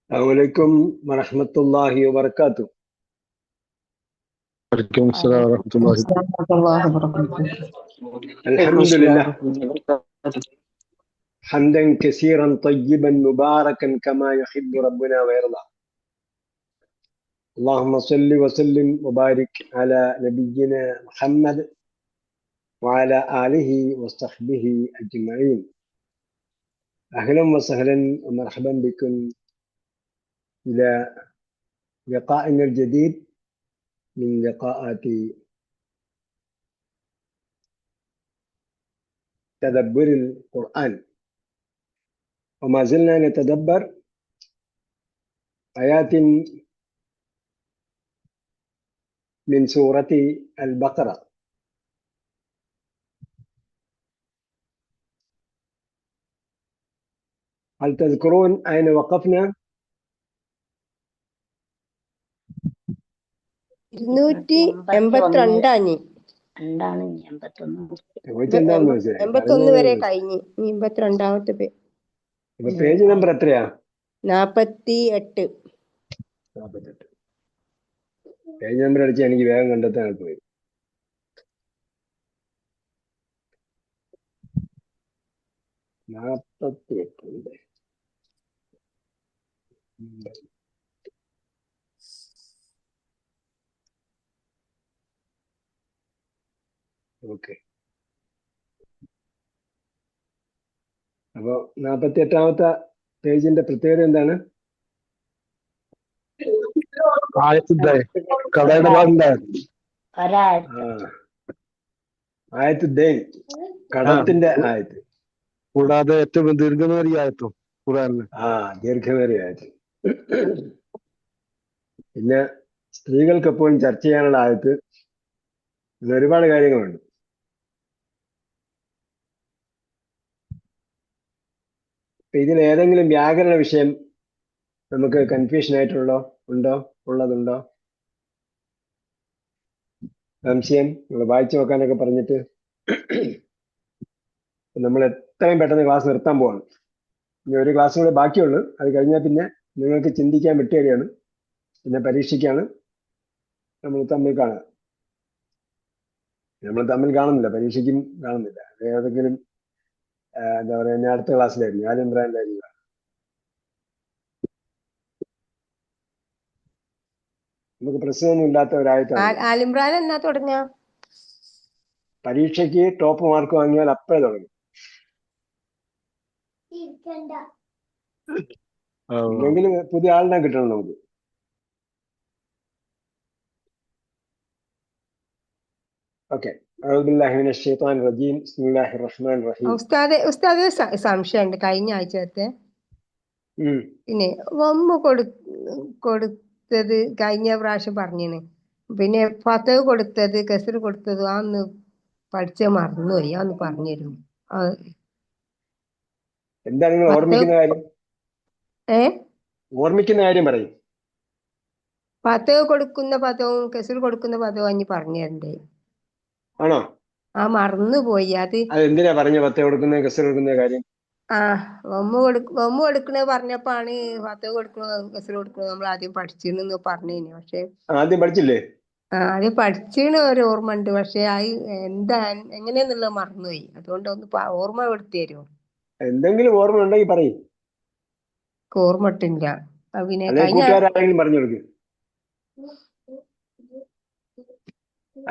അസ്സലാമു വറഹ്മത്തുള്ളാഹി വബറകാതുഹു. വലൈക്കും അസ്സലാം വറഹ്മത്തുള്ളാഹി അൽഹംദുലില്ലാഹ് ഹംദൻ കസീറൻ തയ്യിബൻ മുബാറകൻ കമാ യുഹിബ്ബു റബ്ബുനാ വയർദാ. അല്ലാഹുമ്മ സ്വല്ലി വസല്ലിം വബാരിക് അലാ നബിയ്യിനാ മുഹമ്മദ് വഅലാ ആലിഹി വസഹ്ബിഹി അജ്മഈൻ. അഹ്ലൻ വസഹ്ലൻ വമർഹബൻ ബിക്കും ഇലാ ലിഖാഇനൽ ജദീദ് من لقاءات تدبر القرآن، وما زلنا نتدبر آيات من سورة البقرة. هل تذكرون أين وقفنا؟ 282 വരെ കഴിഞ്ഞ് 82ാമത്തെ പേജ് നമ്പർ എത്രയാ? 48. പേജ് നമ്പർ അടിച്ച് എനിക്ക് വേഗം കണ്ടെത്താൻ പോയി. ഓക്കെ, അപ്പൊ 48ാമത്തെ പേജിന്റെ പ്രത്യേകത എന്താണ്? ആയത്ത് ദൈൻ, കടത്തിന്റെ ആയത്ത്. കൂടാതെ ഏറ്റവും ദീർഘമേറിയ ആയത്തും ഖുർആനിൽ. ദീർഘമേറിയ ആയത്ത്. പിന്നെ സ്ത്രീകൾക്ക് എപ്പോഴും ചർച്ച ചെയ്യാനുള്ള ആയത്ത്. പിന്നെ ഒരുപാട് കാര്യങ്ങളുണ്ട്. ഇതിൽ ഏതെങ്കിലും വ്യാകരണ വിഷയം നമുക്ക് കൺഫ്യൂഷൻ ഉണ്ടോ? സംശയം? നിങ്ങൾ വായിച്ചു നോക്കാനൊക്കെ പറഞ്ഞിട്ട് നമ്മൾ എത്രയും പെട്ടെന്ന് ക്ലാസ് നിർത്താൻ പോവാണ്. ഇനി ഒരു ക്ലാസ് കൂടെ ബാക്കിയുള്ളൂ. അത് കഴിഞ്ഞാൽ പിന്നെ നിങ്ങൾക്ക് ചിന്തിക്കാൻ വിട്ടുകയാണ്. പിന്നെ പരീക്ഷയ്ക്കാണ് നമ്മൾ തമ്മിൽ കാണുക. നമ്മൾ തമ്മിൽ കാണുന്നില്ല, പരീക്ഷയ്ക്കും കാണുന്നില്ല. ഏതെങ്കിലും എന്താ പറയുക, ഞാൻ അടുത്ത ക്ലാസ്സിലായിരിക്കും, ആലിമ്രാനിലായിരിക്കും. നമുക്ക് പ്രശ്നമൊന്നും ഇല്ലാത്ത ഒരായത്താണ്. ആലിമ്രാൻ എന്നാ തുടങ്ങുക? പരീക്ഷയ്ക്ക് ടോപ്പ് മാർക്ക് വാങ്ങിയാൽ അപ്പഴേ തുടങ്ങും. ഇല്ലെങ്കിൽ പുതിയ ആളിനെ കിട്ടണം നമുക്ക്. ഓക്കെ, ഉസ്താദ് സംശയമുണ്ട്. കഴിഞ്ഞ ആഴ്ചത്തെ പിന്നെ വമ്മ കൊടുത്തത് കഴിഞ്ഞ പ്രാവശ്യം പറഞ്ഞാണ്. പിന്നെ ഫതഹ് കൊടുത്തത്, കസ്ർ കൊടുത്തത് അതൊന്ന് പഠിച്ച മറന്നുപോയി. അതൊന്ന് പറഞ്ഞു തരും. എന്താ നിങ്ങൾ ഓർമ്മിക്കുന്ന കാര്യം? ഓർമ്മിക്കുന്ന കാര്യം പറയും. ഫതഹ് കൊടുക്കുന്ന പദവും കസ്ർ കൊടുക്കുന്ന പദവും അഞ്ഞ് പറഞ്ഞു തരണ്ടേ? ആണോ? മറന്നുപോയി. അത് എന്തിനാ പറഞ്ഞ ഫതഹ് കൊടുക്കുന്ന കസ്ർ കൊടുക്കുന്ന കാര്യം? വമ്മ കൊടുക്കണ പറഞ്ഞപ്പാണ് ഫതഹ് കൊടുക്കണോ കസ്ർ കൊടുക്കണോ നമ്മൾ ആദ്യം പഠിച്ചിരുന്നു പറഞ്ഞേന്. പക്ഷെ ആദ്യം പഠിച്ചില്ലേ? ആദ്യം പഠിച്ചീണ ഒരു ഓർമ്മ ഉണ്ട്. പക്ഷെ അത് എന്താ എങ്ങനെയാന്നുള്ളത് മറന്നുപോയി. അതുകൊണ്ട് ഒന്ന് ഓർമ്മ എടുത്തു തരുമോ? എന്തെങ്കിലും ഓർമ്മ ഉണ്ടെങ്കിൽ പറയും. ഓർമ്മ ഇട്ടില്ല. പിന്നെ കൂട്ടുകാരെങ്കിലും പറഞ്ഞു കൊടുക്കും.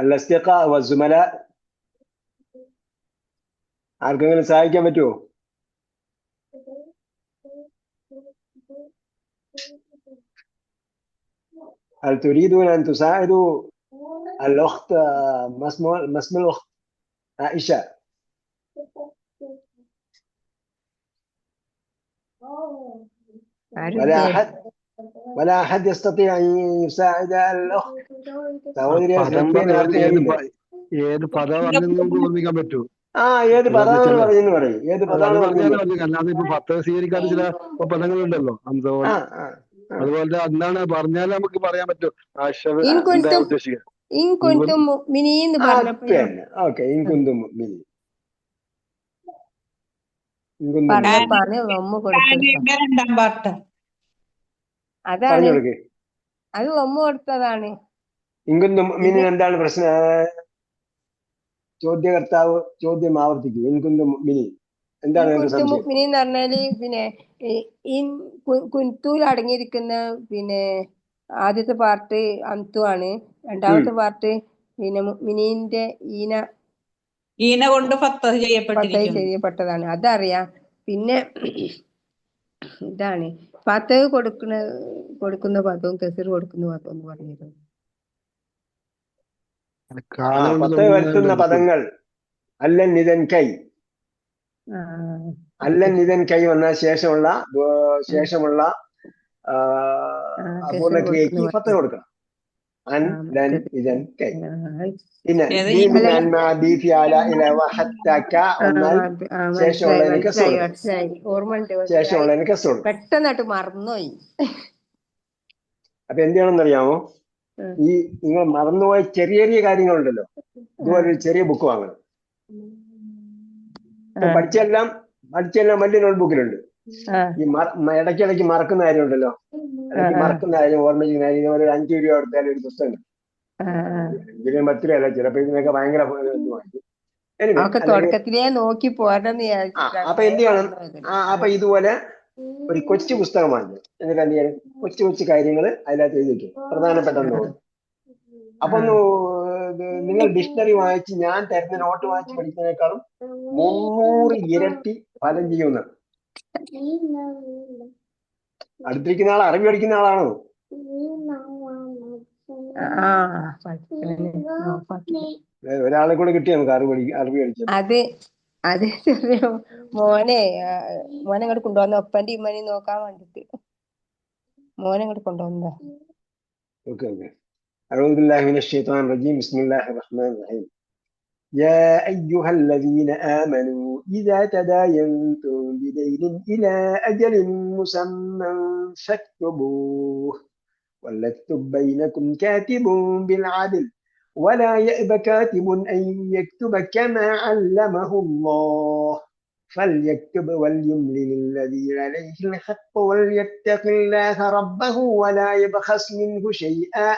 അൽ-അസ്തിഖാ വസ്സുമലാ ആർക്കെങ്കിലും സഹായിക്കാൻ പറ്റുമോ? هل تريدون أن تساعدوا الأخت ما اسم الأخت عائشة؟ ولا أحد يستطيع أن يساعد الأخت. ഏത് പദമാണെന്ന് ഓർമ്മിക്കാൻ പറ്റൂ? ഏത് പദമാണ് പറയുന്നത് പറയും. ഏത് പദമാണ്? അല്ലാതെ ഇപ്പൊ ഫതഹ് സ്വീകരിക്കാത്ത ചില പദങ്ങളുണ്ടല്ലോ, അതുപോലെ എന്താണ് പറഞ്ഞാൽ നമുക്ക് പറയാൻ പറ്റും. ഉദ്ദേശിക്കുന്നത് അതാണ് പറഞ്ഞു കൊടുക്ക്. അത് ഒമ്മ കൊടുത്തതാണ്. ഇൻകുന്തു പിന്നെ മുഅ്മിനീൻ എന്താണ് പ്രശ്നം? ചോദ്യകർത്താവ് ചോദ്യം ആവർത്തിക്കും. ഇൻകുന്തു മുഅ്മിനീൻ എന്താണ് നിങ്ങൾക്ക് കുന്തു സംശയം? മുഅ്മിനീൻ എന്ന് പറഞ്ഞാല് പിന്നെ കുൻതൂൽ അടങ്ങിയിരിക്കുന്ന പിന്നെ ആദ്യത്തെ പാർട്ട് അന്തു ആണ്. രണ്ടാമത്തെ പാർട്ട് പിന്നെ മുഅ്മിനീന്റെ ഈന കൊണ്ട് ഫത്തഹ് ഫത്തഹ് ചെയ്യപ്പെട്ടിരിക്കുന്നു. ചെയ്യപ്പെട്ടതാണ്. അതറിയാം. പിന്നെ ഇതാണ് ഫത്തഹ് കൊടുക്കുന്ന പദവും കസർ കൊടുക്കുന്ന പദവും എന്ന് പറഞ്ഞത്. ഫത്തഹ് വരുത്തുന്ന പദങ്ങൾ അല്ലൻ നിതൻ കൈ. അല്ലൻ നിതൻ കൈ വന്ന ശേഷമുള്ള അപൂർണ ക്രിയക്ക് ഫത്തഹ് കൊടുക്കണം. അൻ ലൻ ഇതൻ കൈ. പിന്നെ വന്നാൽ ശേഷമുള്ളതിന് കസ് കൊടുക്കണം. ശേഷമുള്ളതിന് കസ് കൊടുക്കണം. പെട്ടെന്നായിട്ട് മറന്നുപോയി. അപ്പൊ എന്ത് ചെയ്യണമെന്നറിയാമോ? ഈ നിങ്ങൾ മറന്നുപോയ ചെറിയ ചെറിയ കാര്യങ്ങളുണ്ടല്ലോ, ഇതുപോലെ ഒരു ചെറിയ ബുക്ക് വാങ്ങണം. ഇപ്പൊ പഠിച്ചെല്ലാം വലിയ നോട്ട്ബുക്കിലുണ്ട്. ഈ ഇടയ്ക്കിടയ്ക്ക് മറക്കുന്ന കാര്യമുണ്ടല്ലോ, ഇടയ്ക്ക് മറക്കുന്ന കാര്യം, ഓർമ്മിക്കുന്ന കാര്യം, ഇതുപോലെ ഒരു 5 രൂപ കൊടുത്താൽ ഒരു പുസ്തകം ഇതിന് 10 രൂപ അല്ല, ചിലപ്പോ ഇതിനൊക്കെ ഭയങ്കര തുടക്കത്തിലേ നോക്കി പോരെന്ന്. അപ്പൊ എന്ത് ചെയ്യണം? അപ്പൊ ഇതുപോലെ ഒരു കൊച്ചു പുസ്തകം വാങ്ങി, എന്നിട്ട് എന്ത് ചെയ്യണം? കൊച്ചു കാര്യങ്ങൾ അതിനകത്ത് എഴുതി വെക്കും, പ്രധാനപ്പെട്ടെന്ന് തോന്നുന്നു. അപ്പൊ നിങ്ങൾ ഡിക്ഷണറി വായിച്ച് ഞാൻ തരുന്ന നോട്ട് വായിച്ച് പഠിക്കുന്നതിനേക്കാളും 300 ഇരട്ടി ഫലം ചെയ്യുന്ന. അടുത്തിരിക്കുന്ന ആൾ അറിവ് പഠിക്കുന്ന ആളാണോ? ഒരാളെ കൂടെ കിട്ടി നമുക്ക് അറിവ് പഠിക്കാം. അത് മോനെ ഇങ്ങോട്ട് കൊണ്ടുവന്ന ഒപ്പന്റെ ഇമ്മനെ നോക്കാൻ വേണ്ടിട്ട് മോനെ ഇങ്ങോട്ട് കൊണ്ടുവന്നതാ. ഓക്കെ. أعوذ بالله من الشيطان الرجيم. بسم الله الرحمن الرحيم. يا أيها الذين آمنوا إذا تداينتم بدين إلى أجل مسمى فاكتبوه وليكتب بينكم كاتب بالعدل ولا يأب كاتب أن يكتب كما علمه الله فليكتب وليملل الذي عليه الحق وليتق الله ربه ولا يبخس منه شيئا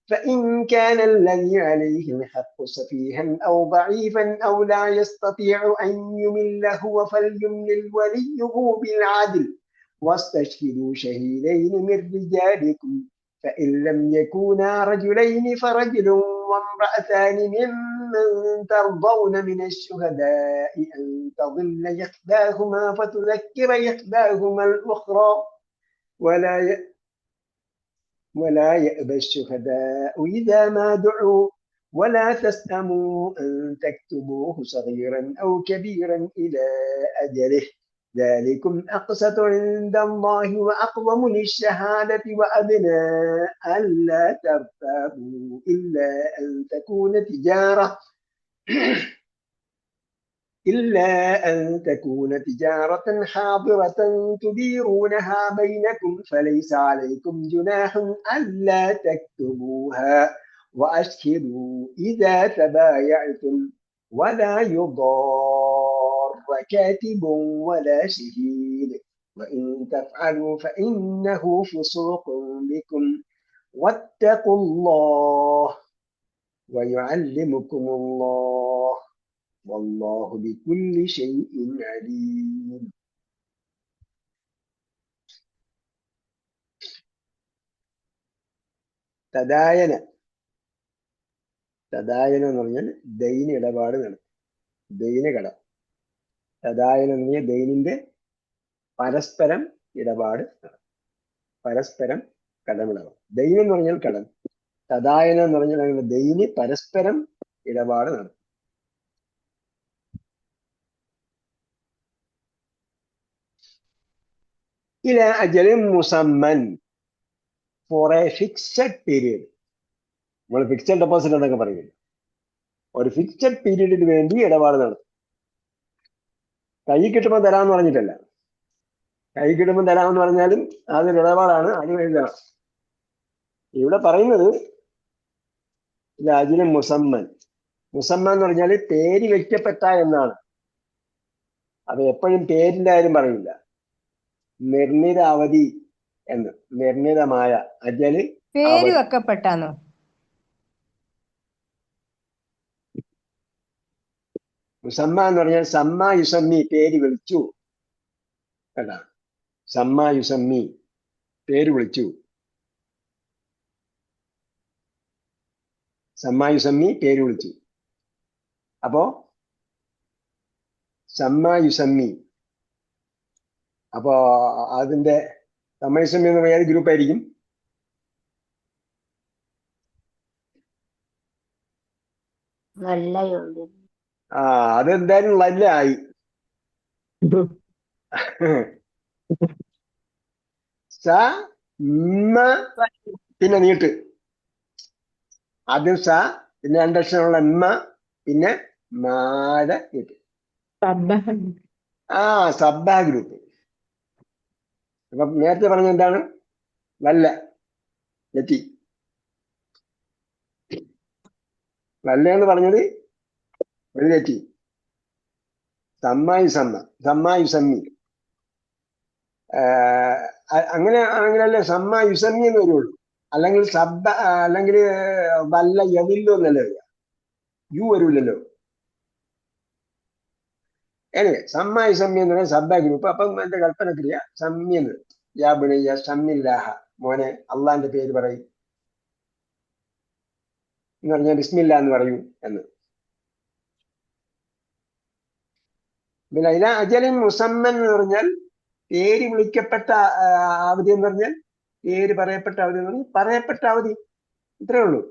فإن كان الذي عليه الحق سفيها أو ضعيفا أو لا يستطيع أن يمل هو فليملل وليه بالعدل واستشهدوا شهيدين من رجالكم فإن لم يكونا رجلين فرجل وامرأتان ممن ترضون من الشهداء أن تضل إحداهما فتذكر إحداهما الأخرى ولا يأبى الشهداء إذا ما دعوا ولا تسأموا أن تكتبوه صغيرا أو كبيرا إلى أجله ذلكم أقسط عند الله وأقوم للشهادة وأدنى ألا ترتابوا إلا أن تكون تجارة حاضرة تديرونها بينكم فليس عليكم جناح ألا تكتبوها وأشهدوا إذا تبايعتم ولا يضار كاتب ولا شهيد وإن تفعلوا فإنه فسوق بكم واتقوا الله ويعلمكم الله والله بكل شيء عليم. തദായന എന്ന് പറഞ്ഞാൽ ദൈന ഇടപാട് നടത്തും. ദൈന കടം. തദായന എന്ന് പറഞ്ഞാൽ ദൈനിന്റെ പരസ്പരം ഇടപാട് നടത്തും. പരസ്പരം കടമിടപാട്. ദൈനം എന്ന് പറഞ്ഞാൽ കടം. തദായന എന്ന് പറഞ്ഞാൽ അങ്ങനെ ദൈനി പരസ്പരം ഇടപാട് നടത്തും. ഇല അജലിൻ മുസമ്മൻ ഫോർ എ ഫിക്സഡ് പീരീഡ്. നമ്മൾ ഫിക്സഡ് ഡെപ്പോസിറ്റ് എന്നൊക്കെ പറയുന്നത് ഒരു ഫിക്സഡ് പീരീഡിന് വേണ്ടി ഇടപാട് നടത്തും. കൈ കിട്ടുമ്പോൾ തരാമെന്ന് പറഞ്ഞിട്ടല്ല. കൈ കിട്ടുമ്പോൾ തരാമെന്ന് പറഞ്ഞാലും അതൊരു ഇടപാടാണ്, അത് എഴുതണം. ഇവിടെ പറയുന്നത് അജിലും മുസമ്മൻ. മുസമ്മൻ എന്ന് പറഞ്ഞാൽ പേര് വെക്കപ്പെട്ട എന്നാണ്. അത് എപ്പോഴും പേരിന്റെ കാര്യം പറയില്ല. നിർണിത അവധി എന്ന് നിർണിതമായ അജല് പേര് വെക്കപ്പെട്ടാന്നോ? മുസമ്മ എന്ന് പറഞ്ഞാൽ സമ്മ യുസമ്മി, പേര് വിളിച്ചു. കേട്ടാ, സമ്മ യുസമ്മി, പേര് വിളിച്ചു. സമ്മ യുസമ്മി, പേര് വിളിച്ചു. അപ്പോ സമ്മ യുസമ്മി, അപ്പോ അതിന്റെ സമ്മ യുസമ്മി എന്ന് പറയുന്ന ഏത് ഗ്രൂപ്പ് ആയിരിക്കും? അതെന്തായാലും നല്ല ആയി. സ മ പിന്നെ നീട്ട്, ആദ്യം സ, പിന്നെ രണ്ടക്ഷരമുള്ള എമ്മ, പിന്നെ മാടെ നീട്ട്. സബ്ബ ഗ്രൂപ്പ്. അപ്പൊ നേരത്തെ പറഞ്ഞ എന്താണ്? വല്ല തെറ്റി. വല്ല എന്ന് പറഞ്ഞത് ഒരു തെറ്റി. സമ്മായുസമ്മ, സമ്മായുസമ്മി. അങ്ങനെ ആണെങ്കിലല്ലേ സമ്മായുസമ്മി എന്ന് വരുള്ളൂ. അല്ലെങ്കിൽ സബ്ബ, അല്ലെങ്കിൽ വല്ല യവില്ലോ എന്നല്ലേ വരിക, യു വരൂലല്ലോ. എനിവേ സമ്മായുസമ്മി എന്ന് പറയുന്നത് സബ്ബ ഗ്രൂപ്പ്. അപ്പം എന്റെ കൽപ്പനക്രിയ സമ്മി എന്ന്, യാ ബുനയ്യ സമ്മില്ലാഹ, മോനെ അള്ളാന്റെ പേര് പറയും എന്ന് പറഞ്ഞാൽ ബിസ്മില്ല എന്ന് പറയൂ എന്ന്. പിന്നെ ഇല അജലിൻ മുസമ്മൻ എന്ന് പറഞ്ഞാൽ പേര് വിളിക്കപ്പെട്ട അവധി എന്ന് പറഞ്ഞാൽ, പേര് പറയപ്പെട്ട അവധി എന്ന് പറഞ്ഞാൽ പറയപ്പെട്ട അവധി, ഇത്രേ ഉള്ളൂ.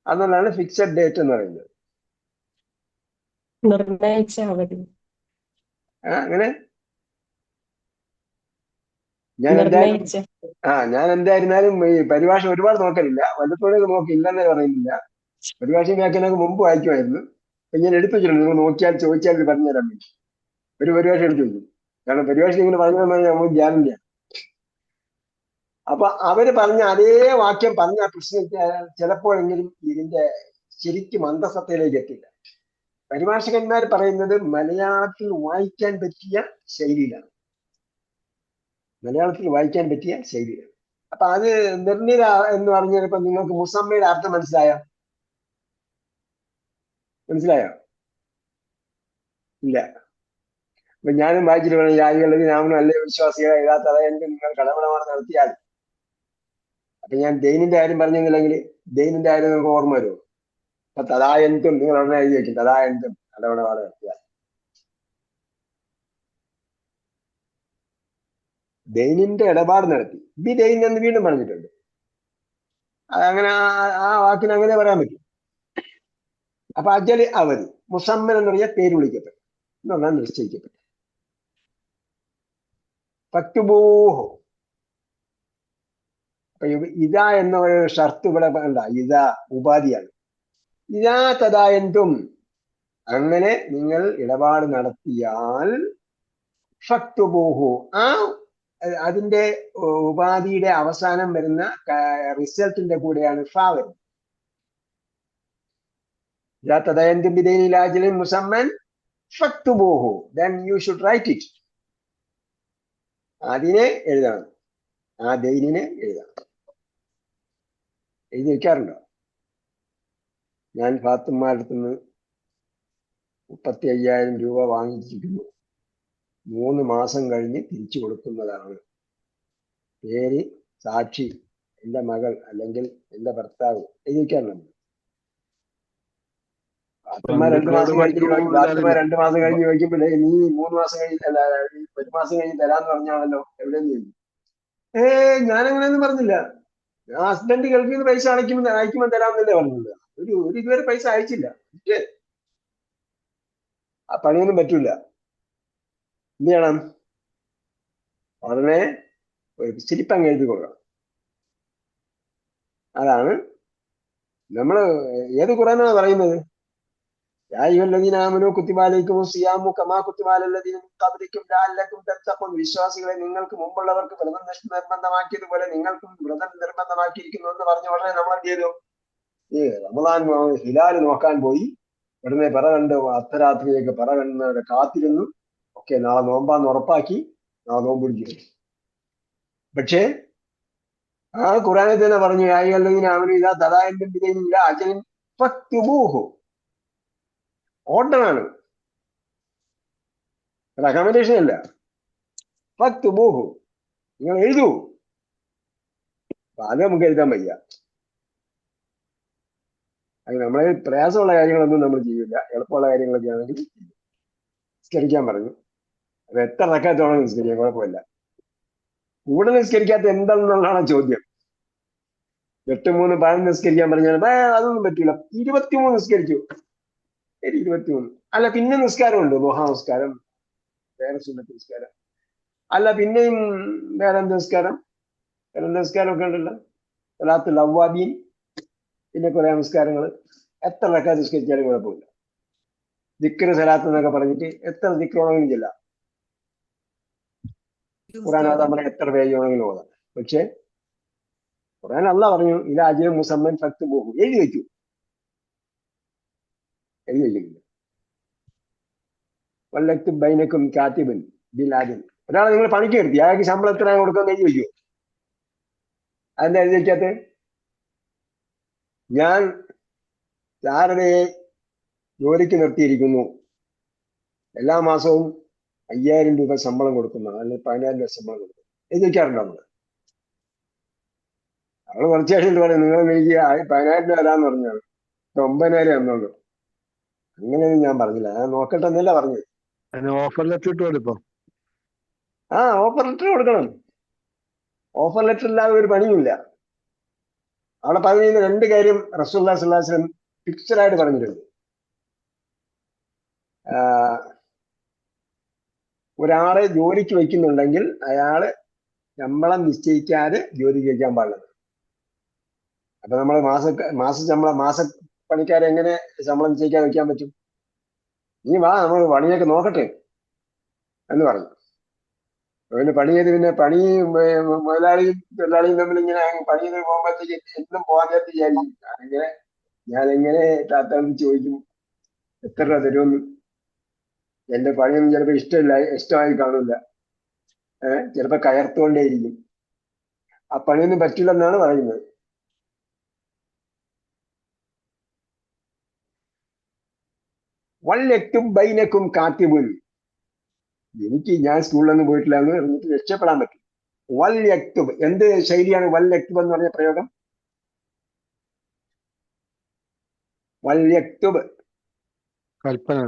അതുകൊണ്ടാണ് ഫിക്സഡ് ഡേറ്റ് എന്ന് പറയുന്നത്. നിർണയിച്ച അവധി. അങ്ങനെ ഞാൻ എന്തായിരുന്നാലും ഈ പരിഭാഷ ഒരുപാട് നോക്കലില്ല, വല്ലപ്പോഴൊക്കെ നോക്കി, ഇല്ലെന്നേ പറയുന്നില്ല. പരിഭാഷ വ്യാഖ്യാനമൊക്കെ മുമ്പ് വായിക്കുമായിരുന്നു. അപ്പൊ ഞാൻ എടുത്തു വെച്ചിട്ടുണ്ട്, നിങ്ങൾ നോക്കിയാൽ ചോദിച്ചാൽ പറഞ്ഞു തരാൻ വേണ്ടി ഒരു പരിഭാഷ എടുത്തു വെക്കും. കാരണം പരിഭാഷ ഇങ്ങനെ പറഞ്ഞു നമുക്ക് ഗ്യാരണ്ടിയാണ്. അപ്പൊ അവര് പറഞ്ഞ അതേ വാക്യം പറഞ്ഞ പ്രശ്നം ചിലപ്പോഴെങ്കിലും ഇതിന്റെ ശരിക്കും അന്തസത്തയിലേക്ക് എത്തില്ല. പരിഭാഷകന്മാർ പറയുന്നത് മലയാളത്തിൽ വായിക്കാൻ പറ്റിയ ശൈലിയിലാണ്, മലയാളത്തിൽ വായിക്കാൻ പറ്റിയ ശൈലിയാണ്. അപ്പൊ അത് നിർണിത എന്ന് പറഞ്ഞപ്പോ നിങ്ങൾക്ക് മുസമ്മയുടെ അർത്ഥം മനസ്സിലായോ? ഇല്ല. അപ്പൊ ഞാനും വായിച്ചിട്ട് വേണം, ജാതികളുടെ നാമനും അല്ലേ വിശ്വാസികളെ എഴുതാത്തത് എന്ന് നിങ്ങൾ കടമടമാണ് നടത്തിയാൽ. അപ്പൊ ഞാൻ ദൈനിന്റെ കാര്യം പറഞ്ഞില്ലെങ്കിൽ ദൈനിന്റെ കാര്യം നിങ്ങൾക്ക് ഓർമ്മ വരുമോ? അപ്പൊ തഥായന്തും നിങ്ങൾ ഉടനെ എഴുതി വെക്കും, തഥായന്തും കടമടമാണ് നടത്തിയാൽ. ദൈനിന്റെ ഇടപാട് നടത്തി, ബി ദൈൻ എന്ന് വീണ്ടും പറഞ്ഞിട്ടുണ്ട്. അതങ്ങനെ ആ വാക്കിന് അങ്ങനെ പറയാൻ പറ്റും. അപ്പൊ അജല് അവധി, മുസമ്മൻ എന്ന് പറഞ്ഞാൽ പേര് വിളിക്കപ്പെട്ടു എന്ന് പറഞ്ഞാൽ നിശ്ചയിക്കപ്പെട്ടു. ഫക്തുബൂഹു, അപ്പൊ ഇതാ എന്ന ഒരു ഷർത്ത് ഇവിടെ വേണ്ട, ഇതാ ഉപാധിയാണ്. ഇതാ തദായന്തും, അങ്ങനെ നിങ്ങൾ ഇടപാട് നടത്തിയാൽ ഫക്തുബൂഹു, അതിന്റെ ഉപാധിയുടെ അവസാനം വരുന്ന റിസൾട്ടിന്റെ കൂടെയാണ് ഫ വരുന്നത്. ഇതാ തദായന്തും ബിദൈനി ഇലാ അജലിൻ മുസമ്മൻ ഫക്തുബൂഹു, then you should write it. അതിനെ എഴുതണം, ആ ദൈനിനെ എഴുതണം. എഴുതി വെക്കാറുണ്ടോ? ഞാൻ ഫാത്തിമാരുടെ അടുത്തുനിന്ന് 35,000 രൂപ വാങ്ങിച്ചിരിക്കുന്നു, 3 മാസം കഴിഞ്ഞ് തിരിച്ചു കൊടുക്കുന്നതാണ്. പേര്, സാക്ഷി, എന്റെ മകൾ അല്ലെങ്കിൽ എന്റെ ഭർത്താവ് എഴുതി വെക്കാറുണ്ട്. ഫാത്തിമ 2 മാസം കഴിഞ്ഞ് ചോദിക്കുമ്പോഴേ നീ 3 മാസം കഴിഞ്ഞ്, അല്ല 1 മാസം കഴിഞ്ഞ് തരാന്ന് പറഞ്ഞാണല്ലോ, എവിടെയെന്ന് ചോദിക്കും. ഞാനങ്ങനെയൊന്നും പറഞ്ഞില്ല. ഞാൻ ഹസ്ബൻഡ് ഗൾഫിൽ നിന്ന് പൈസ അയക്കുമ്പോൾ തരാമെന്നല്ലേ പറഞ്ഞത്. ഒരു ഇതുവരെ പൈസ അയച്ചില്ല. ആ പണിയൊന്നും പറ്റൂല. എന്ത് ചെയ്യണം? ഉടനെ ഒരു സ്ലിപ്പങ്ങ് എഴുതി കൊടുക്കണം. അതാണ് നമ്മള് ഏത് ഖുർആനാണ് പറയുന്നത്? വിശ്വാസികളെ, നിങ്ങൾക്ക് മുമ്പുള്ളവർക്ക് വ്രതം നിർബന്ധമാക്കിയതുപോലെ നിങ്ങൾക്കും വ്രതം നിർബന്ധമാക്കിയിരിക്കുന്നു എന്ന് പറഞ്ഞ ഉടനെ നമ്മൾ എന്ത് ചെയ്തു? റമദാൻ ഹിലാല് നോക്കാൻ പോയി, ഉടനെ പറ കണ്ട് അർദ്ധരാത്രിയൊക്കെ പറ കണ്ട് കാത്തിരുന്നു. നാളെ നോമ്പാന്ന് ഉറപ്പാക്കി, ആ നോമ്പ് പിടിക്കും. പക്ഷേ ആ ഖുറാനിൽ തന്നെ പറഞ്ഞു അല്ലെങ്കിൽ അവന് ഇതാ തലായില്ല അജനും ഫക്തുബൂഹു. ഓർഡറാണ്, റെക്കമെൻഡേഷൻ അല്ല. ഫക്തുബൂഹു, നിങ്ങൾ എഴുതൂ. അത് നമുക്ക് എഴുതാൻ വയ്യ. അത് നമ്മളെ പ്രയാസമുള്ള കാര്യങ്ങളൊന്നും നമ്മൾ ചെയ്യില്ല. എളുപ്പമുള്ള കാര്യങ്ങളൊക്കെ ആണെങ്കിൽ നിസ്കരിക്കാൻ പറഞ്ഞു. അത് എത്ര റക്കാത്തോളം നിസ്കരിക്കാം, കുഴപ്പമില്ല. കൂടുതൽ നിസ്കരിക്കാത്ത എന്താണെന്നുള്ളതാണ് ചോദ്യം. 8, 3, 10 നിസ്കരിക്കാൻ പറഞ്ഞാൽ അതൊന്നും പറ്റില്ല. 23 നിസ്കരിച്ചു, 23. അല്ല പിന്നെ നിസ്കാരമുണ്ട്, മഹാനിസ്കാരം, വേറെ സുന്നത്ത് നിസ്കാരം. അല്ല പിന്നെയും വേറെ എന്ത് നിസ്കാരം, വേറെ നിസ്കാരം ഒക്കെ ഉണ്ടല്ലോ, സലാത്തുൽ അവ്വാബീൻ, പിന്നെ കുറെ നമസ്കാരങ്ങൾ. എത്ര റക്കാത്ത് നിസ്കരിച്ചാലും കുഴപ്പമില്ല. ദിക്ർ സലാത്ത് എന്നൊക്കെ പറഞ്ഞിട്ട് എത്ര ദിക്റാണെങ്കിലും ചെല്ലാം. ഖുർആൻ ഓതാൻ പറഞ്ഞാൽ എത്ര പേജാണെങ്കിലും ഓതാം. പക്ഷെ ഖുർആൻ അല്ലാഹ് പറഞ്ഞു ഇലാ അജ്ലിൻ മുസമ്മൻ ഫക്തുബൂഹു, എഴുതി വെച്ചു. എഴുതി വെച്ചിട്ടില്ല. വല്ലക്തുബ് ബൈനക്കും കാതിബൻ ബിൽ അദ്ൽ. ഒരാളെ നിങ്ങൾ പണിക്ക് നിർത്തി, അയാൾക്ക് ശമ്പളം എത്ര കൊടുക്കാൻ എഴുതി വെച്ചു. അതെന്താ എഴുതി വെക്കാത്ത? ഞാൻ ചാരതയെ ജോലിക്ക് നിർത്തിയിരിക്കുന്നു, എല്ലാ മാസവും 5000 രൂപ ശമ്പളം കൊടുക്കുന്ന, അല്ലെങ്കിൽ 14 രൂപ ശമ്പളം കൊടുക്കുന്നു, എഴുതി വെക്കാറുണ്ടോ നമ്മള്? അവള് കുറച്ച് കഴിഞ്ഞിട്ട് പറയും നിങ്ങൾ എനിക്ക് 14 രൂപ തരാന്ന് പറഞ്ഞാണ്, 9,000 തന്നോളൂ. അങ്ങനെയൊന്നും ഞാൻ പറഞ്ഞില്ല, ഞാൻ നോക്കട്ടെ എന്നല്ല പറഞ്ഞത്. ഓഫർ ലെറ്റർ ഇട്ടു ഇപ്പൊ. ആ ഓഫർ ലെറ്റർ കൊടുക്കണം. ഓഫർ ലെറ്റർ ഇല്ലാതെ ഒരു പണിയുമില്ല. അവിടെ പറഞ്ഞിരുന്ന 2 കാര്യം റസൂലുള്ളാഹി സ്വല്ലല്ലാഹു അലൈഹി വസല്ലം ഫിക്സഡായിട്ട് പറഞ്ഞിട്ടുണ്ട്. ഒരാളെ ജോലിക്ക് വയ്ക്കുന്നുണ്ടെങ്കിൽ അയാള് ശമ്പളം നിശ്ചയിക്കാതെ ജോലിക്ക് വയ്ക്കാൻ പാടില്ല. അപ്പൊ നമ്മൾ മാസ പണിക്കാരെ എങ്ങനെ ശമ്പളം നിശ്ചയിക്കാതെ വയ്ക്കാൻ പറ്റും? നീ വാ, നമ്മൾ പണിയൊക്കെ നോക്കട്ടെ എന്ന് പറഞ്ഞു. പിന്നെ പണി ചെയ്ത് പിന്നെ മുതലാളിയും തൊഴിലാളിയും തമ്മിൽ ഇങ്ങനെ പണി ചെയ്ത് പോകുമ്പോഴത്തേക്ക് എന്നും പോകാൻ നേരത്തെ വിചാരിക്കും ഞാനെങ്ങനെ താത്താന്ന് ചോദിക്കും എത്ര രൂപ തരുമെന്ന്. എന്റെ പണിയൊന്നും ചിലപ്പോ ഇഷ്ടമായി കാണില്ല, ചിലപ്പോ കയർത്തുകൊണ്ടേയിരിക്കും. ആ പണിയൊന്നും പറ്റില്ലെന്നാണ് പറയുന്നത്. വല്ലക്തും ബൈനക്കും കാത്തിബുൻ. ഞാൻ സ്കൂളിലൊന്നും പോയിട്ടില്ല എന്ന് പറഞ്ഞിട്ട് രക്ഷപ്പെടാൻ പറ്റും. വല്യക്തുബ്, എന്ത് ശൈലിയാണ് വല്യക്തുബ് എന്ന് പറഞ്ഞ പ്രയോഗം? വല്യക്തുബ് കൽപ്പന,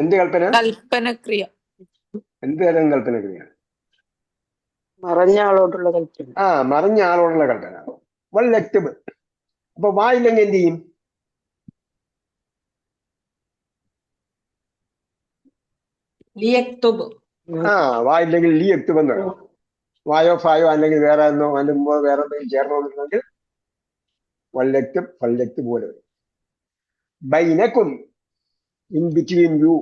എന്ത് കൽപ്പന? കൽപ്പനക്രിയ. എന്ത് തരം കൽപ്പനക്രിയ? മറഞ്ഞ ആളോടുള്ള കൽപ്പന. മറിഞ്ഞ ആളോടുള്ള കൽപ്പന. വല്യക്തുബ്. അപ്പൊ വായില്ലെങ്കിൽ എന്ത് ചെയ്യും? ലിയക്തുബ്. വായില്ലെങ്കിൽ ലീ എക്തുബ് എന്ന് പറയും. വായോ ഫായോ അല്ലെങ്കിൽ വേറെ എന്നോ അതിന്റെ മുമ്പ് വേറെ എന്തെങ്കിലും ചേർന്നോന്നിട്ടുണ്ടെങ്കിൽ വല്യക്തുബ് ഫല്യക്തുബ് പോലെ വരും. ബൈനക്കും, ഇൻ ബിറ്റ്വീൻ യു.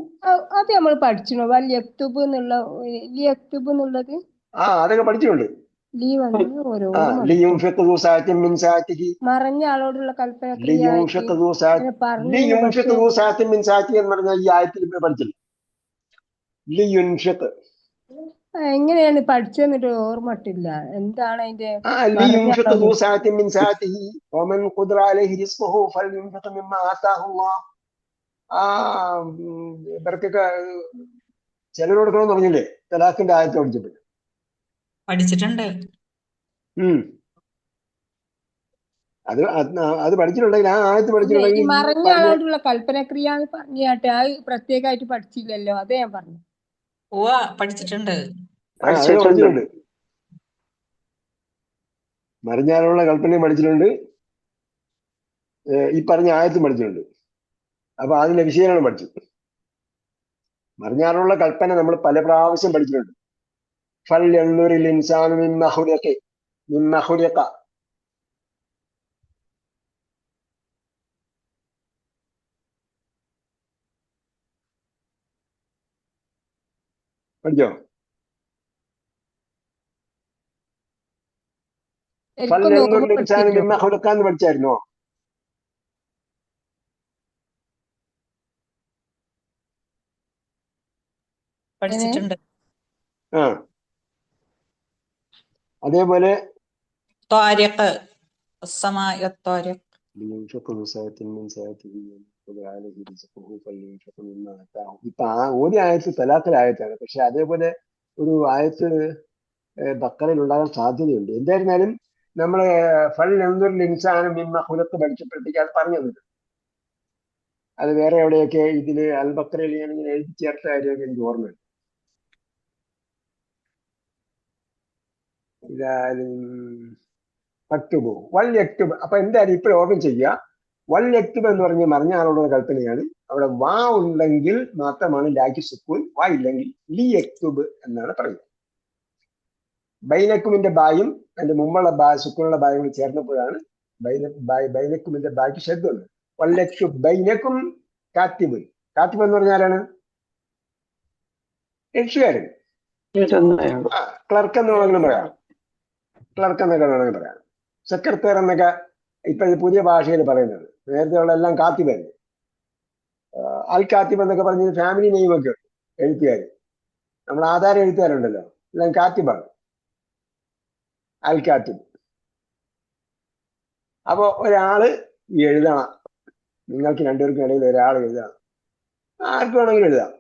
അത് നമ്മൾ പഠിച്ചോ വല്യക്തുബ് എന്നുള്ള ലിയക്തുബ് എന്നുള്ളത്? അതൊക്കെ പഠിച്ചിട്ടുണ്ട്. മറഞ്ഞ ആളോടുള്ള കൽപ്പന എന്ന് പറഞ്ഞാൽ ഈ ആയത്തിൽ പഠിച്ചില്ല. എങ്ങനെയാണ് പഠിച്ചെന്നിട്ട് ഓർമ്മട്ടില്ല. എന്താണ് അതിന്റെ? ഇവർക്കൊക്കെ ചെലവ് കൊടുക്കണമെന്ന് പറഞ്ഞില്ലേ തലാഖിന്റെ ആയത്ത് പഠിച്ചിട്ട്? പഠിച്ചിട്ടുണ്ട്. അത് പഠിച്ചിട്ടുണ്ടെങ്കിൽ ആ ആയത്ത് പഠിച്ചിട്ടുണ്ടെങ്കിൽ മറഞ്ഞ ആളോടുള്ള കൽപ്പനക്രിയ എന്ന് പറഞ്ഞാട്ടെ അത് പ്രത്യേകമായിട്ട് പഠിച്ചില്ലല്ലോ. അതേ ഞാൻ പറഞ്ഞു. പഠിച്ചിട്ടുണ്ട്. മറിഞ്ഞാലുള്ള കൽപ്പനയും പഠിച്ചിട്ടുണ്ട്, ഈ പറഞ്ഞ ആയത്തും പഠിച്ചിട്ടുണ്ട്. അപ്പൊ അതിന്റെ വിശദീകരണം പഠിച്ചു. മറിഞ്ഞാലുള്ള കൽപ്പന നമ്മൾ പല പ്രാവശ്യം പഠിച്ചിട്ടുണ്ട്. ഫൽയൻദുറിൽ ഇൻസാനു മിമ്മ ഖുലിഖ. പഠിച്ചോ? ഫൽയൻദുറിൽ ഇൻസാനു മിമ്മ ഖുലിഖ എന്ന് പഠിച്ചായിരുന്നോ? പഠിച്ചിട്ടുണ്ട്. ആ അതേപോലെ ത്വാരിഖ് السماء الطارق. لينفق ذو سعة من سعته ومن عليه رزقه فلينفق مما آتاه. ഇപ്പൊ ഒരു ആയത്ത് തലാഖിലായത്താണ്, പക്ഷെ അതേപോലെ ഒരു ആയത്ത് ബക്കറയിൽ ഉണ്ടാകാൻ സാധ്യതയുണ്ട്. എന്തായിരുന്നാലും നമ്മള് ഫൽ എന്തൊരു ഇൻസാനും മിമ്മ ഖുലഖ് പഠിച്ചപ്പോഴത്തേക്ക് അത് പറഞ്ഞു തന്നിട്ടുണ്ട്. അത് വേറെ എവിടെയൊക്കെ ഇതില് അൽ ബക്കറയിൽ ഞാൻ ഇങ്ങനെ എഴുതി ചേർത്ത കാര്യമൊക്കെ എനിക്ക് ഓർമ്മയുണ്ട്. മക്തുബു വൽ യക്തുബ്. അപ്പൊ എന്തായാലും ഇപ്പോഴും ഓർമ്മ ചെയ്യുക, വൽ യക്തുബ് എന്ന് പറഞ്ഞ് മറിഞ്ഞ ആളോടുള്ള കൽപ്പനയാണ്. അവിടെ വാ ഉണ്ടെങ്കിൽ മാത്രമാണ് ലാക്കി സുക്കൂൻ, വാ ഇല്ലെങ്കിൽ ലി യക്തുബ് എന്നാണ് പറയുന്നത്. ബൈനക്കുമിന്റെ ബായും അതിന്റെ മുമ്പുള്ള സുക്കൂനുള്ള ബായും കൂടി ചേർന്നപ്പോഴാണ് ബൈനക്കുമിന്റെ ബാക്കി ശബ്ദമുണ്ട്. വല്ലക്തുബ് ബൈനക്കും കാത്തിബുൻ. കാത്തിബ് എന്ന് പറഞ്ഞാലാണ് എഴുത്തുകാരൻ, ക്ലർക്ക് എന്ന് വേണമെങ്കിലും പറയാം, ക്ലർക്ക് എന്നൊക്കെ വേണമെങ്കിൽ പറയാം, സെക്രട്ടറി എന്നൊക്കെ ഇപ്പൊ പുതിയ ഭാഷയിൽ പറയുന്നത്. നേരത്തെ ഉള്ള എല്ലാം കാത്തിബാണ്. അൽ കാത്തിബ് എന്നൊക്കെ പറഞ്ഞ് ഫാമിലി നെയിമൊക്കെ ഉണ്ട് എഴുത്തുകാർ. നമ്മൾ ആധാര എഴുത്തുകാരുണ്ടല്ലോ, എല്ലാം കാത്തിബാണ്, അൽ കാത്തിബ്. അപ്പോ ഒരാള് എഴുതണം, നിങ്ങൾക്ക് രണ്ടുപേർക്കും ഇടയിൽ ഒരാൾ എഴുതണം, ആർക്ക് വേണമെങ്കിലും എഴുതാം.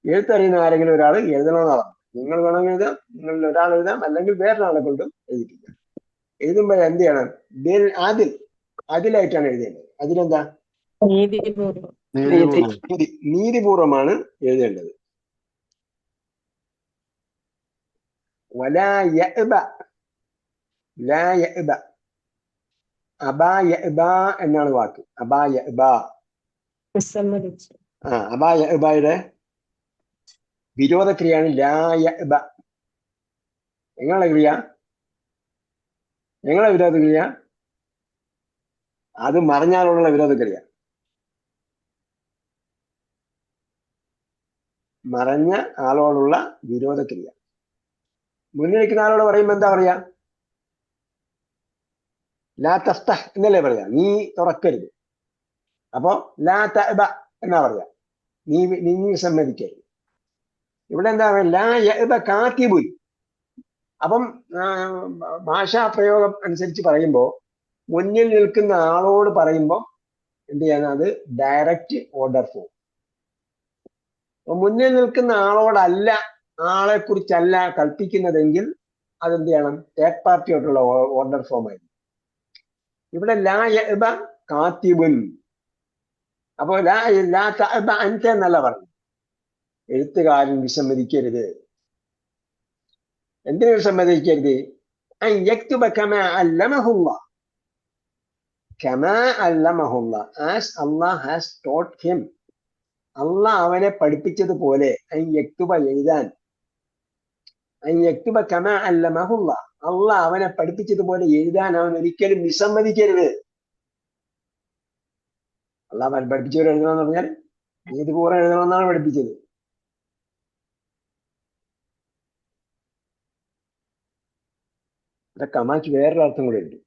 എഴുത്തറിയുന്ന ആരെങ്കിലും ഒരാൾ എഴുതണമെന്നാണ്. നിങ്ങൾ വേണമെങ്കിൽ എഴുതാം, നിങ്ങളിൽ ഒരാൾ എഴുതാം, അല്ലെങ്കിൽ വേറൊരാളെ കൊണ്ടും എഴുതിപ്പിക്കാം. എഴുതുമ്പോൾ എന്ത് ചെയ്യണം? അതിലായിട്ടാണ് എഴുതേണ്ടത്. അതിലെന്താ? നീതിപൂർവമാണ് എഴുതേണ്ടത്. എന്നാണ് വാക്ക്. അബായുടെ വിരോധക്രിയയാണ് ലാ യഅബ. എങ്ങനെയുള്ള ക്രിയ? എങ്ങനെ വിരോധക്രിയ? അത് മറിഞ്ഞാലുള്ള വിരോധക്രിയ. മറഞ്ഞ ആളോടുള്ള വിരോധക്രിയ. മുന്നിൽ നിൽക്കുന്ന ആളോട് പറയുമ്പോ എന്താ പറയാ? ലാ തഫ്തഹ് എന്നല്ലേ പറയാ, നീ തുറക്കരുത്. അപ്പോ ലാ തഅബ എന്നാ പറയാ, നീ സമ്മതിക്കരുത്. ഇവിടെ എന്താ പറയുക? ലാ യഅബ കാത്തിബുൻ. അപ്പം ഭാഷാ പ്രയോഗം അനുസരിച്ച് പറയുമ്പോ മുന്നിൽ നിൽക്കുന്ന ആളോട് പറയുമ്പോൾ എന്ത് ചെയ്യണം? അത് ഡയറക്റ്റ് ഓർഡർ ഫോം. മുന്നിൽ നിൽക്കുന്ന ആളോടല്ല, ആളെ കുറിച്ചല്ല കൽപ്പിക്കുന്നതെങ്കിൽ അതെന്ത് ചെയ്യണം? തേർഡ് പാർട്ടിയോട്ടുള്ള ഓർഡർ ഫോം ആയിരുന്നു. ഇവിടെ ലാ യഅബ കാത്തിബുൻ. അപ്പോ ലാ തഅബ അൻത എന്നല്ല പറഞ്ഞു. എഴുത്തുകാരൻ വിസമ്മതിക്കരുത്. എന്തിനു വിസമ്മതിക്കരുത്? അൻ യക്തുബ കമാ അല്ലമഹുല്ലാഹ്. കമാ അല്ലമഹുല്ലാഹ്, as Allah has taught him. Allah അവനെ പഠിപ്പിച്ചതുപോലെ അൻ യക്തുബ എഴുതാൻ. അൻ യക്തുബ കമാ അല്ലമഹുല്ലാഹ്, അള്ളാഹ് അവനെ പഠിപ്പിച്ചതുപോലെ എഴുതാൻ അവൻ ഒരിക്കലും വിസമ്മതിക്കരുത്. അള്ളാഹ് പഠിപ്പിച്ചവരെ എഴുതണമെന്ന് പറഞ്ഞാൽ നീതിപൂർവ്വം എഴുതണമെന്നാണ് പഠിപ്പിച്ചത്. കമാക്ക് വേറൊരു അർത്ഥം കൂടെ ഉണ്ട്.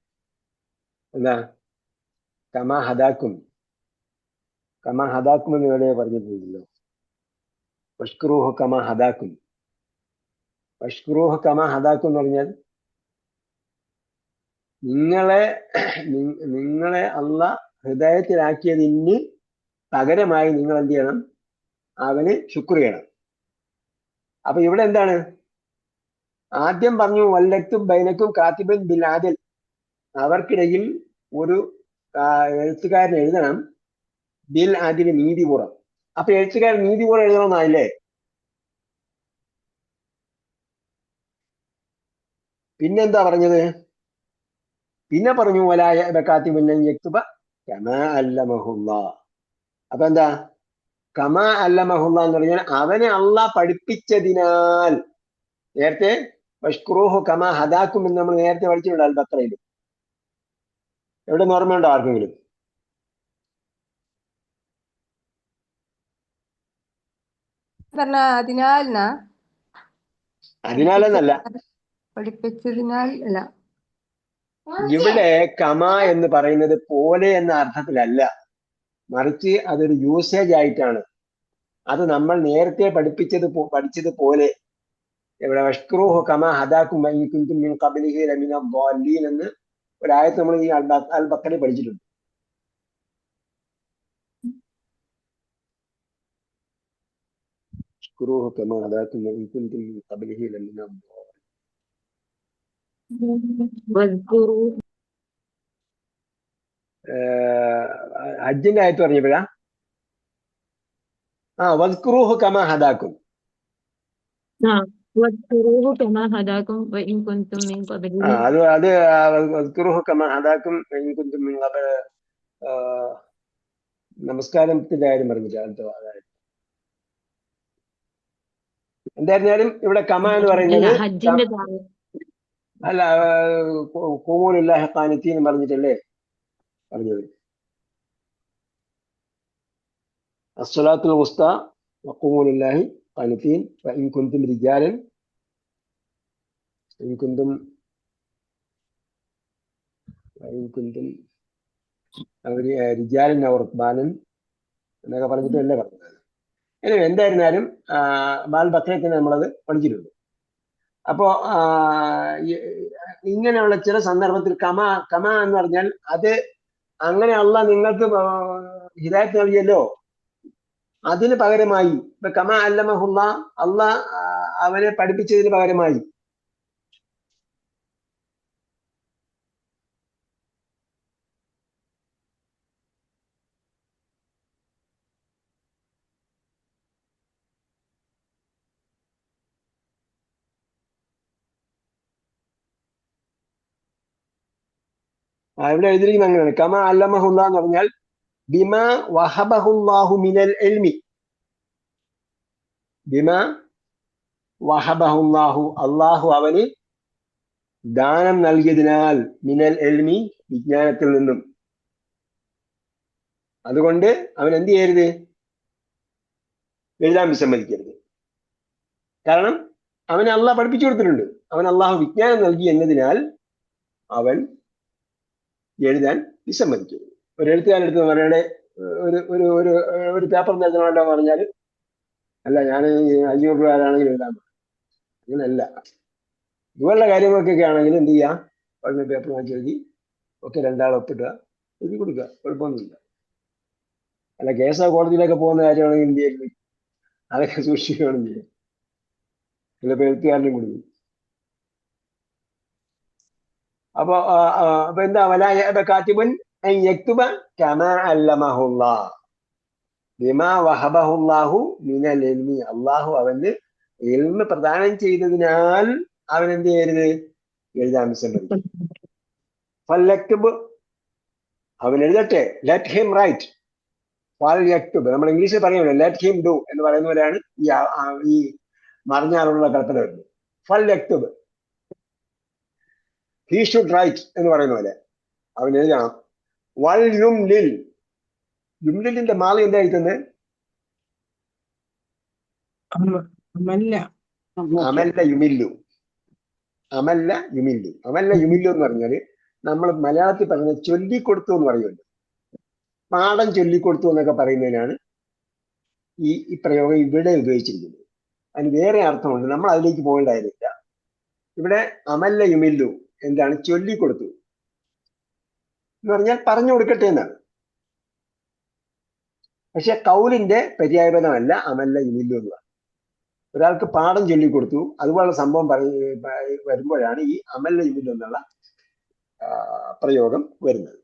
എന്താ? കമാ ഹദാക്കും. കമാ ഹദാക്കും എന്ന് ഇവിടെ പറഞ്ഞിട്ടുണ്ടല്ലോ. വഷ്കുറൂഹ കമാ ഹദാക്കും. വഷ്കുറൂഹ കമാ ഹദാക്കും എന്ന് പറഞ്ഞാൽ നിങ്ങളെ അള്ളാഹ് ഹൃദയത്തിലാക്കിയതിന് പകരമായി നിങ്ങൾ എന്ത് ചെയ്യണം? അവന് ശുക്ർ ചെയ്യണം. അപ്പൊ ഇവിടെ എന്താണ്? ആദ്യം പറഞ്ഞു വല്ലത്തും ബൈനക്കും കാത്തിബൻ ബിൽ ആദിൽ. അവർക്കിടയിൽ ഒരു എഴുത്തുകാരൻ എഴുതണം ബിൽ ആദില്, നീതിപൂർവ്വം. അപ്പൊ എഴുത്തുകാരൻ നീതിപൂർവ്വം എഴുതണമെന്നായില്ലേ? പിന്നെന്താ പറഞ്ഞത്? പിന്നെ പറഞ്ഞു വലായ കാത്തിബൻ യക്തുബ കമാ അല്ലമഹുല്ലാഹ്. അപ്പൊ എന്താ? കമാ അല്ലമഹുല്ലാഹ് എന്ന് പറഞ്ഞാൽ അവനെ അള്ളാഹ് പഠിപ്പിച്ചതിനാൽ. നേരത്തെ വഷ്കുറൂഹു കമാ ഹദാക്കും എന്ന് നമ്മൾ നേരത്തെ പഠിച്ചിട്ടുണ്ട് അൽ ബഖറയിൽ. എവിടെ ഓർമ്മയുണ്ടോ ആർക്കെങ്കിലും? അതിനാലെന്നല്ല, പഠിപ്പിച്ചതിനാൽ അല്ല. ഇവിടെ കമ എന്ന് പറയുന്നത് പോലെ എന്ന അർത്ഥത്തിലല്ല, മറിച്ച് അതൊരു യൂസേജ് ആയിട്ടാണ്. അത് നമ്മൾ നേരത്തെ പഠിച്ചതുപോലെ ഇവിടെ വഷ്കുറൂഹു കമാ ഹദാക്കും വഇൻ കുൻതും മിൻ ഖബ്ലിഹി ലമിന ദ്ദാല്ലീൻ എന്ന് ഒരായത്ത് നമ്മൾ ഈ അൽ ബഖറ പഠിച്ചിട്ടുണ്ട്. വഷ്കുറൂഹു കമാ ഹദാക്കും വഇൻ കുൻതും മിൻ ഖബ്ലിഹി ലമിന ഹജ്ജിന്റെ ആയത്ത് പറഞ്ഞപ്പോഴാ വസ്കുറൂഹു കമാ ഹദാക്കും അത് വസ്കുറൂഹു കമാ ഹദാക്കും വഇൻ കുൻതും മിൻ ഖബ്ല നമസ്കാരത്തിന്റെ കാര്യം പറഞ്ഞില്ല. അതായത് എന്തായിരുന്നാലും ഇവിടെ കമ എന്ന് പറയുന്നത് അല്ല ഖുമൂലില്ലാഹി ഖാനിതീൻ എന്ന് പറഞ്ഞിട്ടല്ലേ പറഞ്ഞത്. അസ്സലാത്തുൽ വുസ്ത വഖൂമുലില്ലാഹി ഖാനിതീൻ വഇൻ കുൻതും റിജാലൻ വഇൻ കുൻതും അവര് റിജാലൻ റുക്ബാനൻ എന്നൊക്കെ പറഞ്ഞിട്ടല്ലേ പറഞ്ഞത്. അല്ലെങ്കിൽ എന്തായിരുന്നാലും ബാൽ ബക്രത്തിന് നമ്മളത് പഠിച്ചിട്ടുണ്ട്. അപ്പോ ഇങ്ങനെയുള്ള ചില സന്ദർഭത്തിൽ കമ എന്ന് പറഞ്ഞാൽ അത് അങ്ങനെ അള്ളാഹ് നിങ്ങൾക്ക് ഹിദായത്ത് നൽകിയല്ലോ, അതിന് പകരമായി. ഇപ്പൊ കമ അല്ലമഹുല്ല, അള്ളാഹ് അവനെ പഠിപ്പിച്ചതിന് പകരമായി. ഇവിടെ എഴുതിയിരിക്കുന്ന അങ്ങനെയാണ്. കമ അല്ലമഹുല്ല എന്ന് പറഞ്ഞാൽ ബിമാ വഹബഹുല്ലാഹു മിനൽ ഇൽമി, ബിമാ വഹബഹുല്ലാഹു, അള്ളാഹു അവന് ദാനം നൽകിയതിനാൽ, മിനൽ ഇൽമി, വിജ്ഞാനത്തിൽ നിന്നും. അതുകൊണ്ട് അവൻ എന്ത് ചെയ്യരുത്? എഴുതാൻ വിസമ്മതിക്കരുത്. കാരണം അവനെ അള്ളാഹ് പഠിപ്പിച്ചു കൊടുത്തിട്ടുണ്ട്. അവൻ അള്ളാഹു വിജ്ഞാനം നൽകി എന്നതിനാൽ അവൻ എഴുതാൻ വിസമ്മതിക്കരുത്. ഒരു എഴുത്തുകാരെടുത്ത് പറയണേ ഒരു ഒരു ഒരു ഒരു പേപ്പർ നൽകണമല്ലോ പറഞ്ഞാൽ, അല്ല ഞാൻ 500 രൂപയാണെങ്കിൽ എഴുതാൻ പറ്റും. അങ്ങനെയല്ല. ഇതുപോലുള്ള കാര്യങ്ങൾക്കൊക്കെ ആണെങ്കിൽ എന്ത് ചെയ്യാം, വളരെ പേപ്പർ വാങ്ങിച്ച് എഴുതി ഒക്കെ രണ്ടാൾ ഒപ്പിട്ടുക, എഴുതി കൊടുക്കുക, കുഴപ്പമൊന്നുമില്ല. അല്ല കേസോ കോടതിയിലൊക്കെ പോകുന്ന കാര്യമാണെങ്കിൽ എന്ത് ചെയ്യരുത്, അതൊക്കെ സൂക്ഷിക്കുകയാണ് ചെയ്യുക. ചിലപ്പോൾ എഴുത്തുകാരനും കൊടുക്കും. അപ്പൊ എന്താ വല കാത്തിബുൻ യക്തുബ കമാ അല്ലമഹുല്ലാഹ് ബിമാ വഹബഹുല്ലാഹു മിനൽ ഇൽമി, അള്ളാഹു അവന് ഇൽമ പ്രദാനം ചെയ്തതിനാൽ അവൻ എന്ത് ചെയ്യരുത്? എഴുതാൻ വിസമ്മതിക്കും. ഫൽയക്തുബ്, അവൻ എഴുതട്ടെ. Let him right. ഫൽയക്തുബ്, നമ്മൾ ഇംഗ്ലീഷിൽ പറയുമല്ലോ ലെറ്റ് ഹിം ഡു എന്ന് പറയുന്ന പോലെയാണ് ഈ മറിഞ്ഞാലുള്ള കൽപ്പന വരുന്നത്. ഫൽയക്തുബ്, ഹി ഷുഡ് റൈറ്റ് എന്ന് പറയുന്ന പോലെ അവൻ എഴുതണം. വൽ യുംലിൽ, യുംലിന്റെ മാല എന്താ എഴുതുന്നത്? അമല്ല യുമില്ലു, അമല്ല യുമില്ലു. അമല്ല യുമില്ലു എന്ന് പറഞ്ഞാല് നമ്മൾ മലയാളത്തിൽ പറഞ്ഞ ചൊല്ലിക്കൊടുത്തു എന്ന് പറയുമല്ലോ, പാഠം ചൊല്ലിക്കൊടുത്തു എന്നൊക്കെ പറയുന്നതിനാണ് ഈ പ്രയോഗം ഇവിടെ ഉപയോഗിച്ചിരിക്കുന്നത്. അതിന് വേറെ അർത്ഥമുണ്ട്, നമ്മൾ അതിലേക്ക് പോകേണ്ടതായില്ല. ഇവിടെ അമല്ല യുമില്ലു എന്താണ്? ചൊല്ലിക്കൊടുത്തു എന്ന് പറഞ്ഞാൽ പറഞ്ഞു കൊടുക്കട്ടെ എന്നാണ്. പക്ഷെ കൗലിന്റെ പര്യായപദമല്ല അമല്ല യുമില്ലു എന്ന് പറയുന്നത്. ഒരാൾക്ക് പാഠം ചൊല്ലിക്കൊടുത്തു, അതുപോലുള്ള സംഭവം വരുമ്പോഴാണ് ഈ അമല്ല യുമില്ലു എന്നുള്ള പ്രയോഗം വരുന്നത്.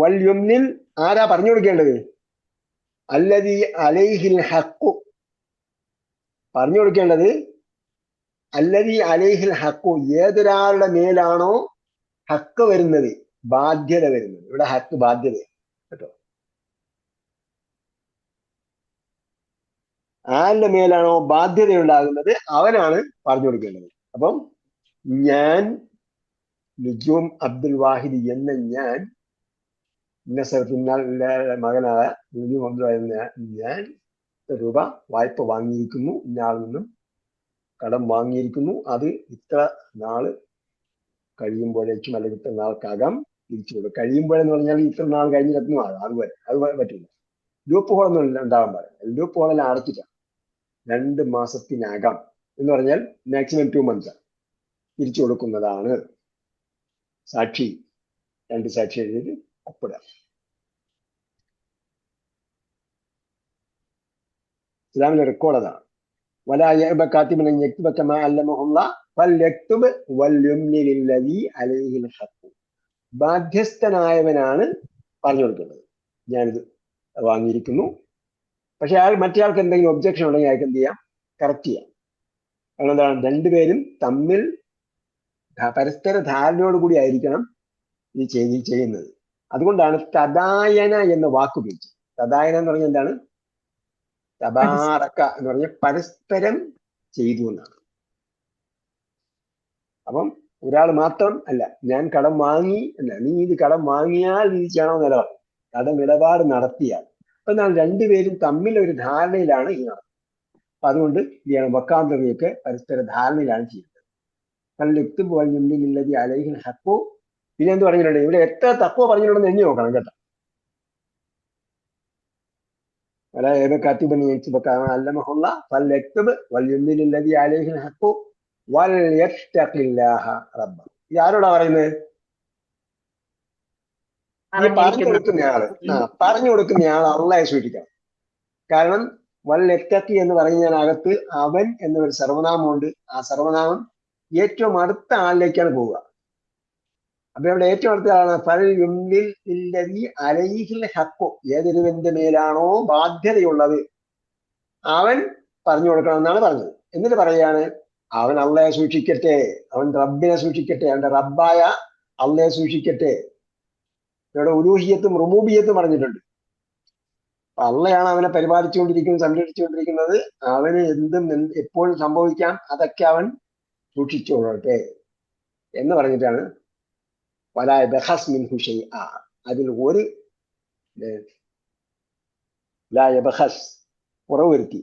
വൽ യുംലിൽ, ആരാ പറഞ്ഞു കൊടുക്കേണ്ടത്? അല്ലദീ അലൈഹിൽ ഹഖു, പറഞ്ഞു കൊടുക്കേണ്ടത് അല്ലദീ അലൈഹിൽ ഹഖു, ഏതൊരാളുടെ മേലാണോ ഹക്ക് വരുന്നത്, ബാധ്യത വരുന്നത്. ഇവിടെ ഹക്ക് ബാധ്യത കേട്ടോ. ആരുടെ മേലാണോ ബാധ്യത ഉണ്ടാകുന്നത് അവനാണ് പറഞ്ഞു കൊടുക്കേണ്ടത്. അപ്പം ഞാൻ നുജൂം അബ്ദുൽ വാഹിദ് എന്ന ഞാൻ, മകനായ നുജൂം അബ്ദുൽ വാഹിദ് ഞാൻ രൂപ വായ്പ വാങ്ങിയിരിക്കുന്നു ഇന്നയാളിൽ നിന്നും കടം വാങ്ങിയിരിക്കുന്നു, അത് ഇത്ര നാള് കഴിയുമ്പോഴേക്കും അല്ലെങ്കിൽ ഇത്ര നാൾക്കകം തിരിച്ചു കൊടുക്കും. കഴിയുമ്പോഴെന്ന് പറഞ്ഞാൽ ഇത്ര നാൾ കഴിഞ്ഞിട്ടെത്തുന്നു, അത് പറ്റില്ല. ലൂപ്പ് ഹോളൊന്നും ഉണ്ടാവാൻ പാടില്ല. ലൂപ്പ് ഹോളെല്ലാം അടച്ചിട്ടാണ് 2 മാസത്തിനകം എന്ന് പറഞ്ഞാൽ മാക്സിമം 2 months തിരിച്ചു കൊടുക്കുന്നതാണ്. സാക്ഷി 2 സാക്ഷി എഴുതി ഒപ്പിടുക. ഇസ്ലാമിലെ റെക്കോർഡ് അതാണ്. ولا يأب كاتب أن يكتب كما علمه الله فليكتب وليملل الذي عليه الحق. ബാധ്യസ്ഥനായവനാണ് പറഞ്ഞു കൊടുക്കേണ്ടത്. ഞാനിത് വാങ്ങിയിരിക്കുന്നു, പക്ഷെ മറ്റേ ആൾക്ക് എന്തെങ്കിലും ഒബ്ജക്ഷൻ ഉണ്ടെങ്കിൽ അയാൾക്ക് എന്ത് ചെയ്യാം, കറക്റ്റ് ചെയ്യാം. കാരണം എന്താണ്, രണ്ടുപേരും തമ്മിൽ പരസ്പര ധാരണയോടുകൂടി ആയിരിക്കണം ഇത് ചെയ്യുന്നത്. അതുകൊണ്ടാണ് തദായന എന്ന വാക്ക് ഉപയോഗിച്ചത്. തദായന എന്ന് പറഞ്ഞാൽ എന്താണ്, തബാറക്ക എന്ന് പറഞ്ഞ പരസ്പരം ചെയ്തു എന്നാണ്. അപ്പം ഒരാൾ മാത്രം അല്ല, ഞാൻ കടം വാങ്ങി അല്ല, നീ ഇത് കടം വാങ്ങിയാൽ നീ ചെയ്യണമെന്നല്ല പറഞ്ഞു, കടം ഇടപാട് നടത്തിയാൽ. അപ്പൊ എന്നാൽ രണ്ടുപേരും തമ്മിൽ ഒരു ധാരണയിലാണ് ഈ നടത്തുന്നത്. അപ്പൊ അതുകൊണ്ട് ഇതാണ് വക്കാന്തറിയൊക്കെ പരസ്പര ധാരണയിലാണ് ചെയ്യുന്നത്. കല്ലെത്തുപോലില്ലതി അലൈഹിൽ ഹക്കോ. പിന്നെ എന്ത് പറഞ്ഞിട്ടുണ്ട്, ഇവിടെ എത്ര തക്കോ പറഞ്ഞിട്ടുണ്ടെന്ന് എണ്ണി നോക്കണം കേട്ടോ. ولا يأب كاتب أن يكتب كما علمه الله فليكتب وليملل الذي عليه الحق وليتق الله ربه. ഇത് ആരോടാ പറയുന്നത്? ഈ പറഞ്ഞു കൊടുക്കുന്നയാൾ അള്ളാഹെ സൂക്ഷിക്കണം. കാരണം വല്ലറ്റക്കി എന്ന് പറയുന്നതിനകത്ത് അവൻ എന്നൊരു സർവനാമമുണ്ട്. ആ സർവനാമം ഏറ്റവും അടുത്ത ആളിലേക്കാണ് പോവുക. അപ്പൊ ഇവിടെ ഏറ്റവും അടുത്ത ആളാണ് ഫൽ യുമ്ലിൽ ഇല്ലദി അലൈഹിൽ ഹഖ്. ഏതൊരുവന്റെ മേലാണോ ബാധ്യതയുള്ളത് അവൻ പറഞ്ഞു കൊടുക്കണം എന്നാണ് പറഞ്ഞത്. എന്നിട്ട് പറയാണ്, അവൻ അള്ളയെ സൂക്ഷിക്കട്ടെ, അവൻ റബ്ബിനെ സൂക്ഷിക്കട്ടെ, അവന്റെ റബ്ബായ അള്ളയെ സൂക്ഷിക്കട്ടെ. ഇവിടെ ഉലൂഹിയത്തും റുബൂബിയത്തും പറഞ്ഞിട്ടുണ്ട്. അള്ളയാണ് അവനെ പരിപാലിച്ചുകൊണ്ടിരിക്കുന്നത്, സംരക്ഷിച്ചുകൊണ്ടിരിക്കുന്നത്. അവന് എന്തും എപ്പോഴും സംഭവിക്കാം, അതൊക്കെ അവൻ സൂക്ഷിച്ചോളട്ടെ എന്ന് പറഞ്ഞിട്ടാണ് വലാ യബ്ഖസ് മിൻഹു ശൈഅ. അതിൽ ഒരു ലാ യബ്ഖസ് കുറവ് വരുത്തി,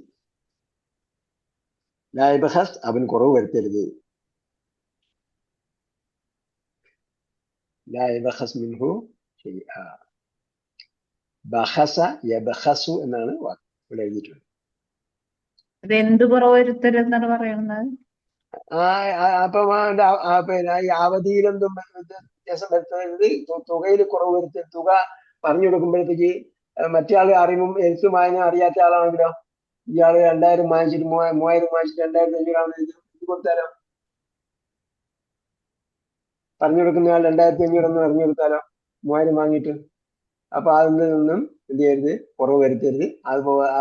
ലാ യബ്ഖസ് അവൻ കുറവ് വരുത്തരുത്. ലാ യബ്ഖസ് മിൻഹു ശൈഅ. ബഖസ യബ്ഖസു എന്നാണ് വാക്ക് ഇവിടെ എഴുതിയിട്ടുണ്ട്. എന്ത് കുറവ് വരുത്തരുതെന്നാണ് പറയുന്നത്? അപ്പൊ പിന്നെ ഈ അവധിയിലെന്തും വ്യത്യാസം വരുത്തുന്നത്, തുകയിൽ കുറവ് വരുത്തി തുക പറഞ്ഞു കൊടുക്കുമ്പോഴത്തേക്ക് മറ്റേ ആള് അറിവും എഴുത്തും വായന അറിയാത്ത ആളാണെങ്കിലോ, ഇയാള് 2000 വാങ്ങിച്ചിട്ട് 3000 വാങ്ങിച്ചിട്ട് 2500 കൊടുത്താലോ, പറഞ്ഞു കൊടുക്കുന്ന ആൾ 2500 എന്ന് പറഞ്ഞു കൊടുത്താലോ 3000 വാങ്ങിയിട്ട്. അപ്പൊ അതിൽ നിന്നും എന്ത് ചെയ്യരുത്, കുറവ് വരുത്തരുത്.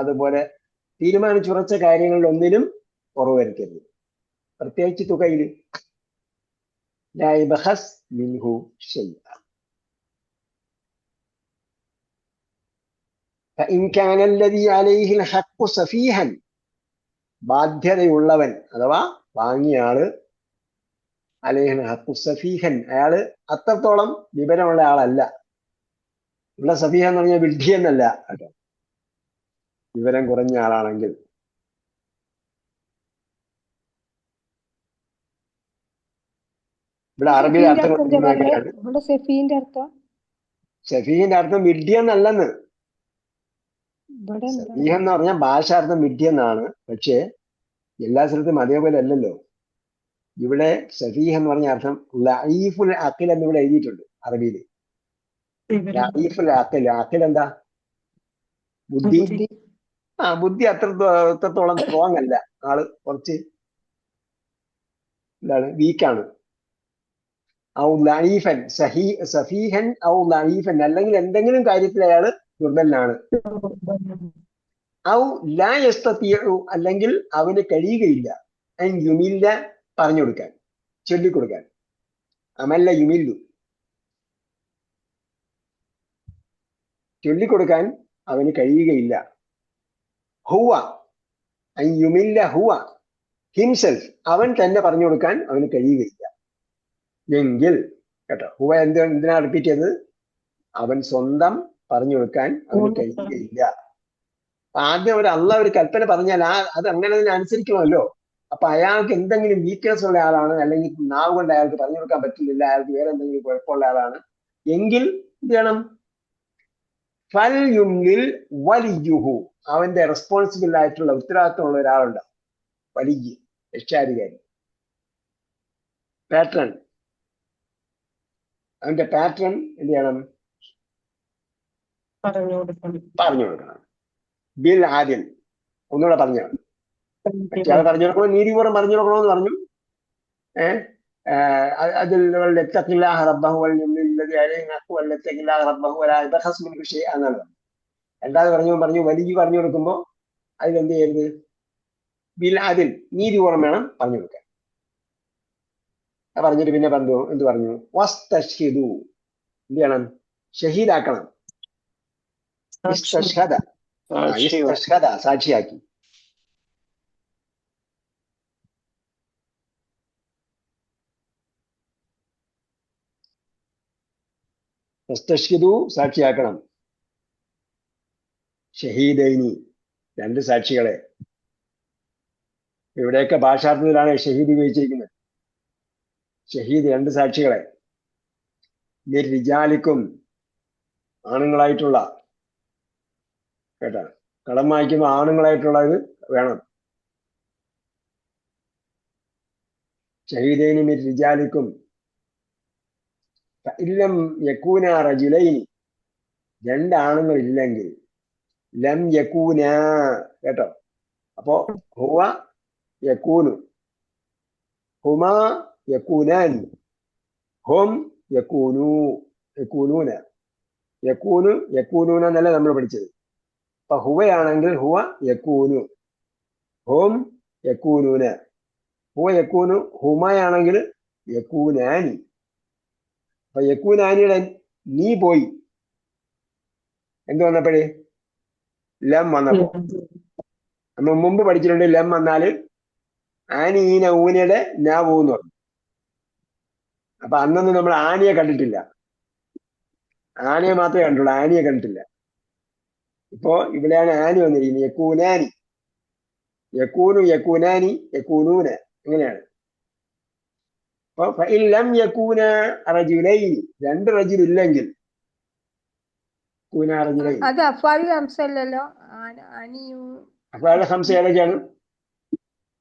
അതുപോലെ തീരുമാനിച്ചുറച്ച കാര്യങ്ങളിൽ ഒന്നിലും കുറവ് വരുത്തരുത്, പ്രത്യേകിച്ച് തുകയിൽ. ലാ യബ്ഖസ് മിൻഹു ശൈഅ. ഫഇൻ കാന അല്ലദീ അലൈഹി അൽഹഖ് സഫീഹൻ. ബാധ്യതയുള്ളവൻ അഥവാ വാങ്ങിയ ആള് അലൈഹി അൽഹഖ് സഫീഹൻ, അയാള് അത്രത്തോളം വിവരമുള്ള ആളല്ല. ഇവിടെ സഫീഹ എന്ന് പറഞ്ഞാൽ വിഡ്ഢി എന്നല്ല കേട്ടോ, വിവരം കുറഞ്ഞ ആളാണെങ്കിൽ. ഇവിടെ അറബിയുടെ അർത്ഥം സഫീഹിന്റെ അർത്ഥം വിഡ്ഢി എന്നല്ലെന്ന്. സഫീഹ് എന്ന് പറഞ്ഞാൽ ഭാഷാർത്ഥം വിഡ്ഢി എന്നാണ്. പക്ഷേ എല്ലാ സ്ഥലത്തും അതേപോലെ അല്ലല്ലോ. ഇവിടെ സഫീഹ് എന്ന് പറഞ്ഞ അർത്ഥം ലഈഫുൽ അഖിൽ എന്ന് ഇവിടെ എഴുതിയിട്ടുണ്ട് അറബിയിൽ. ലഈഫുൽ അഖിൽ, അഖിൽ എന്താ, ബുദ്ധി. ബുദ്ധി അത്രത്തോളം സ്ട്രോങ് അല്ല, ആള് കുറച്ച് എന്താണ്, വീക്കാണ്. ഔ ലഈഫൻ സഫീഹൻ ഔ ലഈഫൻ, അല്ലെങ്കിൽ എന്തെങ്കിലും കാര്യത്തിൽ അയാള് ദുർബലനാണ്. ഔ ലാ യസ്തതിഉ, അല്ലെങ്കിൽ അവന് കഴിയുകയില്ല അൻ യുമില്ല പറഞ്ഞു കൊടുക്കാൻ, ചൊല്ലിക്കൊടുക്കാൻ. അമല്ല യുമില്ലു, ചൊല്ലിക്കൊടുക്കാൻ അവന് കഴിയുകയില്ല. ഹുവ അൻ യുമില്ല ഹുവ ഹിംസെൽഫ്, അവൻ തന്നെ പറഞ്ഞു കൊടുക്കാൻ അവന് കഴിയുകയില്ല എങ്കിൽ കേട്ടോ. ഹുവ എന്തിനാ റിപ്പീറ്റ് ചെയ്തത്? അവൻ സ്വന്തം പറഞ്ഞു കൊടുക്കാൻ അവന് കഴിയുകയില്ല. ആദ്യം അള്ളാഹ് ഒരു കൽപ്പന പറഞ്ഞാൽ അത് അങ്ങനെ തന്നെ അനുസരിക്കണമല്ലോ. അപ്പൊ അയാൾക്ക് എന്തെങ്കിലും വീക്ക്നെസ് ഉള്ള ആളാണ്, അല്ലെങ്കിൽ നാവ് കൊണ്ട് അയാൾക്ക് പറഞ്ഞു കൊടുക്കാൻ പറ്റുന്നില്ല, അയാൾക്ക് വേറെ എന്തെങ്കിലും കുഴപ്പമുള്ള ആളാണ് എങ്കിൽ എന്ത് ചെയ്യണം? ഫൽ യുംലിൽ വലിയുഹു, അവന്റെ റെസ്പോൺസിബിൾ ആയിട്ടുള്ള ഉത്തരവാദിത്തമുള്ള ഒരാളുണ്ട്, വലിയ രക്ഷാധികാരി, പാട്രൺ. അവന്റെ പാട്രൺ എന്ത് ചെയ്യണം? പറഞ്ഞു കൊടുക്കണം. പറഞ്ഞു കൊടുക്കണം. ബിൽ ആദിൽ, ഒന്നുകൂടെ പറഞ്ഞു. മറ്റേ പറഞ്ഞു കൊടുക്കണം, നീതിപൂർവ്വം പറഞ്ഞു കൊടുക്കണമെന്ന് പറഞ്ഞു. അതിൽ രണ്ടാമത് പറഞ്ഞു വലിയ പറഞ്ഞു കൊടുക്കുമ്പോ അതിലെന്ത് ചെയ്യരുത്? ബിൽ അതിൽ, നീതിപൂർവ്വം വേണം പറഞ്ഞു കൊടുക്കാൻ. പറഞ്ഞിട്ട് പിന്നെ പറഞ്ഞു, എന്ത് പറഞ്ഞു? വസ്തഷ്ഹിദു, എന്ത് ചെയ്യണം? ഷഹീദാക്കണം. സാക്ഷിയാക്കി. സാക്ഷിയാക്കണം. ഷഹീദൈനി, രണ്ട് സാക്ഷികളെ. ഇവിടെയൊക്കെ ഭാഷാർത്ഥത്തിലാണ് ഷഹീദ് ഉപയോഗിച്ചിരിക്കുന്നത്. ഷഹീദ്, രണ്ട് സാക്ഷികളെ. റിജാലിക്കും, ആണുങ്ങളായിട്ടുള്ള, കേട്ടാ, കടം വാങ്ങിക്കുമ്പോ ആണുങ്ങളായിട്ടുള്ളത് വേണം. ഷഹീദൈനി മിർ റിജാലിക്കും ഇല്ലം യകൂന റജുലൈനി, രണ്ടാണുങ്ങൾ ഇല്ലെങ്കിൽ ലം യകൂന, കേട്ടോ. അപ്പോ ഹുവ യകൂനു, ഹുമാ യകൂനാൻ, ഹും യകൂനു, യകൂനൂന, യകൂനു യകൂനൂന എന്നല്ല നമ്മൾ പഠിച്ചത്. അപ്പൊ ഹുവയാണെങ്കിൽ ഹുവ യകൂനു, ഹും യകൂനൂന, ഹുവ യകൂനു. ഹുമയാണെങ്കിൽ യകൂനാനി. അപ്പൊ യകൂനാനിയുടെ നീ പോയി, എന്ത് വന്നപ്പോഴേ? ലം വന്നപ്പോ. നമ്മൾ മുമ്പ് പഠിച്ചിട്ടുണ്ട്, ലം വന്നാല് ആനി ഈന ഊനയുടെ ഞാ പോകുന്നു പറഞ്ഞു. അപ്പൊ അന്നൊന്നും നമ്മൾ ആനിയെ കണ്ടിട്ടില്ല, ആനയെ മാത്രമേ കണ്ടുള്ളൂ, ആനിയെ കണ്ടിട്ടില്ല. ഇപ്പോ ഇവിടെയാണ് ആനി വന്നിരിക്കുന്നത്. യക്കൂനാനി, യക്കൂനു, യക്കൂനാനി, യക്കൂനൂന, അങ്ങനെയാണ്. അപ്പൊ ലം യക്കൂന റജുലൈനി, രണ്ട് റജുൽ ഇല്ലെങ്കിൽ, അത് അഫാൽ ഹംസല്ലല്ലോ. അഫാൽ ഹംസ ഏതൊക്കെയാണ്?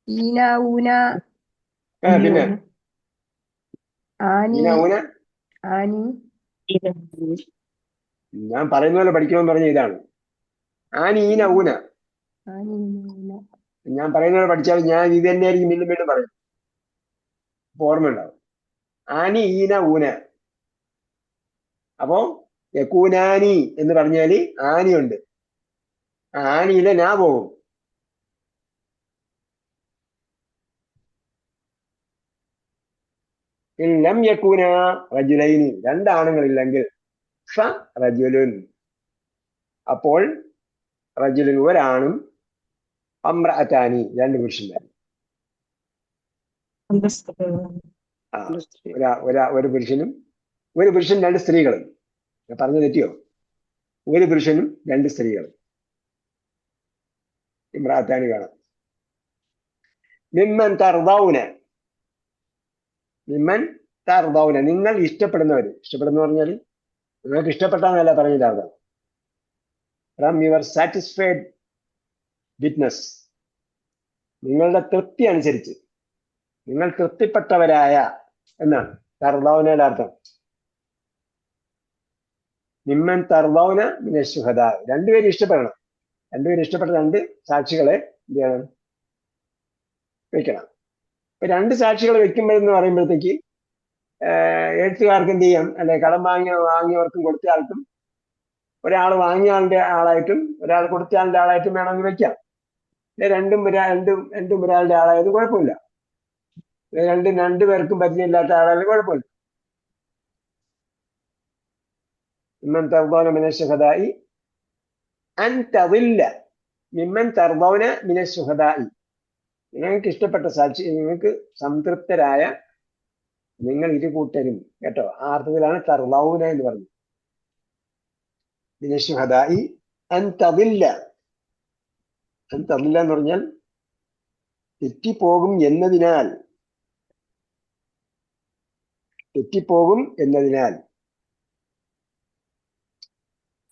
ഈന, ഊന, പിന്നെ ആനി, ഈന, ഊന. ആനി. ഞാൻ പറയുന്ന പോലെ പഠിക്കണമെന്ന് പറഞ്ഞ ഇതാണ്. ആനി, ഈന, ഊന. ഞാൻ പറയുന്ന പോലെ പഠിച്ചാൽ ഞാൻ ഇത് തന്നെയായിരിക്കും വീണ്ടും വീണ്ടും പറയും, ഓർമ്മ ഉണ്ടാവും. ആനി, ഈന, ഊന. അപ്പോ യക്കൂനാനി എന്ന് പറഞ്ഞാല് ആനിയുണ്ട്, ആനിയിലെ ഞാ പോകും. ലം യക്കൂന റജുലൈനി, രണ്ടാണുങ്ങളില്ലെങ്കിൽ ഫ റജുലുൻ, അപ്പോൾ റജുലുൻ ഒരാണും, അമ്രഅതാനി രണ്ട് പുരുഷന്മാർ. ഒരു പുരുഷനും, ഒരു പുരുഷൻ രണ്ട് സ്ത്രീകളും. പറഞ്ഞു തെറ്റിയോ? ഒരു പുരുഷനും രണ്ട് സ്ത്രീകളും, ഇമ്രാത്താനി വേണം. മിമ്മൻ തർദൗന, മിമ്മൻ തർദൗന, നിങ്ങൾ ഇഷ്ടപ്പെടുന്നവര്. ഇഷ്ടപ്പെടുന്ന പറഞ്ഞാൽ നിങ്ങൾക്ക് ഇഷ്ടപ്പെട്ടാന്നല്ല പറഞ്ഞതിന്റെ അർത്ഥം. ഫ്രം യുവർ സാറ്റിസ്ഫൈഡ് വിറ്റ്നസ്, നിങ്ങളുടെ തൃപ്തി അനുസരിച്ച്, നിങ്ങൾ തൃപ്തിപ്പെട്ടവരായ എന്നാണ് തർദൗനയുടെ അർത്ഥം. മിമ്മൻ തർദൗന മിന ശുഹദാ, രണ്ടുപേരും ഇഷ്ടപ്പെടണം. രണ്ടുപേരും ഇഷ്ടപ്പെട്ട രണ്ട് സാക്ഷികളെ എന്ത് ചെയ്യണം? വെക്കണം. ഇപ്പൊ രണ്ട് സാക്ഷികൾ വെക്കുമ്പോഴെന്ന് പറയുമ്പോഴത്തേക്ക് എഴുത്തുകാർക്ക് എന്ത് ചെയ്യാം, അല്ലെ കടം വാങ്ങിയവർക്കും കൊടുത്ത ആൾക്കും, ഒരാൾ വാങ്ങിയ ആളുടെ ആളായിട്ടും ഒരാൾ കൊടുത്ത ആളുടെ ആളായിട്ടും വേണമെങ്കിൽ വെക്കാം. രണ്ടും ഒരാളുടെ ആളായത് കുഴപ്പമില്ല. രണ്ടുപേർക്കും പരിചയമില്ലാത്ത ആളായാലും കുഴപ്പമില്ല. മിമ്മൻ തർദൗന മിന ശുഹദാഇ അൻ തദില്ല, മിമ്മൻ തർദൗന മിന ശുഹദാഇ, നിങ്ങൾക്ക് ഇഷ്ടപ്പെട്ട സാക്ഷി, നിങ്ങൾക്ക് സംതൃപ്തരായ നിങ്ങൾ ഇരു കൂട്ടരും, കേട്ടോ. ആ അർത്ഥത്തിലാണ് തർദൗന എന്ന് പറഞ്ഞത്. മിന ശുഹദാഇ അൻ തദില്ല, അൻ തദില്ല എന്ന് പറഞ്ഞാൽ തെറ്റിപ്പോകും എന്നതിനാൽ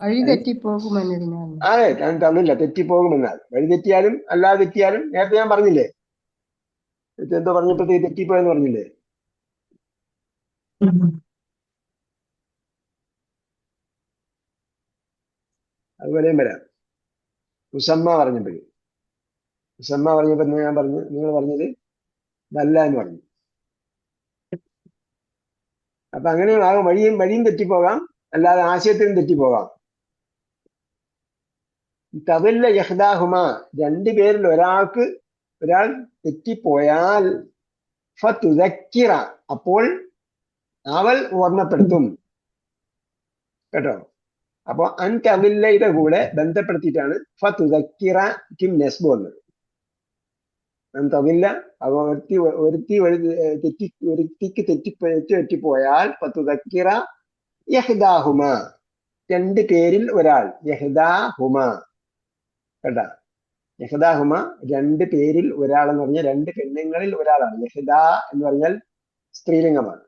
വഴി തെറ്റിപ്പോകുമെന്നതിനാൽ. അതെ, ഞാൻ തന്നില്ല, തെറ്റിപ്പോകുമെന്നാൽ. വഴി തെറ്റിയാലും അല്ലാതെ തെറ്റിയാലും നേരത്തെ ഞാൻ പറഞ്ഞില്ലേ, എന്തോ പറഞ്ഞപ്പോഴത്തേക്ക് തെറ്റിപ്പോയെന്ന് പറഞ്ഞില്ലേ. അതുപോലെയും വരാം. മുസമ്മ പറഞ്ഞപ്പോൾ ഞാൻ പറഞ്ഞു, നിങ്ങൾ പറഞ്ഞത് നല്ല എന്ന് പറഞ്ഞു. അപ്പൊ അങ്ങനെ ആകും, വഴിയും തെറ്റിപ്പോകാം, അല്ലാതെ ആശയത്തിനും തെറ്റിപ്പോകാം. തവില്ല യഹ്ദാഹുമ, രണ്ടുപേരിൽ ഒരാൾ തെറ്റിപ്പോയാൽ ഫതുദക്കിറ, അപ്പോൾ അവൾ ഓർമ്മപ്പെടുത്തും. കേട്ടോ? അപ്പൊ അൻ തവില്ലയുടെ കൂടെ ബന്ധപ്പെടുത്തിയിട്ടാണ് ഫതുദക്കിറ കിം നെസ്ബ് വന്നത്. അൻ തവില്ല, അപ്പൊ ഒരുത്തിക്ക് തെറ്റിപ്പോയാൽ ഫതുദക്കിറ യഹ്ദാഹുമ, രണ്ട് പേരിൽ ഒരാൾ. യഹ്ദാഹുമ, കേട്ടാ? യഹ്ദാഹുമ രണ്ട് പേരിൽ ഒരാൾ എന്ന് പറഞ്ഞാൽ രണ്ട് പെണ്ണുങ്ങളിൽ ഒരാളാണ്. യഹ്ദാ എന്ന് പറഞ്ഞാൽ സ്ത്രീലിംഗമാണ്.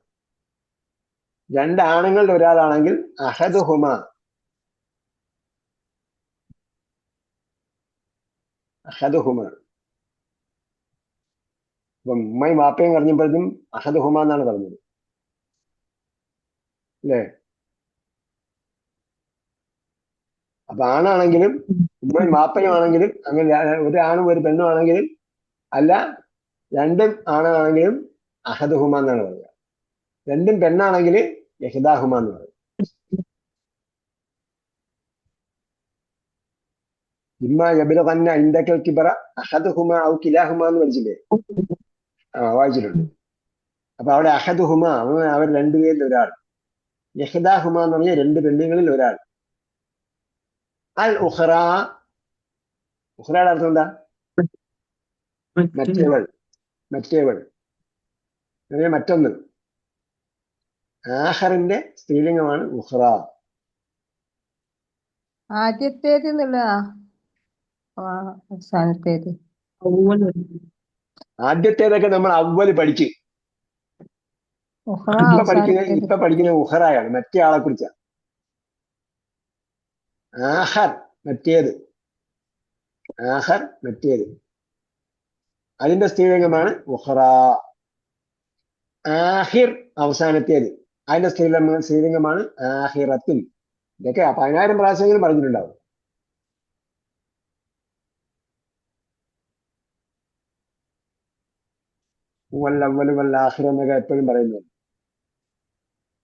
രണ്ട് ആണുങ്ങളുടെ ഒരാളാണെങ്കിൽ അഹദുഹുമ. അഹദുഹുമ. അപ്പം ഉമ്മയും വാപ്പയും പറഞ്ഞപ്പോഴത്തും അഹദുഹുമ എന്നാണ് പറഞ്ഞത്, അല്ലേ? അപ്പൊ ആണാണെങ്കിലും ഉമ്മയും വാപ്പയും ആണെങ്കിലും, അങ്ങനെ ഒരാണും ഒരു പെണ്ണും ആണെങ്കിലും, അല്ല രണ്ടും ആണാണെങ്കിലും അഹദുഹുമ എന്നാണ് പറയുക. രണ്ടും പെണ്ണാണെങ്കിൽ യഹ്ദാഹുമ എന്ന് പറയും. ഇമ്മ യബ്ലുഗന്ന ഇൻദകൽ കിബറ അഹദുഹുമ ഔ കിലാഹുമ എന്ന് പഠിച്ചില്ലേ? വായിച്ചിട്ടുണ്ട്. അപ്പൊ അവിടെ അഹദുഹുമ, അവർ രണ്ടുപേരിൽ ഒരാൾ. യഹ്ദാഹുമ എന്ന് പറഞ്ഞാൽ രണ്ട് പെണ്ണുങ്ങളിൽ ഒരാൾ. അൽ ഉഖ്റ, ഉഖ്റയുടെ അർത്ഥം എന്താ? മറ്റേവൾ, മറ്റൊന്ന്. ആഖറിന്റെ സ്ത്രീലിംഗമാണ് ഉഖ്റ. ആദ്യത്തേത് എന്നുള്ള അവസാനത്തേത്. ആദ്യത്തേതൊക്കെ നമ്മൾ അവ്വല് പഠിച്ച്, ഇപ്പൊ പഠിക്കുന്ന ഉഖറയാണ്, മറ്റേ ആളെ കുറിച്ചാണ്. ആഖർ മറ്റേത്, അതിന്റെ സ്ത്രീലിംഗമാണ് ഉഖ്റ. ആഹിർ അവസാനത്തേത്, അതിന്റെ സ്ത്രീലിംഗമാണ് ആഹിറത്തുൻ. ഇതൊക്കെ 10,000 പ്രാവശ്യമെങ്കിലും പറഞ്ഞിട്ടുണ്ടാവും. ഉവ്വൽ വല്ലാഹിർ എന്നൊക്കെ എപ്പോഴും പറയുന്നത്,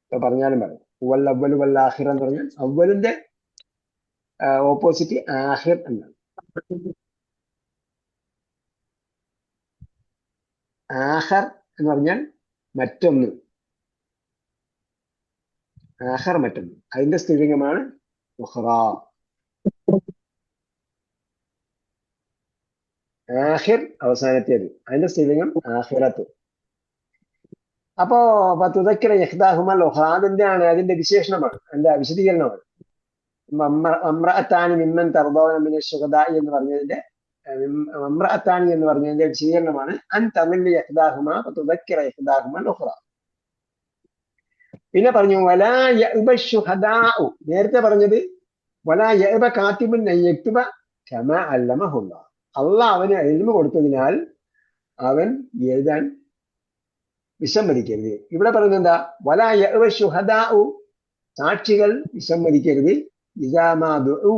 ഇപ്പൊ പറഞ്ഞാലും പറയും. ഉവ്വൽ വല്ലാഹിർ എന്ന് പറഞ്ഞാൽ അവലിന്റെ ഓപ്പോസിറ്റ് ആഹിർ എന്നാണ്. ആഹർ എന്ന് പറഞ്ഞാൽ മറ്റൊന്ന്, ആഹർ മറ്റൊന്ന്, അതിന്റെ സ്ത്രീലിംഗമാണ് ഉഖ്റ. ആഹിർ അവസാനത്തേത്, അതിന്റെ സ്ത്രീലിംഗം ആഹിറത്ത്. അപ്പോ തുതക്കിറ യഹ്ദാഹുമൽ ഉഖ്റ, അതിന്റെ വിശേഷണമാണ്, അതിന്റെ വിശദീകരണമാണ്. അമ്രഅത്താനി മിമ്മൻ തർദൗന മിന ശുഹദാഇ എന്ന് പറഞ്ഞതിന്റെ അമ്രഅത്താനി എന്ന് പറഞ്ഞതിന്റെ വിശദീകരണമാണ് അൻ തമില്ലി യഹ്ദാഹുമ തുതക്കിറ യഹ്ദാഹുമൽ ഉഖ്റ. പിന്നെ പറഞ്ഞു വലാ യഅബ ശുഹദാഉ, നേരത്തെ പറഞ്ഞത് വലാ യഅബ കാതിബുൻ അൻ യക്തുബ കമാ അല്ലമഹുല്ലാഹ്, അള്ളാഹ് അവന് ഇൽമു കൊടുത്തതിനാൽ അവൻ എഴുതാൻ വിസമ്മതിക്കരുത്. ഇവിടെ പറയുന്നത് എന്താ? വലാ യഅബ ശുഹദാഉ, സാക്ഷികൾ വിസമ്മതിക്കരുത്. ഇജാമാ ദുഉ,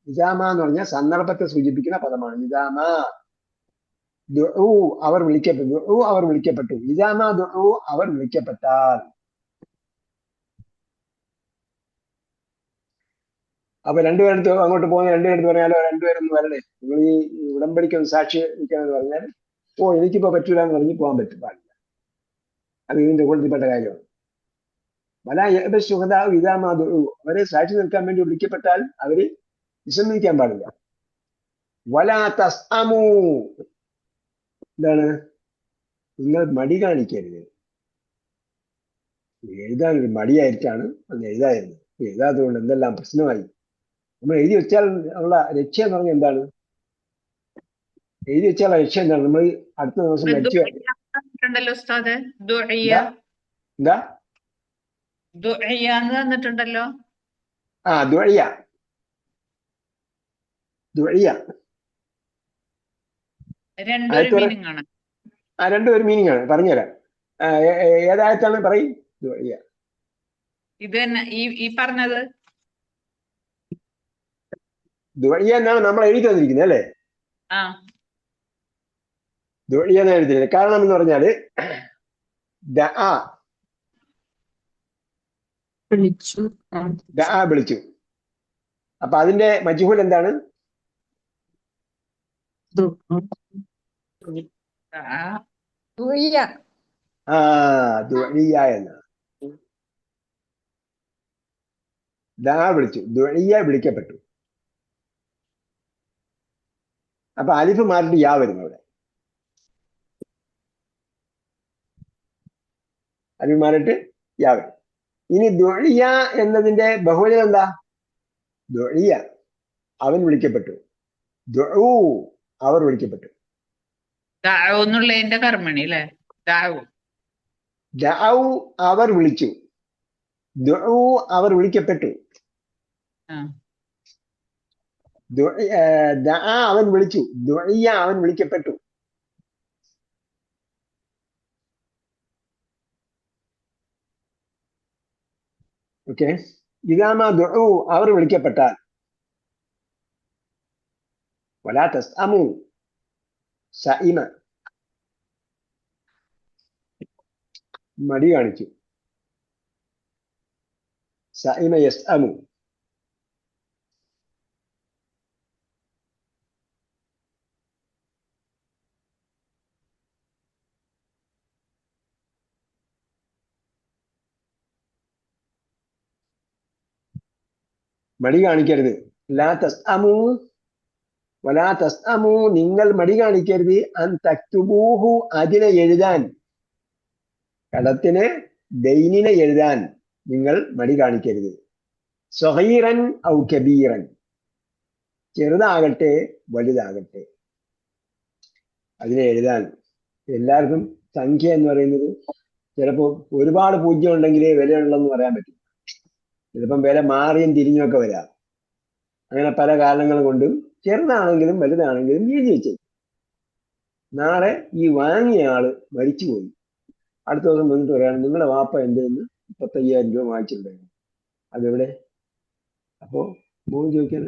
ഇജാമ എന്ന് പറഞ്ഞാൽ സന്ദർഭത്തെ സൂചിപ്പിക്കുന്ന പദമാണ്. ഇജാമാ ദുഉ, അവർ വിളിക്കപ്പെട്ടു. ഇജാമാ ദുഉ, അവർ വിളിക്കപ്പെട്ടാൽ. അപ്പൊ രണ്ടുപേരടുത്ത് അങ്ങോട്ട് പോകുന്ന രണ്ടുപേരടുത്ത് പറഞ്ഞാലോ, രണ്ടുപേരൊന്ന് വരണേ, നിങ്ങൾ ഈ ഉടമ്പടിക്കൊന്ന് സാക്ഷി നിൽക്കാമെന്ന് പറഞ്ഞാൽ എനിക്കിപ്പോ പറ്റൂല എന്ന് പറഞ്ഞ് പോകാൻ പാടില്ല. അത് ഇതിന്റെ കൂട്ടത്തിൽപ്പെട്ട കാര്യമാണ്. വലാ യഅബ ശുഹദാഉ ഇദാ മാ ദുഉ, അവരെ സാക്ഷി നിൽക്കാൻ വേണ്ടി വിളിക്കപ്പെട്ടാൽ അവര് വിസമ്മതിക്കാൻ പാടില്ല. വലാ തസ്അമു, എന്താണ്? നിങ്ങൾ മടി കാണിക്കരുത്. എഴുതാൻ ഒരു മടിയായിട്ടാണ് അന്ന് എഴുതായിരുന്നത്. എഴുതാത്തതുകൊണ്ട് എന്തെല്ലാം പ്രശ്നമായി. നമ്മൾ എഴുതി വെച്ചാൽ ഉള്ള രക്ഷ എന്ന് പറഞ്ഞാൽ എന്താണ്? എഴുതി വെച്ചാൽ ലക്ഷ്യം എന്താണ്? നമ്മൾ അടുത്ത ദിവസം മരിച്ചു തന്നിട്ടുണ്ടല്ലോ ഉസ്താദെ, ദുഇയ എന്താ ദുഇയാന്ന് തന്നിട്ടുണ്ടല്ലോ. ദുആ ദുആ രണ്ടൊരു മീനിങ് ആണ്. രണ്ടും ഒരു മീനിങ് ആണ്, പറഞ്ഞുതരാം. ഏതായത്താണ് പറയും? ദുആ. ഇത് തന്നെ ഈ പറഞ്ഞത് ദുആ എന്നാണ് നമ്മൾ എഴുതി തന്നിരിക്കുന്നത് അല്ലേ? ദുആ എന്ന് എഴുതിയത് കാരണം എന്ന് പറഞ്ഞാല് ദആ വിളിച്ചു. അപ്പൊ അതിന്റെ മജ്ഹൂൽ എന്താണ്? ദുഇയ. ദുഇയ എന്നാണ്. ദആ വിളിച്ചു, ദുഇയ വിളിക്കപ്പെട്ടു. അപ്പൊ അലിഫ് മാറിയിട്ട് യാ വരുന്നു അവിടെ. അലിഫ് മാറിയിട്ട് യാ വരും. ഇനി ദുഇയ എന്നതിന്റെ ബഹുവചനം എന്താ? ദുഇയ അവൻ വിളിക്കപ്പെട്ടു, ദുഊ അവർ വിളിക്കപ്പെട്ടു. എന്നുള്ളതിന്റെ കർമ്മണി അല്ലേ? ദഅൗ അവർ വിളിച്ചു, ദുഊ അവർ വിളിക്കപ്പെട്ടു. ദഅ അവൻ വിളിച്ചു, ദുഇയ അവൻ വിളിക്കപ്പെട്ടു. ഓക്കെ. ഇദാമാ ദുഊ അവർ വിളിക്കപ്പെട്ടാൽ, വലാ തസ്അമു സഇമ മടി കാണിച്ചു, സഇമ യസ്അമു മടി കാണിക്കരുത്. ലാ തസ്അമു വലാ തസ്അമു നിങ്ങൾ മടി കാണിക്കരുത്. അൻ തക്തുബൂഹു അതിനെ എഴുതാൻ, കടത്തിന് ദൈനിനെ എഴുതാൻ നിങ്ങൾ മടി കാണിക്കരുത്. സഗീറൻ ഔ കബീറൻ ചെറുതാകട്ടെ വലുതാകട്ടെ അതിനെ എഴുതാൻ. എല്ലാവർക്കും സംഖ്യ എന്ന് പറയുന്നത് ചിലപ്പോൾ ഒരുപാട് പൂജ്യം ഉണ്ടെങ്കിലേ വിലയുള്ളതെന്ന് പറയാൻ പറ്റും. ചിലപ്പം വില മാറിയും തിരിഞ്ഞും ഒക്കെ വരാം. അങ്ങനെ പല കാരണങ്ങൾ കൊണ്ടും ചെറുതാണെങ്കിലും വലുതാണെങ്കിലും എഴുതി വെച്ചേ. നാളെ ഈ വാങ്ങിയ ആള് മരിച്ചുപോയി, അടുത്ത ദിവസം വന്നിട്ട് പറയാണ് നിങ്ങളുടെ വാപ്പ എൻ്റെ 35,000 രൂപ വാങ്ങിച്ചിട്ടുണ്ടായിരുന്നു, അതെവിടെ? അപ്പോ മോൻ ചോദിക്കാൻ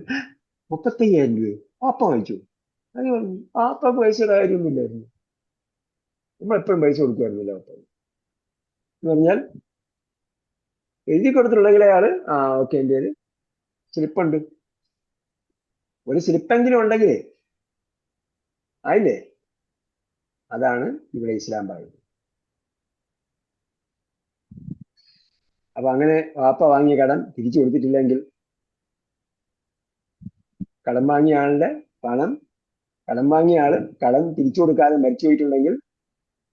35,000 രൂപ വാപ്പ വാങ്ങിച്ചു? അത് പറഞ്ഞു വാപ്പ പൈസയുടെ കാര്യമൊന്നുമില്ലായിരുന്നു, നമ്മളെപ്പോഴും പൈസ കൊടുക്കുമായിരുന്നില്ല വാപ്പ എന്ന് പറഞ്ഞാൽ എഴുതി കൊടുത്തിട്ടുണ്ടെങ്കിൽ അയാള് ഓക്കെ എൻ്റെ കയ്യിൽ സ്ലിപ്പുണ്ട്, ഒരു സ്ലിപ്പെങ്കിലും ഉണ്ടെങ്കിലേ ആയില്ലേ? അതാണ് ഇവിടെ ഇസ്ലാം പറയുന്നത്. അപ്പൊ അങ്ങനെ വാപ്പ വാങ്ങിയ കടം തിരിച്ചു കൊടുത്തിട്ടില്ലെങ്കിൽ, കടം വാങ്ങിയ ആളുടെ പണം, കടം വാങ്ങിയ ആള് കടം തിരിച്ചു കൊടുക്കാതെ മരിച്ചു പോയിട്ടുണ്ടെങ്കിൽ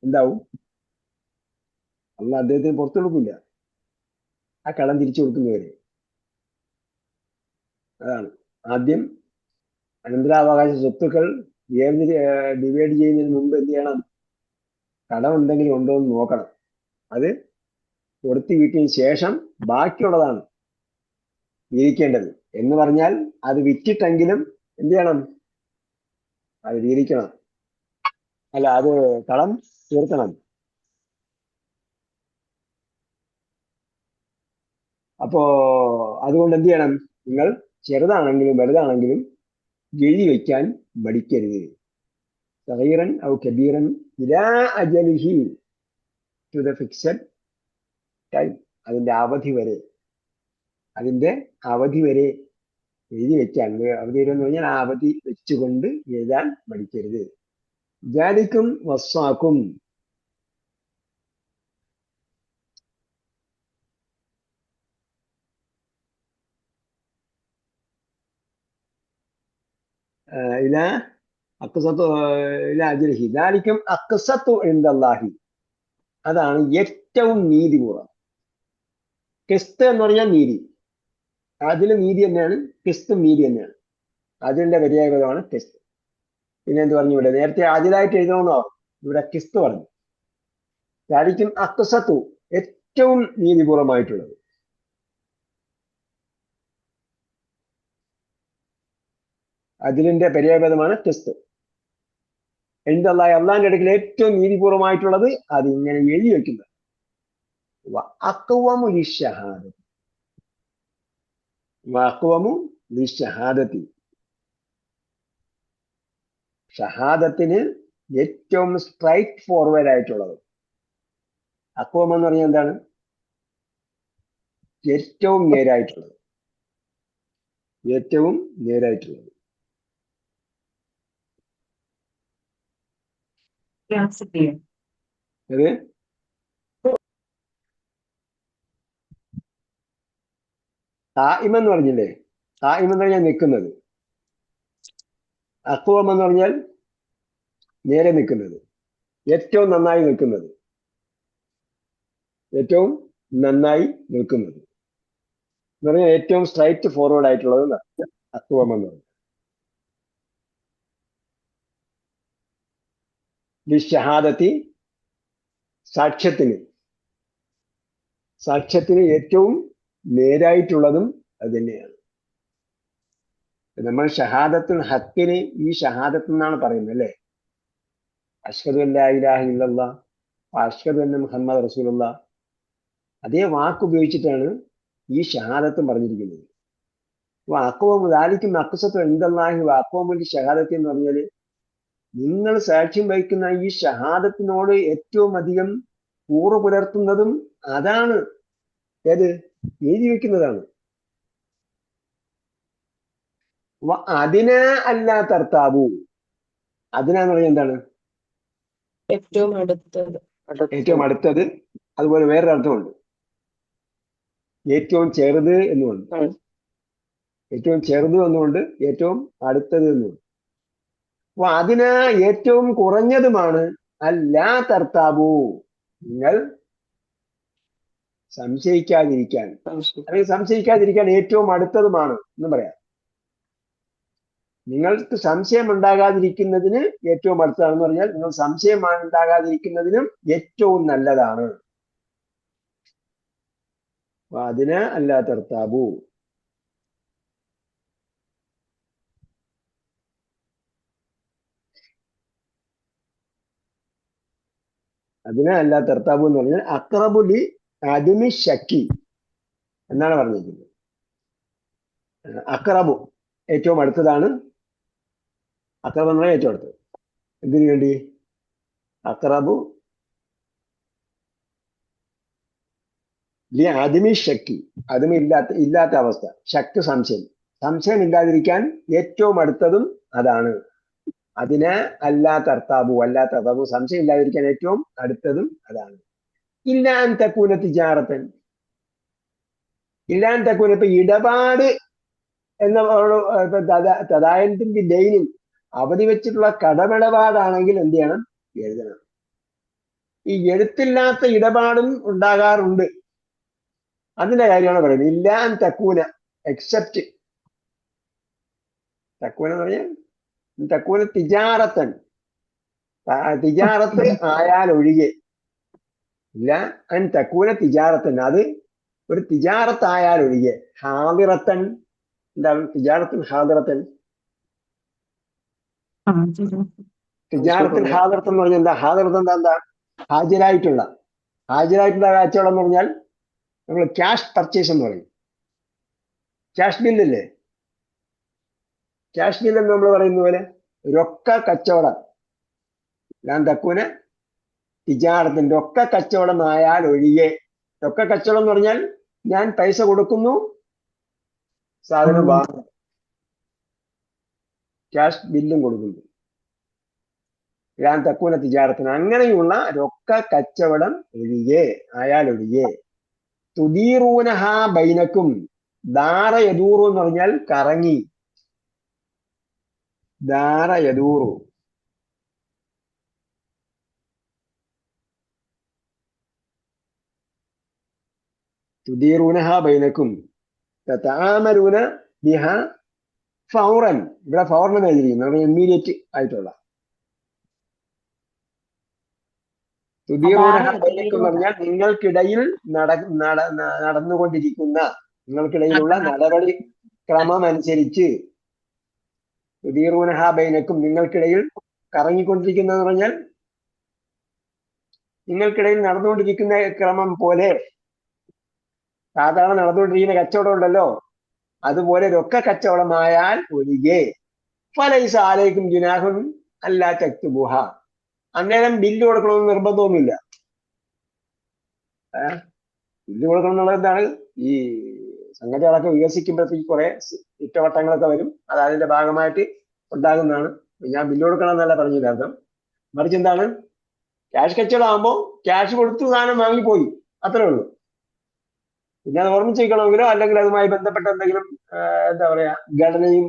എന്താവും? അള്ളാഹ് അദ്ദേഹത്തിന് പുറത്തു കൊടുക്കില്ല ആ കടം തിരിച്ചു കൊടുക്കുന്നവരെ. അതാണ് ആദ്യം അനന്തരാവകാശ സ്വത്തുക്കൾ ഡിവൈഡ് ചെയ്യുന്നതിന് മുമ്പ് എന്ത് ചെയ്യണം? കടം എന്തെങ്കിലും ഉണ്ടോ എന്ന് നോക്കണം. അത് കൊടുത്തു വീട്ടിന് ശേഷം ബാക്കിയുള്ളതാണ് വീതിക്കേണ്ടത്. എന്ന് പറഞ്ഞാൽ അത് വിറ്റിട്ടെങ്കിലും എന്ത് ചെയ്യണം? അത് വീതിക്കണം, അല്ല അത് കടം തീർക്കണം. അപ്പോ അതുകൊണ്ട് എന്ത് ചെയ്യണം? നിങ്ങൾ ചെറുതാണെങ്കിലും വലുതാണെങ്കിലും എഴുതി വയ്ക്കാൻ മടിക്കരുത്. സഗീറൻ ഔ കബീറൻ ഇലാ അജലിഹി, ടു ദ ഫിക്സഡ് ടൈം, അതിന്റെ അവധി വരെ, അതിന്റെ അവധി വരെ എഴുതി വെക്കാൻ. അവധി വരെ എന്ന് പറഞ്ഞാൽ ആ അവധി വെച്ചുകൊണ്ട് എഴുതാൻ മടിക്കരുത്. ജാലിക്കും വസ്സാക്കും, ഇലാ അക്സത്തു ഇലാ അജ്ലിഹി ദാലിക്കും അക്സത്തു ഇൻദല്ലാഹി, അതാണ് ഏറ്റവും നീതിപൂർവം. കിസ്ത് എന്ന് പറഞ്ഞാൽ നീതി, അതിൽ നീതി തന്നെയാണ്, കിസ്തും നീതി തന്നെയാണ്. അതിന്റെ പര്യായപദമാണ് കിസ്ത്. പിന്നെ എന്ത് പറഞ്ഞു ഇവിടെ? നേരത്തെ ആദ്യമായിട്ട് എഴുതണമെന്നോ? ഇവിടെ കിസ്ത് പറഞ്ഞു. ذلكم അക്സത്തു, ഏറ്റവും നീതിപൂർവമായിട്ടുള്ളത്. അതിലിന്റെ പര്യായപദമാണ് കിസ്ത്. അള്ളാഹിന്റെ അടുക്കൽ ഏറ്റവും നീതിപൂർവമായിട്ടുള്ളത് അത് ഇങ്ങനെ എഴുതി വെക്കുന്നത്. ഷഹാദത്തിന് ഏറ്റവും സ്ട്രൈറ്റ് ഫോർവേഡ് ആയിട്ടുള്ളത്. അക്വം എന്ന് പറഞ്ഞാൽ എന്താണ്? ഏറ്റവും നേരായിട്ടുള്ളത്. ഏറ്റവും നേരായിട്ടുള്ളത്. അത് ഖായിമെന്ന് പറഞ്ഞില്ലേ? ഖായിം എന്ന് പറഞ്ഞാൽ നിൽക്കുന്നത്. അക്വം എന്ന് പറഞ്ഞാൽ നേരെ നിൽക്കുന്നത്, ഏറ്റവും നന്നായി നിൽക്കുന്നത്, ഏറ്റവും നന്നായി നിൽക്കുന്നത് എന്ന് പറഞ്ഞാൽ ഏറ്റവും സ്ട്രൈറ്റ് ഫോർവേഡ് ആയിട്ടുള്ളത് അക്വം എന്ന് പറഞ്ഞു. ലിശ്ശഹാദത്തി, സാക്ഷ്യത്തിന് ഏറ്റവും നേരായിട്ടുള്ളതും അത് തന്നെയാണ്. നമ്മൾ ഷഹാദത്തുൽ ഹക്കിന് ഈ ഷഹാദത്ത് എന്നാണ് പറയുന്നത് അല്ലേ? അഷ്ഹദു അല്ലാ ഇലാഹ ഇല്ലല്ലാഹ് അഷ്ഹദു അന്ന മുഹമ്മദ് റസൂലുള്ളാഹ്. അതേ വാക്ക് ഉപയോഗിച്ചിട്ടാണ് ഈ ഷഹാദത്തും പറഞ്ഞിരിക്കുന്നത്. ദാലിക്കും അക്സത്തു ഇൻദല്ലാഹി വഅഖ്വമുൽ ഷഹാദത്തി എന്ന് പറഞ്ഞാല് നിങ്ങൾ സാക്ഷ്യം വഹിക്കുന്ന ഈ ഷഹാദത്തിനോട് ഏറ്റവും അധികം കൂറ് പുലർത്തുന്നതും അതാണ്. ഏത്? എഴുതി വെക്കുന്നതാണ്. അതിനെ അല്ലാ തർത്താബു. അതിനാന്ന് പറഞ്ഞാൽ എന്താണ്? ഏറ്റവും അടുത്തത്. ഏറ്റവും അടുത്തത്. അതുപോലെ വേറൊരു അർത്ഥമുണ്ട്, ഏറ്റവും ചെറുത് എന്നുമുണ്ട്. ഏറ്റവും ചെറുത് എന്നുകൊണ്ട് ഏറ്റവും അടുത്തത് എന്നുണ്ട്. അപ്പൊ അതിന് ഏറ്റവും കുറഞ്ഞതുമാണ് അല്ലാ തർത്താബു, നിങ്ങൾ സംശയിക്കാതിരിക്കാൻ, അല്ലെങ്കിൽ സംശയിക്കാതിരിക്കാൻ ഏറ്റവും അടുത്തതുമാണ് എന്ന് പറയാം. നിങ്ങൾക്ക് സംശയം ഉണ്ടാകാതിരിക്കുന്നതിന് ഏറ്റവും അടുത്തതാണെന്ന് പറഞ്ഞാൽ നിങ്ങൾ സംശയം ഉണ്ടാകാതിരിക്കുന്നതിനും ഏറ്റവും നല്ലതാണ്. അതിന് അല്ലാ തർത്താബു. അതിന് അല്ലാ തർത്താബു എന്ന് പറഞ്ഞാൽ അക്റബുലി അദിമി ഷക്കി എന്നാണ് പറഞ്ഞിരിക്കുന്നത്. അക്റബു ഏറ്റവും അടുത്തതാണ്. അക്റബ് എന്ന് പറഞ്ഞാൽ ഏറ്റവും അടുത്തത്. എന്തിനു വേണ്ടി? അക്റബു ലി അദിമി ഷക്കി, അതിമി ഇല്ലാത്ത അവസ്ഥ, ഷക്ക് സംശയം ഇല്ലാതിരിക്കാൻ ഏറ്റവും അടുത്തതും അതാണ്. അതിന് അല്ലാ തർത്താബു, സംശയം ഇല്ലാതിരിക്കാൻ ഏറ്റവും അടുത്തതും അതാണ്. ഇല്ലാൻ തക്കൂന തിജാറത്തൻ, ഇല്ലാൻ തക്കൂന ഇപ്പൊ ഇടപാട് എന്ന തദായനത്തിന്റെ ഡെയിനും അവധി വെച്ചിട്ടുള്ള കടമിടപാടാണെങ്കിൽ എന്ത് ചെയ്യണം? എഴുതണം. ഈ എഴുത്തില്ലാത്ത ഇടപാടും ഉണ്ടാകാറുണ്ട്. അതിന്റെ കാര്യമാണ് പറയുന്നത്. ഇല്ലാൻ തക്കൂന, എക്സെപ്റ്റ് തക്കൂന എന്ന് പറഞ്ഞാൽ തക്കൂന തിജാറത്തൻ, തിജാറത്ത് ആയാൽ ഒഴികെ. ഇല്ല അൻ തക്കൂന തിജാറത്തൻ, അത് ഒരു തിജാറത്തായാൽ ഒഴികെ. ഹാദിറത്തൻ എന്താണ്? തിജാറത്തുൻ ഹാദിറത്തൻ. തിജാറത്തുൻ ഹാദിറത്തൻ എന്ന് പറഞ്ഞാൽ എന്താ? ഹാദിറത്ത് എന്താ? ഹാജരായിട്ടുള്ള കച്ചവടം എന്ന് പറഞ്ഞാൽ നമ്മൾ ക്യാഷ് പർച്ചേസ് എന്ന് പറയും. ക്യാഷ് ബില്ലല്ലേ? ക്യാഷ് ബില്ല് എന്ന് നമ്മൾ പറയുന്ന പോലെ രൊക്ക കച്ചവടം. ഞാൻ തക്കൂന തിജാറത്തിന് രൊക്ക കച്ചവടം ആയാൽ ഒഴികെ. രൊക്ക കച്ചവടം എന്ന് പറഞ്ഞാൽ ഞാൻ പൈസ കൊടുക്കുന്നു, സാധനം വാങ്ങുന്നു, ക്യാഷ് ബില്ലും കൊടുക്കുന്നു. ഞാൻ തക്കൂന തിജാറത്തിന്, അങ്ങനെയുള്ള രൊക്ക കച്ചവടം ആയാൽ ഒഴികെ. തുദീറൂനഹ ബൈനക്കും, ദാറ യദൂറു എന്ന് പറഞ്ഞാൽ കറങ്ങി. ദാറ യദൂറു, തുദീറൂനഹ ബൈനക്കും തതആമലൂന ബിഹ ഫൗറൻ. ഇവിടെ ഫൗറൻ എഴുതിയിരിക്കുന്നു, ഇമ്മീഡിയറ്റ് ആയിട്ടുള്ള തുദീറൂനഹാ ബൈനക്കും എന്ന് പറഞ്ഞാൽ നിങ്ങൾക്കിടയിൽ നടന്നുകൊണ്ടിരിക്കുന്ന, നിങ്ങൾക്കിടയിലുള്ള നടപടി ക്രമം അനുസരിച്ച്. തുദീറൂനഹാ ബൈനക്കും നിങ്ങൾക്കിടയിൽ കറങ്ങിക്കൊണ്ടിരിക്കുന്നതെന്ന് പറഞ്ഞാൽ നിങ്ങൾക്കിടയിൽ നടന്നുകൊണ്ടിരിക്കുന്ന ക്രമം പോലെ. സാധാരണ നടന്നുകൊണ്ടിരിക്കുന്ന കച്ചവടം ഉണ്ടല്ലോ, അതുപോലെ രൊക്ക കച്ചവടമായാൽ ഒഴികെ ഫലൈസ അലൈക്കും ജുനാഹുൻ അല്ലാ തക്തുബുഹ, അന്നേരം ബില്ല് കൊടുക്കണമെന്ന് നിർബന്ധമൊന്നുമില്ല. ബില്ല് കൊടുക്കണം എന്നുള്ളത് എന്താണ്, ഈ സംഗതികളൊക്കെ വികസിക്കുമ്പോഴത്തേക്ക് കുറെ ഇറ്റവട്ടങ്ങളൊക്കെ വരും, അത് അതിന്റെ ഭാഗമായിട്ട് ഉണ്ടാകുന്നതാണ്. ഞാൻ ബില്ല് കൊടുക്കണം എന്നല്ല പറഞ്ഞതിന്റെ അർത്ഥം. മറിച്ച് എന്താണ്, ക്യാഷ് കച്ചവടം ആകുമ്പോൾ ക്യാഷ് കൊടുത്തു സാധനം വാങ്ങിപ്പോയി, അത്രേ ഉള്ളൂ. പിന്നെ അത് ഓർമ്മിച്ച് വയ്ക്കണമെങ്കിലോ അല്ലെങ്കിൽ അതുമായി ബന്ധപ്പെട്ട എന്തെങ്കിലും എന്താ പറയാ ഘടനയും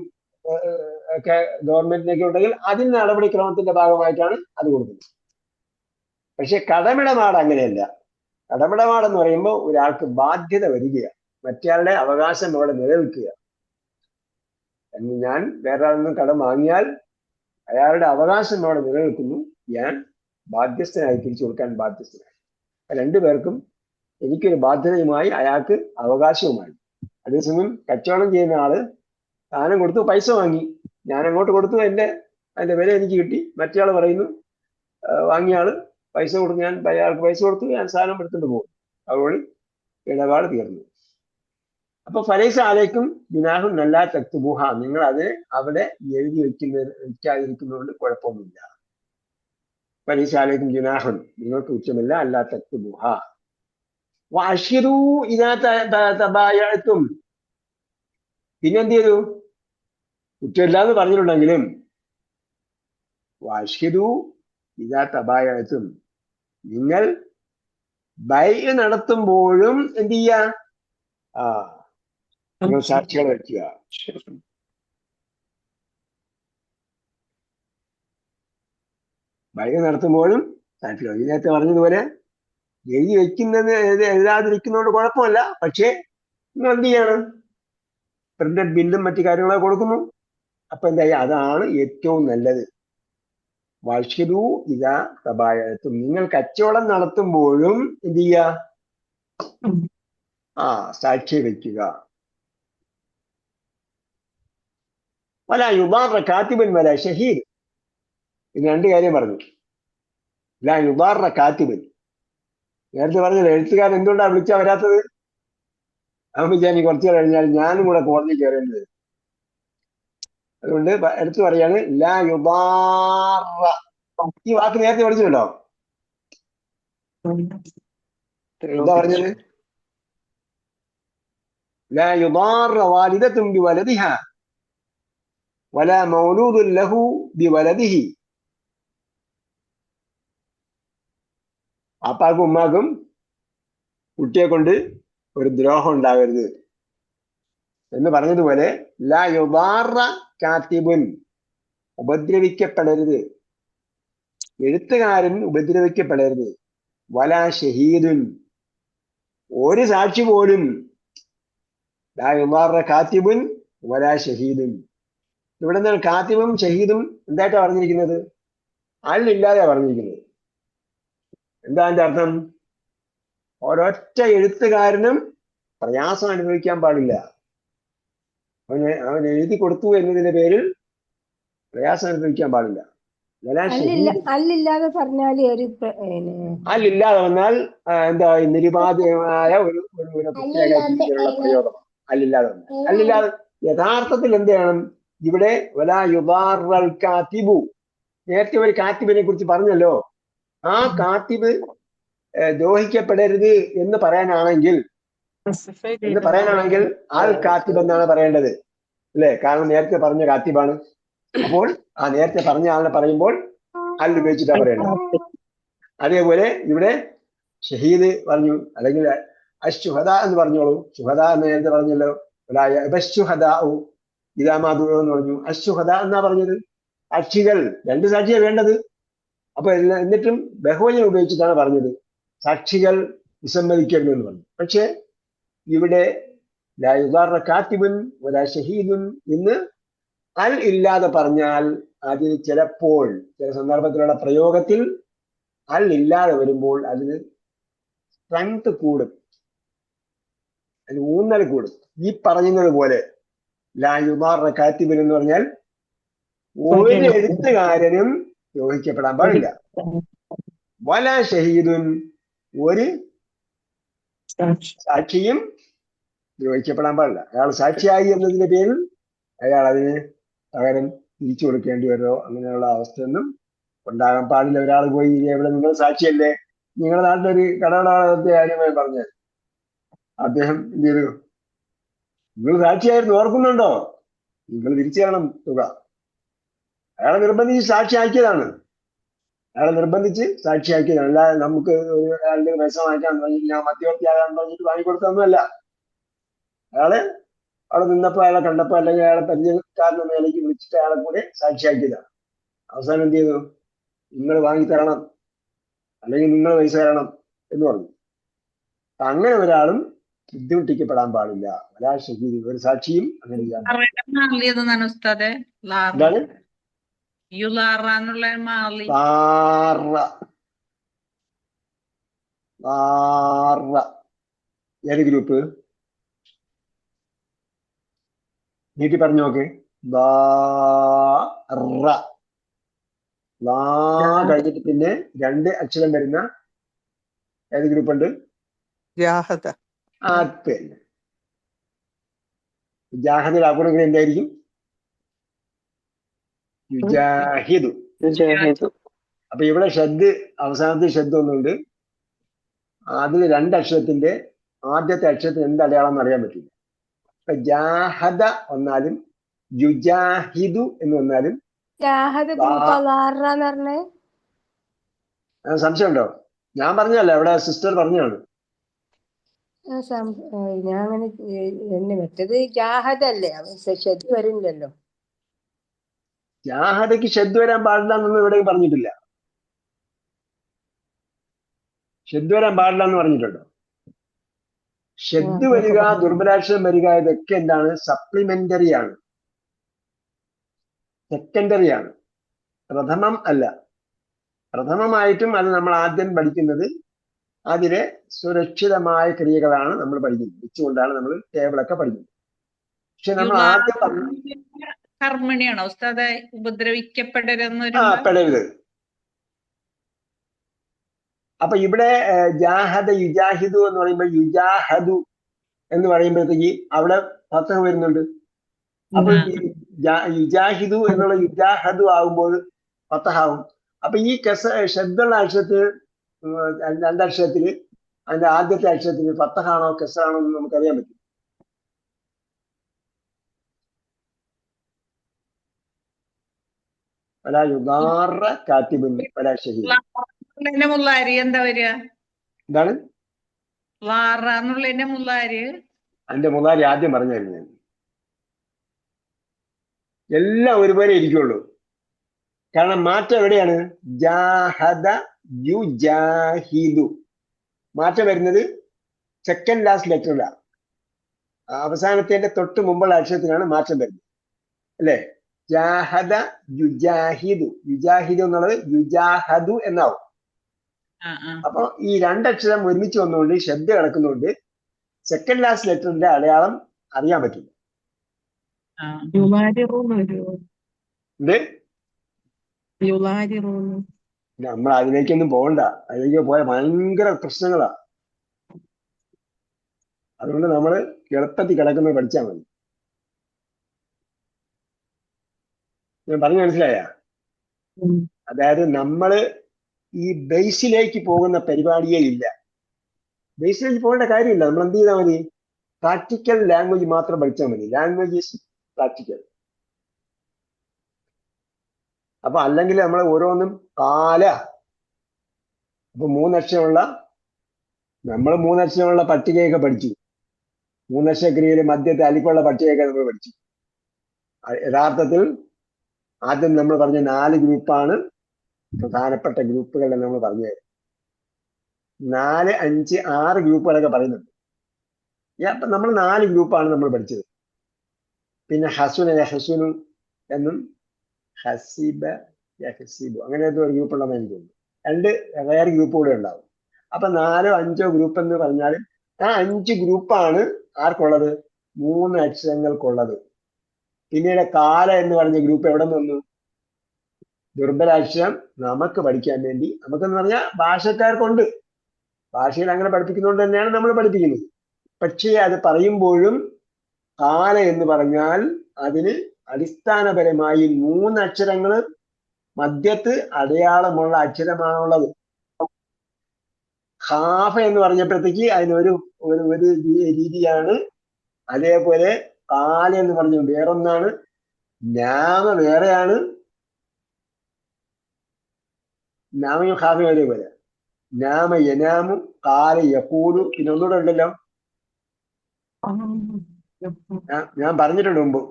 ഒക്കെ ഗവൺമെന്റിനൊക്കെ ഉണ്ടെങ്കിൽ അതിന് നടപടിക്രമത്തിന്റെ ഭാഗമായിട്ടാണ് അത് കൊടുക്കുന്നത്. പക്ഷെ കടമിടപാട് അങ്ങനെയല്ല. കടമിടപാടെന്ന് പറയുമ്പോൾ ഒരാൾക്ക് ബാധ്യത വരികയാണ്, മറ്റേയാളുടെ അവകാശം അവിടെ നിലനിൽക്കുക. ഞാൻ വേറെ ആളിൽ കടം വാങ്ങിയാൽ അയാളുടെ അവകാശം അവിടെ നിലനിൽക്കുന്നു, ഞാൻ ബാധ്യസ്ഥനായി തിരിച്ചു കൊടുക്കാൻ ബാധ്യസ്ഥനായി. രണ്ടുപേർക്കും എനിക്കൊരു ബാധ്യതയുമായി അയാൾക്ക് അവകാശവുമായി. അതേസമയം കച്ചവടം ചെയ്യുന്ന ആള് സാധനം കൊടുത്തു പൈസ വാങ്ങി, ഞാൻ അങ്ങോട്ട് കൊടുത്തു, അതിന്റെ വില എനിക്ക് കിട്ടി. മറ്റേ ആള് പറയുന്നു വാങ്ങിയ ആള് പൈസ കൊടുത്തു, ഞാൻ അയാൾക്ക് പൈസ കൊടുത്തു, ഞാൻ സാധനം എടുത്തുകൊണ്ട് പോകും. അതുവഴി ഇടപാട് തീർന്നു. അപ്പൊ ഫലൈസ അലൈക്കും ജുനാഹുൻ അല്ലാ തക്തുബുഹ, നിങ്ങൾ അത് അവിടെ എഴുതി വെക്കാതിരിക്കുന്നതുകൊണ്ട് കുഴപ്പമൊന്നുമില്ല. ഫലൈസ അലൈക്കും ജുനാഹുൻ, നിങ്ങൾക്ക് കുറ്റമില്ല, അല്ലാ തക്തുബുഹ. വഅശ്ഹിദൂ ഇദാ തബായഅതും, പിന്നെന്ത് ചെയ്തു, കുറ്റമില്ലാന്ന് പറഞ്ഞിട്ടുണ്ടെങ്കിലും വഅശ്ഹിദൂ ഇദാ തബായഅതും, നിങ്ങൾ ബൈ നടത്തുമ്പോഴും എന്ത് ചെയ്യാ, നിങ്ങൾ സാക്ഷികൾ വെക്കുക. ബൈ നടത്തുമ്പോഴും സാക്ഷികൾ. നേരത്തെ പറഞ്ഞതുപോലെ എഴുതി വെക്കുന്നത് എഴുതാതിരിക്കുന്നതുകൊണ്ട് കുഴപ്പമല്ല. പക്ഷേ നിങ്ങൾ എന്ത് ചെയ്യണം, പ്രിന്റഡ് ബില്ലും മറ്റു കാര്യങ്ങളൊക്കെ കൊടുക്കുന്നു. അപ്പൊ എന്തായി, അതാണ് ഏറ്റവും നല്ലത്. വഅശ്ഹിദൂ ഇദാ തബായഅതും, നിങ്ങൾ കച്ചവടം നടത്തുമ്പോഴും എന്ത് ചെയ്യുക, സാക്ഷി വെക്കുക. വലാ യുദാറ കാതിബൻ വലാ ഷഹീദ്, ഇത് രണ്ട് കാര്യം പറഞ്ഞു. ലാ യുദാറ കാതിബൻ, നേരത്തെ പറഞ്ഞത് എഴുത്തുകാരൻ എന്തുകൊണ്ടാണ് വിളിച്ചാ വരാത്തത്, അവൻ വിചാരിക്കും കുറച്ചു കഴിഞ്ഞാൽ ഞാനും കൂടെ കോടതി കയറേണ്ടത്. അതുകൊണ്ട് എടുത്തു പറയാണ് ലാ യുദാറ. ഈ വാക്ക് നേരത്തെ പഠിച്ചിട്ടുണ്ടോ? എന്താ പറഞ്ഞത്? ലാ യുദാറ വാലിദത്തുൻ ബിവലദിഹാ വലാ മൗലൂദുൻ ലഹു ബിവലദിഹി. അപ്പാക്കും ഉമ്മാക്കും കുട്ടിയെ കൊണ്ട് ഒരു ദ്രോഹം ഉണ്ടാകരുത് എന്ന് പറഞ്ഞതുപോലെ ലാ യുദാറ കാതിബുൻ, ഉപദ്രവിക്കപ്പെടരുത്, എഴുത്തുകാരൻ ഉപദ്രവിക്കപ്പെടരുത്. വലാ ഷഹീദുൻ, ഒരു സാക്ഷി പോലും. ലാ യുദാറ കാതിബുൻ വലാ ഷഹീദുൻ. ഇവിടെ എന്താണ് കാതിബും ഷഹീദും എന്തായിട്ടാ പറഞ്ഞിരിക്കുന്നത്? അല്ലില്ലാതെയാ പറഞ്ഞിരിക്കുന്നത്. എന്താ അതിന്റെ അർത്ഥം? ഒരൊറ്റ എഴുത്തുകാരനും പ്രയാസം അനുഭവിക്കാൻ പാടില്ല. അവൻ എഴുതി കൊടുത്തു എന്നതിന്റെ പേരിൽ പ്രയാസം അനുഭവിക്കാൻ പാടില്ല. അല്ലില്ലാതെ പറഞ്ഞാല് അല്ലില്ലാതെ വന്നാൽ എന്താ, നിരുപാധികമായ ഒരു പ്രത്യേക രീതിയിലുള്ള പ്രയോഗമാണ് അല്ലില്ലാതെ വന്നാൽ. അല്ലില്ലാതെ യഥാർത്ഥത്തിൽ എന്ത് ചെയ്യണം ഇവിടെ? വലാ യുദാറൽ കാതിബു, നേരത്തെ ഒരു കാത്തിബിനെ കുറിച്ച് പറഞ്ഞല്ലോ. ആ കാത്തിബ് ദ്രോഹിക്കപ്പെടരുത് എന്ന് പറയാനാണെങ്കിൽ ആൽ കാത്തിബ് എന്നാണ് പറയേണ്ടത്, അല്ലേ? കാരണം നേരത്തെ പറഞ്ഞ കാത്തിബാണ്. അപ്പോൾ ആ നേരത്തെ പറഞ്ഞ ആളിനെ പറയുമ്പോൾ അൽ ഉപയോഗിച്ചിട്ടാ പറയേണ്ടത്. അതേപോലെ ഇവിടെ ഷഹീദ് പറഞ്ഞു, അല്ലെങ്കിൽ അശ്ശുഹദ എന്ന് പറഞ്ഞോളൂ. ശുഹദ എന്ന് നേരത്തെ പറഞ്ഞല്ലോ. ഇതാമാദുഴോ എന്ന് പറഞ്ഞു. അശ്ശുഹദ എന്നാ പറഞ്ഞത്. സാക്ഷികൾ, രണ്ട് സാക്ഷിയാണ് വേണ്ടത്. അപ്പൊ എന്നിട്ടും ബഹുവചനം ഉപയോഗിച്ചിട്ടാണ് പറഞ്ഞത്, സാക്ഷികൾ വിസമ്മതിക്കരുത് എന്ന് പറഞ്ഞു. പക്ഷെ ഇവിടെ ലാ യുദാറ കാതിബുൻ വലാ ഷഹീദുൻ എന്ന് അൽ ഇല്ലാതെ പറഞ്ഞാൽ അതിന് ചിലപ്പോൾ ചില സന്ദർഭത്തിലുള്ള പ്രയോഗത്തിൽ അൽ ഇല്ലാതെ വരുമ്പോൾ അതിന് സ്ട്രെങ്ത് കൂടും, അതിന് ഊന്നൽ കൂടും. ഈ പറയുന്നത് പോലെ ലാ യുദാറ കാത്തിബൻ എന്ന് പറഞ്ഞാൽ ഒരു എഴുത്തുകാരനും ദ്രോഹിക്കപ്പെടാൻ പാടില്ല. വല ഷഹീദുൻ, ഒരു സാക്ഷിയും ദ്രോഹിക്കപ്പെടാൻ പാടില്ല. അയാൾ സാക്ഷിയായി എന്നതിന്റെ പേരിൽ അയാൾ അതിന് പകരം തിരിച്ചു കൊടുക്കേണ്ടി വരുമോ അങ്ങനെയുള്ള അവസ്ഥയൊന്നും ഉണ്ടാകാൻ പാടില്ല. ഒരാൾ പോയി എവിടെ നിങ്ങൾ സാക്ഷിയല്ലേ, നിങ്ങളുടെ നാട്ടിലൊരു കടകളത്തെ കാര്യമായി പറഞ്ഞത് അദ്ദേഹം എന്ത് ചെയ്തു, നിങ്ങൾ സാക്ഷിയായിരുന്നു ഓർക്കുന്നുണ്ടോ, നിങ്ങൾ തിരിച്ചു തരണം തുക. അയാളെ നിർബന്ധിച്ച് സാക്ഷിയാക്കിയതാണ്, അയാളെ നിർബന്ധിച്ച് സാക്ഷിയാക്കിയതാണ്. അല്ലാതെ നമുക്ക് അയാളുടെ പൈസ വാങ്ങിക്കാൻ പറഞ്ഞിട്ട് ഞാൻ മധ്യവർത്തിയാകാൻ പറഞ്ഞിട്ട് വാങ്ങിക്കൊടുത്തൊന്നുമല്ല. അയാളെ അവിടെ നിന്നപ്പോ അയാളെ കണ്ടപ്പോ അല്ലെങ്കിൽ അയാളെ പരിചയക്കാരൻ എന്ന നിലയ്ക്ക് വിളിച്ചിട്ട് അയാളെ കൂടെ സാക്ഷിയാക്കിയതാണ്. അവസാനം എന്ത് ചെയ്തു, നിങ്ങൾ വാങ്ങിത്തരണം അല്ലെങ്കിൽ നിങ്ങൾ പൈസ തരണം എന്ന് പറഞ്ഞു. അങ്ങനെ ഒരാളും ബുദ്ധിമുട്ടിക്കപ്പെടാൻ പാടില്ല. ഒരാൾ ഷഹീദ്, ഒരു സാക്ഷിയും അങ്ങനെ ചെയ്യാൻ എന്താണ് ഏത് ഗ്രൂപ്പ് നീട്ടി പറഞ്ഞു നോക്ക്. കഴിഞ്ഞിട്ട് പിന്നെ 2 അക്ഷരം വരുന്ന ഏത് ഗ്രൂപ്പ് ഉണ്ട്? ജാഹദ് അപ്പുറം എന്തായിരിക്കും? യുജാഹിദു. അപ്പൊ ഇവിടെ ഷദ്, അവസാനത്തെ ഷദ് ഒന്നുണ്ട്. അതിൽ 2 അക്ഷരത്തിന്റെ ആദ്യത്തെ അക്ഷരത്തിന് എന്ത് അടയാളം എന്ന് അറിയാൻ പറ്റില്ല. ഇപ്പൊ ജാഹദ വന്നാലും യുജാഹിദു എന്ന് വന്നാലും സംശയമുണ്ടോ? ഞാൻ പറഞ്ഞല്ല, ഇവിടെ സിസ്റ്റർ പറഞ്ഞാണ്. ഞാൻ അങ്ങനെ എന്നെ മറ്റത് ജാഹദല്ലേ, ഷദ് വരുന്നില്ലല്ലോ. ജാഹദക്ക് ഷദ് വരാൻ പാടില്ല എന്നൊന്നും ഇവിടെ പറഞ്ഞിട്ടില്ല. ഷദ് വരാൻ പാടില്ല എന്ന് പറഞ്ഞിട്ടുണ്ടോ? ഷദ് വരിക, ദുർബലാക്ഷരം വരിക, ഇതൊക്കെ എന്താണ്? സപ്ലിമെന്ററി ആണ്, സെക്കൻഡറി ആണ്, പ്രഥമം അല്ല. പ്രഥമമായിട്ടും അത് നമ്മൾ ആദ്യം പഠിക്കുന്നത് അതിലെ സുരക്ഷിതമായ ക്രിയകളാണ് നമ്മൾ പഠിക്കുന്നത്. വെച്ചുകൊണ്ടാണ് നമ്മൾ ടേബിളൊക്കെ പഠിക്കുന്നത്. പക്ഷെ നമ്മൾ ആദ്യം കർമ്മിണിയാണോ ഉസ്താദെ? പെടരുത്. അപ്പൊ ഇവിടെ ജാഹദ യുജാഹിദു എന്ന് പറയുമ്പോൾ യുജാഹദു എന്ന് പറയുമ്പോഴത്തേക്ക് അവിടെ ഫത്തഹ് വരുന്നുണ്ട്. അപ്പൊ യുജാഹിദു എന്നുള്ള യുജാഹദു ആകുമ്പോൾ ഫത്തഹാവും. അപ്പൊ ഈ ഷദ്ദുള്ള അക്ഷരത്തിൽ 2 അക്ഷരത്തില് അതിന്റെ ആദ്യത്തെ അക്ഷരത്തിന് ഫത്തഹാണോ കസറാണോ എന്ന് നമുക്കറിയാൻ പറ്റും. എന്താണ് അതിന്റെ മുതാരി ആദ്യം പറഞ്ഞായിരുന്നു ഞാൻ. എല്ലാം ഒരുപോലെ ഇരിക്കുള്ളൂ. കാരണം മാറ്റം എവിടെയാണ്? ജാഹദ യുജാഹിദു. മാറ്റം വരുന്നത് സെക്കൻഡ് ലാസ്റ്റ് ലെറ്ററിലാണ്. അവസാനത്തിന്റെ തൊട്ട് മുമ്പുള്ള അക്ഷരത്തിനാണ് മാറ്റം വരുന്നത്, അല്ലെ? ജാഹദ യുജാഹിദു, യുജാഹിദു എന്നുള്ളത് യുജാഹദു എന്നാവും. അപ്പൊ ഈ 2 അക്ഷരം ഒരുമിച്ച് വന്നുകൊണ്ട് ശബ്ദം കിടക്കുന്നുണ്ട് സെക്കൻഡ് ലാസ്റ്റ് ലെറ്ററിന്റെ അടയാളം അറിയാൻ പറ്റില്ല. നമ്മൾ അതിലേക്കൊന്നും പോകണ്ട, അതിലേക്ക് പോയ ഭയങ്കര പ്രശ്നങ്ങളാ. അതുകൊണ്ട് നമ്മൾ എളുപ്പത്തിൽ കിടക്കുന്നത് പഠിച്ചാൽ മതി. ഞാൻ പറഞ്ഞു മനസ്സിലായ? അതായത് നമ്മള് ഈ ബേസിലേക്ക് പോകുന്ന പരിപാടിയേ ഇല്ല. ബേസിലേക്ക് പോകേണ്ട കാര്യമില്ല. നമ്മൾ എന്ത് ചെയ്താൽ മതി? പ്രാക്ടിക്കൽ ലാംഗ്വേജ് മാത്രം പഠിച്ചാൽ മതി. Language is practical. അപ്പൊ അല്ലെങ്കിൽ നമ്മൾ ഓരോന്നും അപ്പൊ 3 അക്ഷരമുള്ള നമ്മൾ 3 അക്ഷരമുള്ള പട്ടികയൊക്കെ പഠിച്ചു. 3 അക്ഷര ക്രിയയില് മധ്യത്തെ അലിപ്പുള്ള പട്ടികയൊക്കെ നമ്മൾ പഠിച്ചു. യഥാർത്ഥത്തിൽ ആദ്യം നമ്മൾ പറഞ്ഞ 4 ഗ്രൂപ്പാണ് പ്രധാനപ്പെട്ട ഗ്രൂപ്പുകളെ നമ്മൾ പറഞ്ഞു. 4, 5, 6 ഗ്രൂപ്പുകളൊക്കെ പറയുന്നുണ്ട്. അപ്പൊ നമ്മൾ 4 ഗ്രൂപ്പാണ് നമ്മൾ പഠിച്ചത്. പിന്നെ ഹസുന യഹസുനു എന്നും ഹസീബ യഹസീബു അങ്ങനെ ഒരു ഗ്രൂപ്പുണ്ടെന്ന് എനിക്ക് തോന്നുന്നു. 2 വേറെ ഗ്രൂപ്പ് കൂടെ ഉണ്ടാവും. അപ്പൊ 4 5 ഗ്രൂപ്പ് എന്ന് പറഞ്ഞാൽ ആ 5 ഗ്രൂപ്പാണ് ആർക്കുള്ളത്? 3 അക്ഷരങ്ങൾക്കുള്ളത്. പിന്നീട് കാല എന്ന് പറഞ്ഞ ഗ്രൂപ്പ് എവിടെ നിന്ന്? ദുർബലാക്ഷരം നമുക്ക് പഠിക്കാൻ വേണ്ടി, നമുക്കെന്ന് പറഞ്ഞാൽ ഭാഷക്കാർക്കുണ്ട്, ഭാഷയിൽ അങ്ങനെ പഠിപ്പിക്കുന്നതുകൊണ്ട് തന്നെയാണ് നമ്മൾ പഠിപ്പിക്കുന്നത്. പക്ഷേ അത് പറയുമ്പോഴും കാല എന്ന് പറഞ്ഞാൽ അതിന് അടിസ്ഥാനപരമായി 3 അക്ഷരങ്ങൾ മധ്യത്ത് അടയാളമുള്ള അക്ഷരമാണുള്ളത്. ഖാഫ എന്ന് പറഞ്ഞപ്പോഴത്തേക്ക് അതിനൊരു ഒരു രീതിയാണ്. അതേപോലെ കാല എന്ന് പറഞ്ഞ വേറൊന്നാണ്, നാമ വേറെയാണ്. നാമയും ഖാഫയും ഒരേപോലെ. നാമ യനാമും കാല യഖൂലു. പിന്നെ ഒന്നുകൂടെ ഉണ്ടല്ലോ, ഞാൻ പറഞ്ഞിട്ടുണ്ട് മുമ്പ്.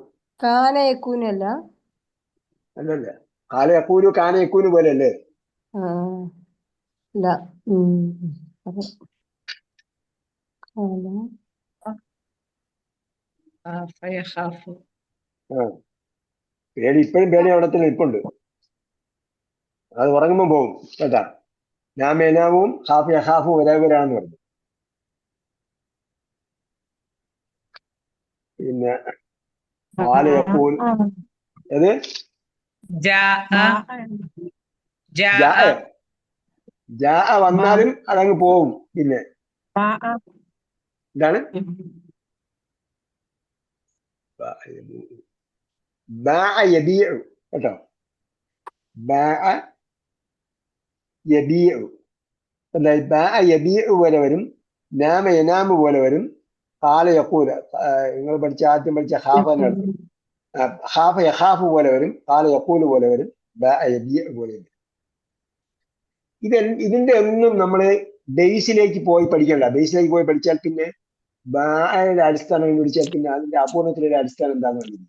കാനയക്കൂനല്ല. അല്ലല്ല, കാല യഖൂലു കാന യക്കൂനു പോലെ അല്ലേ? ഇല്ല. പേടി ഇപ്പോഴും പേടി അവിടെ തന്നെ ഇരിപ്പുണ്ട്. അത് ഉറങ്ങുമ്പോ പോകും കേട്ടാ. നാമ യനാമും ഖാഫ് യഖാഫും ഒരേപോലെയാണെന്ന് പറഞ്ഞു. പിന്നെ കാല യഖൂലു ഏത്? ജാ വന്നാലും അതങ്ങ് പോവും. പിന്നെ എന്താണ്? കേട്ടോ, പോലെ വരും, നാമ യനാമ് പോലെ വരും, കാല യഖൂല നിങ്ങൾ ആദ്യം പഠിച്ച ഖാഫ യഖാഫ് പോലെ വരും, കാല യഖൂല് പോലെ വരും, പോലെ വരും. ഇതിന്റെ ഒന്നും നമ്മള് ബേസിലേക്ക് പോയി പഠിക്കണ്ട. ബേസിലേക്ക് പോയി പഠിച്ചാൽ പിന്നെ ബായുടെ അടിസ്ഥാനം കണ്ടുപിടിച്ചാൽ പിന്നെ അതിന്റെ അപൂർണത്തിലുള്ള അടിസ്ഥാനം എന്താണെന്ന് അറിയില്ല.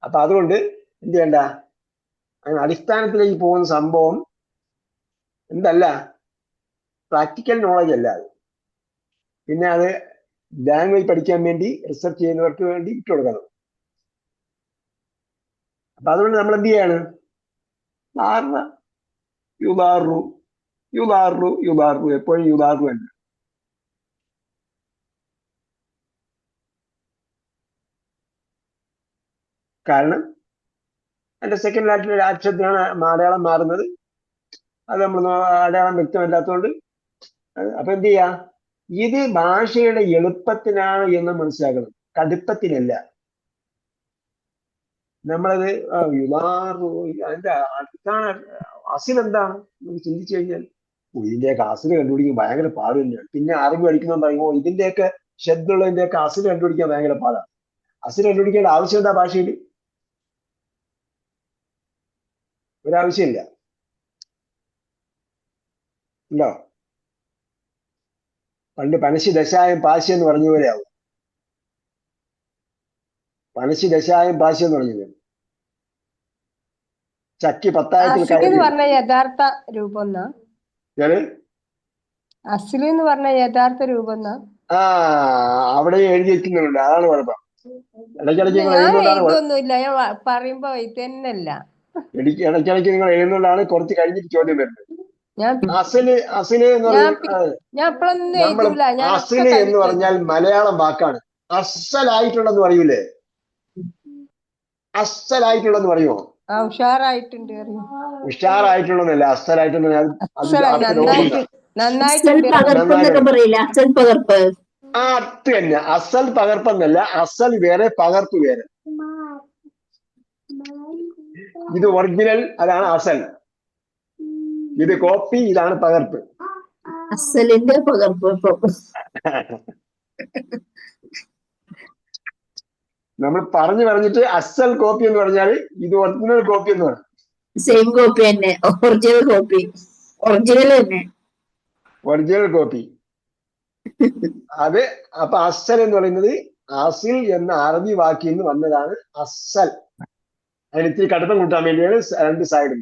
അപ്പൊ അതുകൊണ്ട് എന്ത് ചെയ്യണ്ട, അങ്ങനെ അടിസ്ഥാനത്തിലേക്ക് പോകുന്ന സംഭവം എന്തല്ല, പ്രാക്ടിക്കൽ നോളജ് അല്ല അത്. പിന്നെ അത് ലാംഗ്വേജ് പഠിക്കാൻ വേണ്ടി റിസർച്ച് ചെയ്യുന്നവർക്ക് വേണ്ടി ഇട്ട് കൊടുക്കണം. അപ്പൊ അതുകൊണ്ട് നമ്മൾ എന്ത് ചെയ്യാണ്? യുദാറു എപ്പോഴും യുദാറു അല്ല. കാരണം അതിന്റെ സെക്കൻഡ് ലാറ്റിൽ അക്ഷരത്തിനാണ് അടയാളം മാറുന്നത്. അത് നമ്മൾ അടയാളം വ്യക്തമല്ലാത്തതുകൊണ്ട് അപ്പൊ എന്ത് ചെയ്യാ, ഇത് ഭാഷയുടെ എളുപ്പത്തിനാണ് എന്ന് മനസ്സിലാക്കണം, കടുപ്പത്തിനല്ല. നമ്മളത് അതിന്റെ അടിസ്ഥാന അസിലെന്താണ് നമുക്ക് ചിന്തിച്ചു കഴിഞ്ഞാൽ ഇതിന്റെയൊക്കെ അസില് കണ്ടുപിടിക്കാൻ ഭയങ്കര പാട് തന്നെയാണ്. പിന്നെ അറിവ് പഠിക്കുന്ന പറയുമ്പോൾ ഇതിന്റെയൊക്കെ ശബ്ദമുള്ളതിന്റെയൊക്കെ അസില് കണ്ടുപിടിക്കാൻ ഭയങ്കര പാടാണ്. അസില് കണ്ടുപിടിക്കേണ്ട ആവശ്യം എന്താ ഭാഷയിൽ? ഒരാവശ്യമില്ല. ഉണ്ടോ? പണ്ട് പനശി ദശായം പാശി എന്ന് പറഞ്ഞ പോലെയാവും. പനശി ദശായം പാശി എന്ന് പറഞ്ഞത് ചക്കി പത്തായത്തിൽ പറഞ്ഞ യഥാർത്ഥ രൂപം അസ്ലു എന്ന് പറഞ്ഞ യഥാർത്ഥ രൂപം അവിടെ എഴുതി വെക്കുന്നുണ്ട്. അതാണ് കുഴപ്പം. ഇടയ്ക്കിടയ്ക്ക് നിങ്ങൾ പറയുമ്പോ ഇതന്നല്ല. ഇടയ്ക്കിടയ്ക്ക് നിങ്ങൾ എഴുതുന്നതുകൊണ്ടാണ് കുറച്ച് കഴിഞ്ഞിട്ട് ചോദ്യം വരുന്നത്. അസില് എന്ന് പറഞ്ഞാൽ മലയാളം വാക്കാണ്. അസലായിട്ടുള്ളതെന്ന് പറയൂലേ? അസലായിട്ടുള്ളതെന്ന് പറയുമോ? ഉഷാറായിട്ടുള്ളതല്ല, അസലായിട്ടുള്ള. അത് തന്നെ, അസൽ പകർപ്പെന്നല്ല, അസൽ വേറെ പകർപ്പ് വേറെ. ഇത് ഒറിജിനൽ, അതാണ് അസൽ. ഇത് കോപ്പി, ഇതാണ് പകർപ്പ്. അസലിന്റെ പകർപ്പ്. നമ്മൾ പറഞ്ഞിട്ട് അസൽ കോപ്പി എന്ന് പറഞ്ഞാൽ ഇത് ഒറിജിനൽ കോപ്പി എന്ന് പറയും. സെയിം കോപ്പി തന്നെ, ഒറിജിനൽ കോപ്പി, ഒറിജിനൽ തന്നെ, ഒറിജിനൽ കോപ്പി. അത് അപ്പൊ അസൽ എന്ന് പറയുന്നത് അസിൽ എന്ന അറബി വാക്കിൽ നിന്ന് വന്നതാണ് അസൽ. അതിന് ഇത്തിരി കടുപ്പം കൂട്ടാൻ വേണ്ടിയാണ് 2 സൈഡും.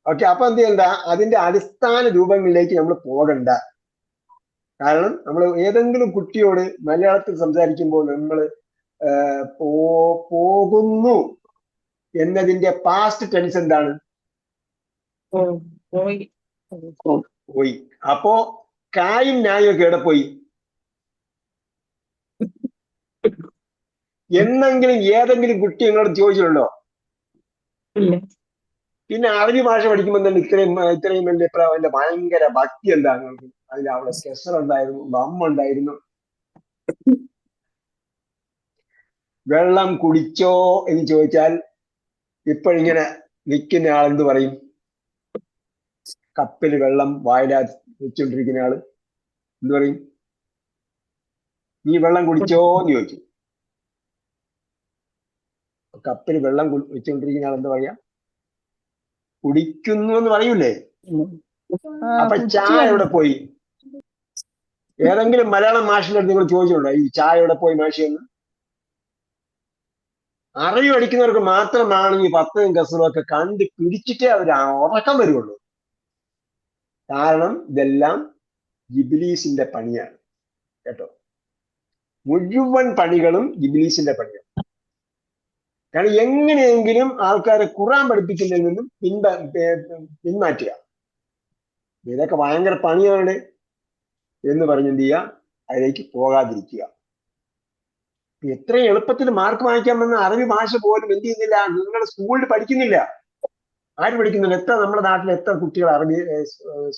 ഓക്കെ, അപ്പൊ എന്ത് ചെയ്യണ്ട, അതിന്റെ അടിസ്ഥാന രൂപങ്ങളിലേക്ക് നമ്മൾ പോകണ്ട. കാരണം നമ്മൾ ഏതെങ്കിലും കുട്ടിയോട് മലയാളത്തിൽ സംസാരിക്കുമ്പോൾ നമ്മൾ പോകുന്നു എന്നതിന്റെ പാസ്റ്റ് ടെൻസ് എന്താണ്? പോയി. പോയി. അപ്പോ കായും നായും ഒക്കെ എവിടെ പോയി? എന്നെങ്കിലും ഏതെങ്കിലും കുട്ടി നിങ്ങളോട് ചോദിച്ചിട്ടുണ്ടോ? ഇല്ല. പിന്നെ അറബി ഭാഷ പഠിക്കുമ്പോൾ തന്നെ ഇത്രയും വലിയ ഭയങ്കര ഭക്തി എന്താ നിങ്ങൾക്ക്? അതിൽ അവിടെ കെസറുണ്ടായിരുന്നു, ബമ്മുണ്ടായിരുന്നു. വെള്ളം കുടിച്ചോ എന്ന് ചോദിച്ചാൽ ഇപ്പോഴിങ്ങനെ നിൽക്കുന്ന ആളെന്ത് പറയും? കപ്പിൽ വെള്ളം വായിലാ വെച്ചോണ്ടിരിക്കുന്ന ആള് എന്ത് പറയും? നീ വെള്ളം കുടിച്ചോ എന്ന് ചോദിച്ചു. കപ്പിൽ വെള്ളം വെച്ചോണ്ടിരിക്കുന്ന ആൾ എന്താ പറയാ? കുടിക്കുന്നു എന്ന് പറയൂലേ? അപ്പൊ ചായ എവിടെ പോയി? ഏതെങ്കിലും മലയാളം മാഷിന്റെ അടുത്ത് നിങ്ങൾ ചോദിച്ചിട്ടുണ്ടോ ഈ ചായ എവിടെ പോയി മാഷി എന്ന്? അറബി പഠിക്കുന്നവർക്ക് മാത്രമാണ് ഈ 10 ഗസലും ഒക്കെ കണ്ട് പിടിച്ചിട്ടേ അവർ ഉറക്കം വരുള്ളൂ. കാരണം ഇതെല്ലാം ഇബ്ലീസിന്റെ പണിയാണ് കേട്ടോ. മുഴുവൻ പണികളും ഇബ്ലീസിന്റെ പണിയാണ്. കാരണം എങ്ങനെയെങ്കിലും ആൾക്കാരെ ഖുർആൻ പഠിപ്പിക്കുന്നതിൽ നിന്നും പിന്മാറ്റുക. ഇതൊക്കെ ഭയങ്കര പണിയാണ് എന്ന് പറഞ്ഞ് എന്ത് ചെയ്യുക? അതിലേക്ക് പോകാതിരിക്കുക. എത്രയും എളുപ്പത്തിൽ മാർക്ക് വാങ്ങിക്കാമെന്ന അറബി ഭാഷ പോലും എന്ത് ചെയ്യുന്നില്ല, നിങ്ങൾ സ്കൂളിൽ പഠിക്കുന്നില്ല. ആര് പഠിക്കുന്നുണ്ട്? എത്ര നമ്മുടെ നാട്ടിൽ എത്ര കുട്ടികൾ അറബി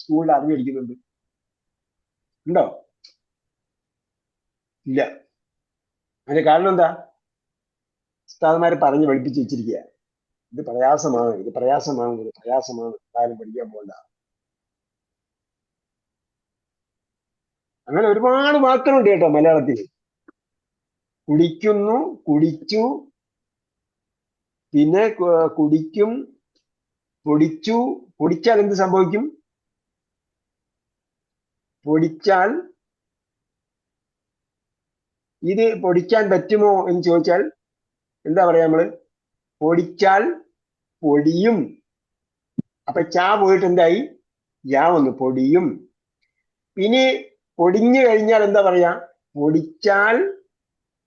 സ്കൂളിൽ അറബി പഠിക്കുന്നുണ്ട്? ഉണ്ടോ? ഇല്ല. അതിന്റെ കാരണം എന്താ? ഉസ്താദുമാര് പറഞ്ഞ് പഠിപ്പിച്ച് വെച്ചിരിക്കുക. ഇത് പ്രയാസമാണ്, ഇത് പ്രയാസമാണ്, ഇത് പ്രയാസമാണ്, ആരും പഠിക്കാൻ പോകണ്ട. അങ്ങനെ ഒരുപാട് വാക്കുകളുണ്ട് കേട്ടോ മലയാളത്തിൽ. കുടിക്കുന്നു, കുടിച്ചു, പിന്നെ കുടിക്കും, പൊടിച്ചു. പൊടിച്ചാൽ എന്ത് സംഭവിക്കും? പൊടിച്ചാൽ ഇത് പൊടിക്കാൻ പറ്റുമോ എന്ന് ചോദിച്ചാൽ എന്താ പറയാ നമ്മള്? പൊടിച്ചാൽ പൊടിയും. അപ്പൊ ചാ പോയിട്ട് എന്തായി? യാ വന്നു, പൊടിയും. ഇനി പൊടിഞ്ഞു കഴിഞ്ഞാൽ എന്താ പറയാ? പൊടിച്ചാൽ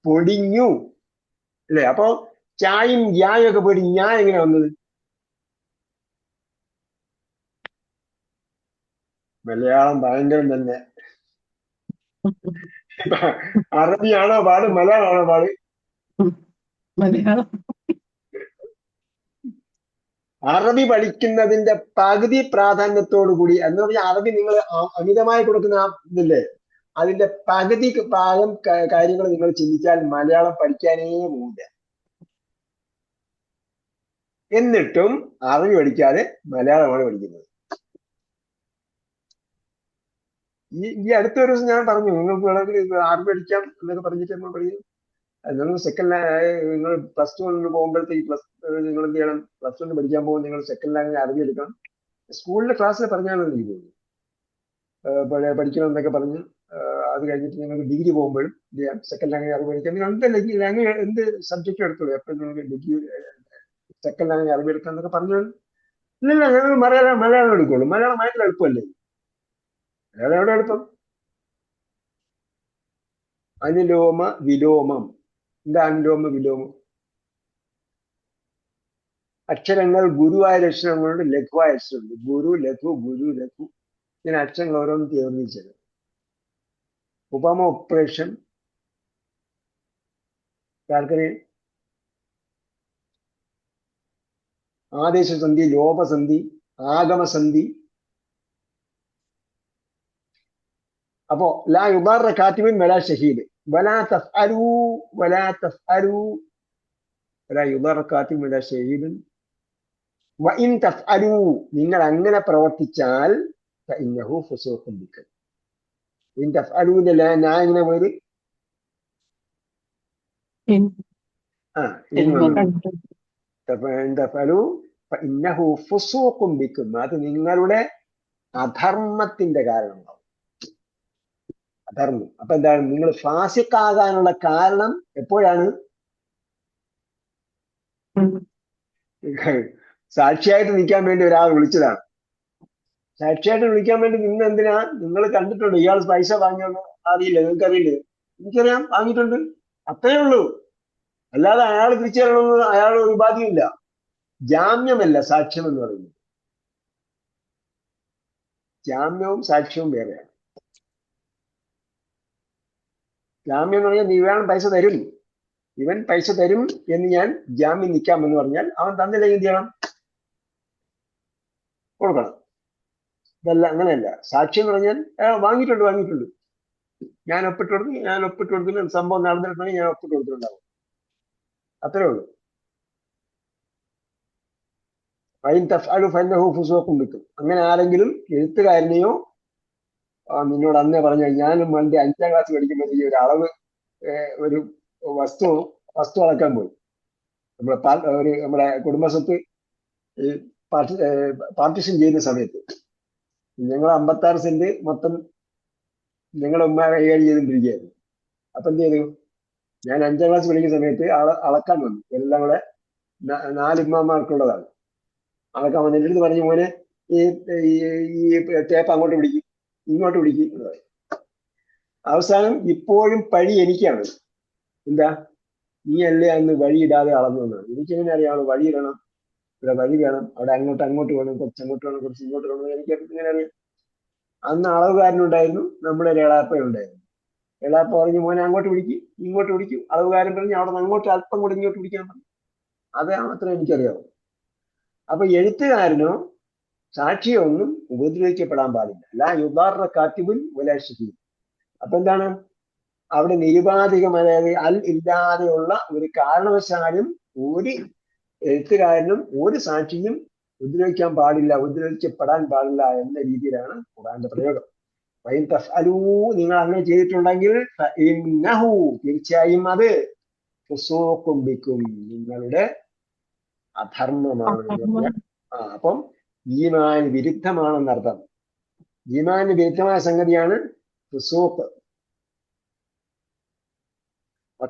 പൊടിഞ്ഞു അല്ലെ? അപ്പൊ ചായും യായും ഒക്കെ പോയിട്ട് ഞാൻ എങ്ങനെ വന്നത്? മലയാളം ഭയങ്കരം തന്നെ. അറബിയാണോ പാട്, മലയാളമാണോ പാട്? മലയാളം. അറബി പഠിക്കുന്നതിന്റെ പകുതി പ്രാധാന്യത്തോടു കൂടി എന്ന് പറഞ്ഞാൽ അറബി നിങ്ങൾ അമിതമായി കൊടുക്കുന്ന ഇതില്ലേ, അതിന്റെ പകുതി ഭാഗം കാര്യങ്ങൾ നിങ്ങൾ ചിന്തിച്ചാൽ മലയാളം പഠിക്കാനേ പോകില്ല. എന്നിട്ടും അറബി പഠിക്കാതെ മലയാളമാണ് പഠിക്കുന്നത്. ഈ അടുത്തൊരു ദിവസം ഞാൻ പറഞ്ഞു, നിങ്ങൾക്ക് വേണമെങ്കിൽ അറബി പഠിക്കാം എന്നൊക്കെ പറഞ്ഞിട്ട് നമ്മൾ പഠിക്കും. നിങ്ങൾ സെക്കൻഡ് നിങ്ങൾ +2 പോകുമ്പോഴത്തേക്ക് നിങ്ങൾ എന്ത് ചെയ്യണം? +1 പഠിക്കാൻ പോകുമ്പോൾ നിങ്ങൾ സെക്കൻഡ് ലാംഗ്വേജ് അറബി എടുക്കണം. സ്കൂളിലെ ക്ലാസ്സിൽ പറഞ്ഞാണ് എനിക്ക് തോന്നുന്നു പഠിക്കണം എന്നൊക്കെ പറഞ്ഞ്. അത് കഴിഞ്ഞിട്ട് നിങ്ങൾക്ക് ഡിഗ്രി പോകുമ്പോഴും സെക്കൻഡ് ലാംഗ്വേജ് അറബി പഠിക്കാം. നിങ്ങൾ എന്ത് ലാംഗ്വേജ് എന്ത് സബ്ജക്റ്റ് എടുത്തോളൂ, എപ്പോഴും നിങ്ങൾക്ക് ഡിഗ്രി സെക്കൻഡ് ലാംഗ്വേജ് അറബി എടുക്കാം എന്നൊക്കെ പറഞ്ഞു. ഇല്ല, ഞങ്ങൾ മലയാളം എടുക്കുള്ളൂ. മലയാളം ഭയങ്കര എളുപ്പമല്ലേ? മലയാളം എവിടെ എളുപ്പം? അനുലോമ വിലോമം. എന്താ അനുലോമ വിലോമം? അക്ഷരങ്ങൾ ഗുരുവായ അക്ഷരങ്ങളുണ്ട്, ലഘുവായ അക്ഷരമുണ്ട്. ഗുരു, ലഘു, ഗുരു, ലഘു, ഇങ്ങനെ അക്ഷരങ്ങൾ ഓരോന്നും തീർന്നിച്ചത്. ഉപമ, ഓപ്പറേഷൻ, ആർക്കറിയാം? ആദേശസന്ധി, ലോപസന്ധി, ആഗമസന്ധി. അപ്പോ ലാ യുദാറ കാത്തിബിൻ വലാ ഷഹീദ്, വലാ തഫ്അലൂ വലാ തഫ്അലൂ, വലാ യുദാറ കാത്തിബിൻ വലാ ഷഹീദ്, വഇൻ തഫ്അലൂ, നിങ്ങൾ അങ്ങനെ പ്രവർത്തിച്ചാൽ ഫഇന്നഹു ഫുസൂഖുൻ ബിക്കും. ഇൻ തഫ്അലൂന്റെ ഞാൻ എങ്ങനെ പോയത്? തഫ്അലൂ ഫഇന്നഹു ഫുസൂഖുൻ ബിക്കും, അത് നിങ്ങളുടെ അധർമ്മത്തിന്റെ കാരണമാവും. അധർമ്മം. അപ്പൊ എന്താണ്? നിങ്ങൾ ഫാസിഖാകാനുള്ള കാരണം എപ്പോഴാണ്? സാക്ഷിയായിട്ട് നിൽക്കാൻ വേണ്ടി ഒരാൾ വിളിച്ചതാണ്. സാക്ഷിയായിട്ട് വിളിക്കാൻ വേണ്ടി നിന്ന് എന്തിനാ? നിങ്ങൾ കണ്ടിട്ടുണ്ട് ഇയാൾ പൈസ വാങ്ങിയൊന്നും അറിയില്ല, നിങ്ങൾക്ക് അറിയില്ലേ? എനിക്കറിയാം, വാങ്ങിയിട്ടുണ്ട്, അത്രേ ഉള്ളൂ. അല്ലാതെ അയാൾ തിരിച്ചു തരണമെന്ന് അയാൾ ഒരു ഉപാധിയില്ല. ജാമ്യമല്ല സാക്ഷ്യം എന്ന് പറയുന്നത്. ജാമ്യവും സാക്ഷ്യവും വേറെയാണ്. ജാമ്യം എന്ന് പറഞ്ഞാൽ ഇവൻ പൈസ തരും, ഇവൻ പൈസ തരും എന്ന് ഞാൻ ജാമ്യം നിൽക്കാമെന്ന് പറഞ്ഞാൽ അവൻ തന്നില്ലെങ്കിൽ എന്ത് ചെയ്യണം? കൊടുക്കണം. ഇതല്ല, അങ്ങനെയല്ല. സാക്ഷ്യം എന്ന് പറഞ്ഞാൽ വാങ്ങിയിട്ടുണ്ട്, ഞാൻ ഒപ്പിട്ട് കൊടുത്തില്ല, സംഭവം നടന്നിട്ടുണ്ടെങ്കിൽ ഞാൻ ഒപ്പിട്ട് കൊടുത്തിട്ടുണ്ടാവും, അത്രേ ഉള്ളൂ. കിട്ടും. അങ്ങനെ ആരെങ്കിലും എഴുത്തുകാരനെയോ നിന്നോട് അന്നേ പറഞ്ഞ, ഞാനും എൻ്റെ 5ാം ക്ലാസ് പഠിക്കുമ്പോൾ ഈ ഒരു അളവ് ഒരു വസ്തു അളക്കാൻ പോയി. നമ്മുടെ കുടുംബസ്വത്ത് പാർട്ടിഷൻ ചെയ്യുന്ന സമയത്ത് ഞങ്ങൾ 56 സെന്റ് മൊത്തം ഞങ്ങളുടെ ഉമ്മ കൈകാര്യം ചെയ്തുകൊണ്ടിരിക്കുകയായിരുന്നു. അപ്പൊ എന്ത് ചെയ്തു, ഞാൻ 5ാം ക്ലാസ് പഠിക്കുന്ന സമയത്ത് അളക്കാൻ വന്നു. എല്ലാം കൂടെ 4 ഉമ്മമാർക്കുള്ളതാണ്. അളക്കാൻ വന്നു. എൻ്റെ അടുത്ത് പറഞ്ഞു, മോനെ ഈ ടേപ്പ് അങ്ങോട്ട് പിടിക്കും, ഇങ്ങോട്ട് പിടിക്കും എന്ന് പറയും. അവസാനം ഇപ്പോഴും പഴി എനിക്കാണ്. എന്താ, നീ അല്ലേ അന്ന് വഴിയിടാതെ അളന്നു എന്നാണ്. എനിക്കെങ്ങനെ അറിയാം വഴിയിടണം, ഇവിടെ വഴി വേണം, അവിടെ അങ്ങോട്ട് വേണം, കുറച്ച് അങ്ങോട്ട് വേണം, കുറച്ച് ഇങ്ങോട്ട് വേണം, എനിക്ക് ഇങ്ങനെ അറിയാം. അന്ന് അളവുകാരനുണ്ടായിരുന്നു, നമ്മുടെ ഒരു എളാപ്പയുണ്ടായിരുന്നു. എളാപ്പ പറഞ്ഞു, മോനെ അങ്ങോട്ട് പിടിക്കും, ഇങ്ങോട്ട് പിടിക്കും. അളവുകാരൻ പറഞ്ഞു അവിടെ നിന്ന് അങ്ങോട്ട് അല്പം കൂടി ഇങ്ങോട്ട് പിടിക്കാൻ പറഞ്ഞു. അത് മാത്രമേ എനിക്കറിയാവൂ. അപ്പൊ എഴുത്തുകാരനോ സാക്ഷിയോ ഒന്നും ഉപദ്രവിക്കപ്പെടാൻ പാടില്ല. ലാ യുദാറ കാത്തിബുൻ വലാ ഷഹീദ്. അപ്പൊ എന്താണ്, അവിടെ നിരുപാധികം, അതായത് ഇല്ലാതെയുള്ള ഒരു കാരണവശാലും ഒരു എഴുത്തുകാരനും ഒരു സാക്ഷിയും ഉപദ്രവിക്കപ്പെടാൻ പാടില്ല എന്ന രീതിയിലാണ് ഖുർആന്റെ പ്രയോഗം. നിങ്ങൾ അങ്ങനെ ചെയ്തിട്ടുണ്ടെങ്കിൽ തീർച്ചയായും അത് ഫുസൂഖും ബിക്കും, നിങ്ങളുടെ അധർമ്മമാണ്. അപ്പം ഈമാന് വിരുദ്ധമാണെന്നർത്ഥം. ഈമാന് വിരുദ്ധമായ സംഗതിയാണ് ഫുസൂഖ്.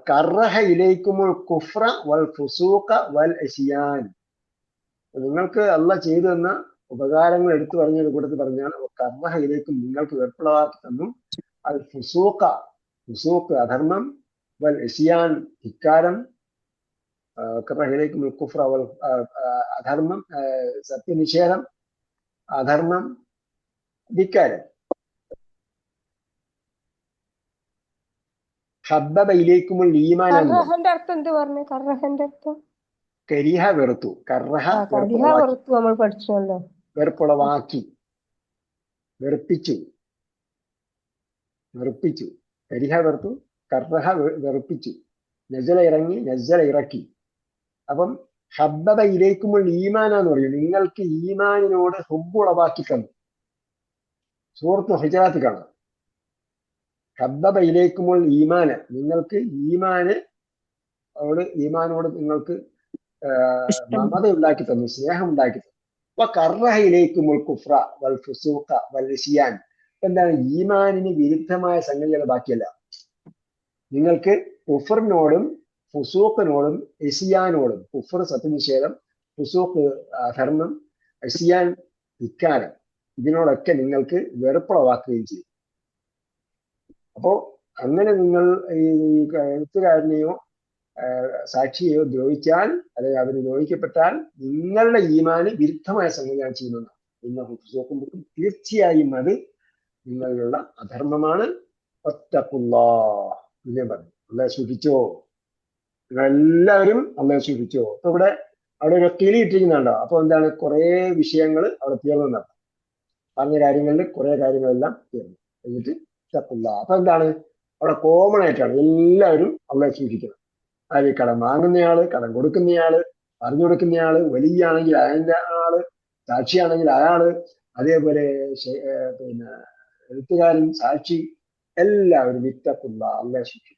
കറഹ ഇലൈക്കുമുൽ കുഫ്ര വൽ ഫുസൂഖ വൽ ഇസ്യാൻ. നിങ്ങൾക്ക് അല്ലാഹ് ചെയ്തു തന്ന ഉപകാരങ്ങൾ എടുത്തു പറഞ്ഞത് കൂട്ടത്തിൽ പറഞ്ഞാണ് കറഹ ഇലൈക്കും, നിങ്ങൾക്ക് വെറുപ്പുളവാക്കി തന്നു. അൽ ഫുസൂഖ് അധർമ്മം, വൽ ഇസ്യാൻ ധിക്കാരം. കറഹ ഇലൈക്കുമുൽ കുഫ്ര വൽ അധർമ്മം സത്യനിഷേധം, അധർമ്മം, ധിക്കാരം. ഹബ്ബബ ഇലൈക്കുമുൽ ഈമാൻ, കരിഹ വെറുത്തു, കറഹ നമ്മൾ പഠിച്ചല്ലോ, വെറുപ്പുളവാക്കി, വെറുപ്പിച്ചു. കരിഹ വെറുത്തു, കറഹ വെറുപ്പിച്ചു. നസല ഇറങ്ങി, നസല ഇറക്കി. അപ്പം ഹബ്ബബ ഇലൈക്കുമുൽ ഈമാനാന്ന് പറയും, നിങ്ങൾക്ക് ഈമാനിനോട് ഹുബ്ബ് ഉളവാക്കി തന്നു. സൂറത്ത് ഹുജറാത്ത് കാണാം. ഹബ്ബബ ഇലൈക്കുമുൽ ഈമാന, നിങ്ങൾക്ക് ഈമാനോട് നിങ്ങൾക്ക് മമത ഉണ്ടാക്കി തന്നു, സ്നേഹം ഉണ്ടാക്കി തന്നു. കറഹ ഇലൈക്കുമുൽ കുഫ്ര വൽ ഫുസൂഖ വൽ ഇസ്യാൻ. എന്താണ്, ഈമാനിന് വിരുദ്ധമായ സംഗതികൾ ബാക്കിയല്ല. നിങ്ങൾക്ക് കുഫറിനോടും ഫുസൂഖിനോടും ഇസ്യാനോടും, കുഫർ സത്യനിഷേധം, ഫുസൂഖ് അധർമ്മം, ഇസ്യാൻ ധിക്കാരം, ഇതിനോടൊക്കെ നിങ്ങൾക്ക് വെറുപ്പുളവാക്കുകയും ചെയ്യും. അപ്പോ അങ്ങനെ നിങ്ങൾ ഈ എഴുത്തുകാരനെയോ സാക്ഷിയെയോ ദ്രോഹിച്ചാൽ, അല്ലെങ്കിൽ അവർ ദ്രോഹിക്കപ്പെട്ടാൽ നിങ്ങളുടെ ഈമാന് വിരുദ്ധമായ സംഗതിയാണ് ചെയ്യുന്നത്. നിങ്ങൾ നോക്കുമ്പോൾ തീർച്ചയായും അത് നിങ്ങളിലുള്ള അധർമ്മമാണ്. വത്തഖുല്ലാഹ്, പിന്നെ പറഞ്ഞു അല്ലാഹ് സൂക്ഷിച്ചോ, നിങ്ങളെല്ലാവരും അല്ലാഹ് സൂക്ഷിച്ചോ. അപ്പൊ അവിടെ ഒരു കിളി ഇട്ടിരിക്കുന്നുണ്ടോ? അപ്പൊ എന്താണ്, കുറെ വിഷയങ്ങൾ അവിടെ തീർന്നു. പറഞ്ഞ കാര്യങ്ങളിൽ കുറെ കാര്യങ്ങളെല്ലാം തീർന്നു. എന്നിട്ട് വത്തഖുല്ലാഹ്. അപ്പൊ എന്താണ്, അവിടെ കോമൺ ആയിട്ടാണ് എല്ലാവരും അല്ലാഹ് സൂക്ഷിക്കണം. അതിൽ കടം വാങ്ങുന്നയാള്, കടം കൊടുക്കുന്നയാള്, പറഞ്ഞു കൊടുക്കുന്നയാള്, വലിയ ആണെങ്കിൽ അതിന്റെ ആള്, സാക്ഷിയാണെങ്കിൽ അയാള്, അതേപോലെ പിന്നെ എഴുത്തുകാരൻ, സാക്ഷി, എല്ലാവരും വിത്തഖുള്ള അല്ലാഹ് സൂക്ഷിക്കുക.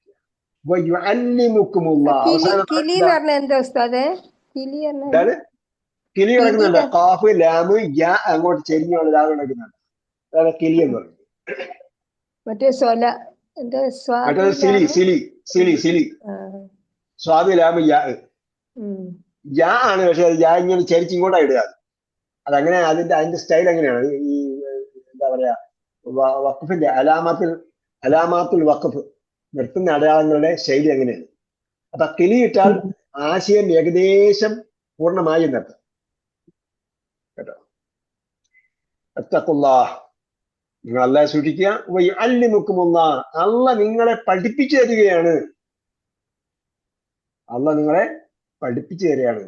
കിളി കിടക്കുന്നുണ്ട്, കാഫ് ലാമ് യാ അങ്ങോട്ട് ചെരിഞ്ഞുള്ള ലാ കിടക്കുന്നുണ്ട്. അതാണ് കിളി എന്ന് പറയുന്നത്. മറ്റേ സിലി സ്വാദ് ലാമ് യാ ആണ്. പക്ഷെ അത് യാ ഇങ്ങനെ ചരിച്ച് ഇങ്ങോട്ടാ ഇടുക. അതങ്ങനെ അതിന്റെ സ്റ്റൈൽ എങ്ങനെയാണ്, ഈ എന്താ പറയാ, വഖഫിന്റെ അലാമാത്തുൽ വഖഫ്, നിർത്തുന്ന അടയാളങ്ങളുടെ ശൈലി എങ്ങനെയാണ്. അപ്പൊ കിളിയിട്ടാൽ ആശയം ഏകദേശം പൂർണ്ണമായി എന്നർത്ഥം. കേട്ടോ. അത്തഖുല്ലാഹ്, നിങ്ങൾ അള്ളാഹെ സൂക്ഷിക്കുക. വയുഅല്ലിമുക്കുമുല്ലാഹ്, അള്ളാഹ് നിങ്ങളെ പഠിപ്പിച്ചു തരികയാണ്. അള്ളാഹ് നിങ്ങളെ പഠിപ്പിച്ചു തരികയാണ്.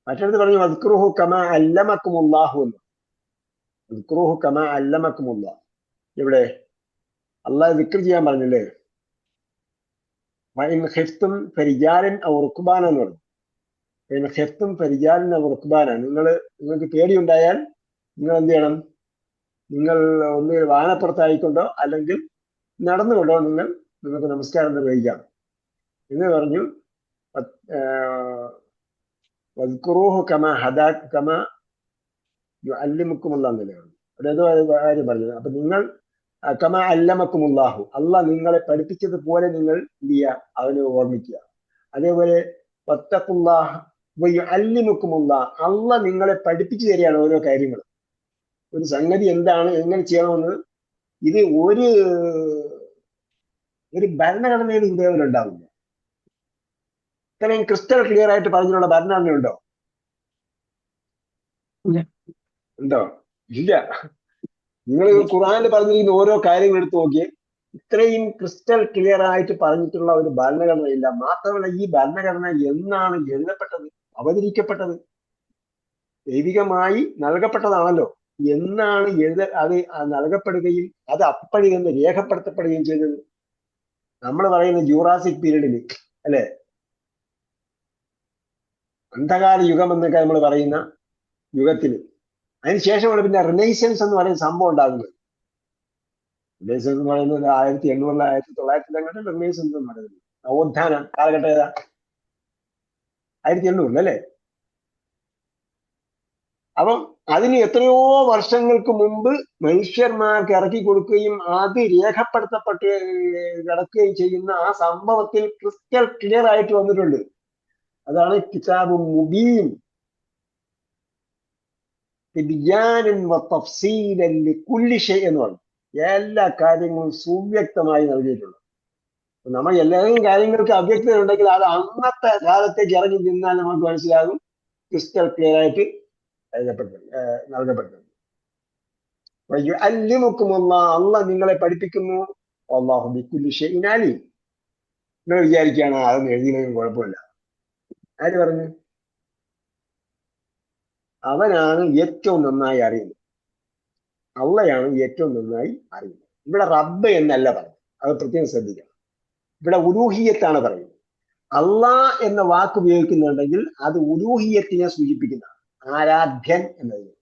മറ്റടുത്ത് പറഞ്ഞു വദ്കുറുഹു കമാ അല്ലമക്കുമുല്ലാഹു എന്ന്. വദ്കുറുഹു കമാ അല്ലമക്കുമുല്ലാഹ്. ഇവിടെ അള്ളാഹ് ദിക്ർ ചെയ്യാൻ പറഞ്ഞില്ലേ? വഇൻ ഖിഫ്തും ഫരിജാലൻ ഔ റുക്ബാന എന്ന് പറഞ്ഞു. വഇൻ ഖിഫ്തും ഫരിജാലൻ ഔ റുക്ബാന, നിങ്ങൾക്ക് പേടിയുണ്ടായാൽ നിങ്ങൾ എന്ത് ചെയ്യണം? നിങ്ങൾ ഒന്ന് വാഹനപ്പുറത്തായിക്കൊണ്ടോ അല്ലെങ്കിൽ നടന്നുകൊണ്ടോ നിങ്ങൾക്ക് നമസ്കാരം നിർവഹിക്കാം എന്ന് പറഞ്ഞു. വദ്കുറൂഹു കമാ കമാ യുഅല്ലിമുക്കുമുല്ലാഹ് എന്നല്ലേ പറഞ്ഞു. അതേതോ കാര്യം പറഞ്ഞത്. അപ്പൊ നിങ്ങൾ കമാ അല്ലമക്കുമുല്ലാഹു, അള്ളാഹ് നിങ്ങളെ പഠിപ്പിച്ചതുപോലെ നിങ്ങൾ എന്ത് ചെയ്യുക? അവനെ ഓർമ്മിക്കുക. അതേപോലെ വത്തഖുല്ലാഹ് വയുഅല്ലിമുക്കുമുല്ലാഹ്, അള്ളാഹ് നിങ്ങളെ പഠിപ്പിച്ചു തരികയാണ് ഓരോ കാര്യങ്ങളും. ഒരു സംഗതി എന്താണ്, എങ്ങനെ ചെയ്യണമെന്ന് ഇത് ഒരു ഭരണഘടനയുടെ ഉപയോഗം ഉണ്ടാവില്ല. ഇത്രയും ക്രിസ്റ്റൽ ക്ലിയർ ആയിട്ട് പറഞ്ഞിട്ടുള്ള ഭരണഘടന ഉണ്ടോ? ഉണ്ടോ? ഇല്ല. നിങ്ങൾ ഖുർആനിൽ പറഞ്ഞിരിക്കുന്ന ഓരോ കാര്യങ്ങൾ എടുത്ത് നോക്കിയേ, ഇത്രയും ക്രിസ്റ്റൽ ക്ലിയർ ആയിട്ട് പറഞ്ഞിട്ടുള്ള ഒരു ഭരണഘടന ഇല്ല. മാത്രമല്ല, ഈ ഭരണഘടന എന്നാണ് എഴുതപ്പെട്ടത്, അവതരിക്കപ്പെട്ടത്? ദൈവികമായി നൽകപ്പെട്ടതാണല്ലോ. എന്നാണ് അത് നൽകപ്പെടുകയും അത് അപ്പഴി എന്ന് രേഖപ്പെടുത്തപ്പെടുകയും ചെയ്തത്? നമ്മൾ പറയുന്ന ജൂറാസിക് പീരീഡിൽ അല്ലെ, അന്ധകാര യുഗം എന്നൊക്കെ നമ്മൾ പറയുന്ന യുഗത്തിൽ. അതിനുശേഷമാണ് പിന്നെ റിനൈസൻസ് എന്ന് പറയുന്ന സംഭവം ഉണ്ടാകുന്നത്. റിനൈസൻസ് എന്ന് പറയുന്നത് 1800 1900 റിനൈസൻസ് എന്ന് പറയുന്നത് നവോത്ഥാന കാലഘട്ടം ഏതാ? 1800 അല്ലേ? അപ്പം അതിന് എത്രയോ വർഷങ്ങൾക്ക് മുമ്പ് മനുഷ്യന്മാർക്ക് ഇറക്കി കൊടുക്കുകയും അത് രേഖപ്പെടുത്തപ്പെട്ട് കിടക്കുകയും ചെയ്യുന്ന ആ സംഭവത്തിൽ ക്രിസ്റ്റൽ ക്ലിയർ ആയിട്ട് വന്നിട്ടുണ്ട്. അതാണ് കിതാബ് മുബീൻ തിബ്യാനൻ വതഫ്സീലൻ ലികുല്ലി ഷൈ എന്ന് പറഞ്ഞു. എല്ലാ കാര്യങ്ങളും സുവ്യക്തമായി നൽകിയിട്ടുണ്ട്. നമ്മൾ എല്ലാ കാര്യങ്ങൾക്ക് അവ്യക്തത ഉണ്ടെങ്കിൽ അത് അന്നത്തെ കാലത്തേക്ക് ഇറങ്ങി നിന്നാൽ നമുക്ക് മനസ്സിലാകും ക്രിസ്റ്റൽ ക്ലിയർ ആയിട്ട് നൽകപ്പെട്ടിട്ടുണ്ട്. അള്ളാഹ് നിങ്ങളെ പഠിപ്പിക്കുന്നു. അല്ലാഹു ബികുല്ലി ഷൈഇൻ അലീം. നിങ്ങൾ വിചാരിക്കുകയാണ് അതൊന്നും എഴുതിയില്ലെങ്കിലും കുഴപ്പമില്ല. ആര് പറഞ്ഞു? അവനാണ് ഏറ്റവും നന്നായി അറിയുന്നത്. അള്ളയാണ് ഏറ്റവും നന്നായി അറിയുന്നത്. ഇവിടെ റബ്ബ് എന്നല്ല പറയുന്നത്, അത് പ്രത്യേകം ശ്രദ്ധിക്കണം. ഇവിടെ ഉലൂഹിയത്താണ് പറയുന്നത്. അള്ളാഹ് എന്ന വാക്ക് ഉപയോഗിക്കുന്നുണ്ടെങ്കിൽ അത് ഉലൂഹിയത്തിനെ സൂചിപ്പിക്കുന്നതാണ്. ആരാധ്യൻ എന്നതിന്.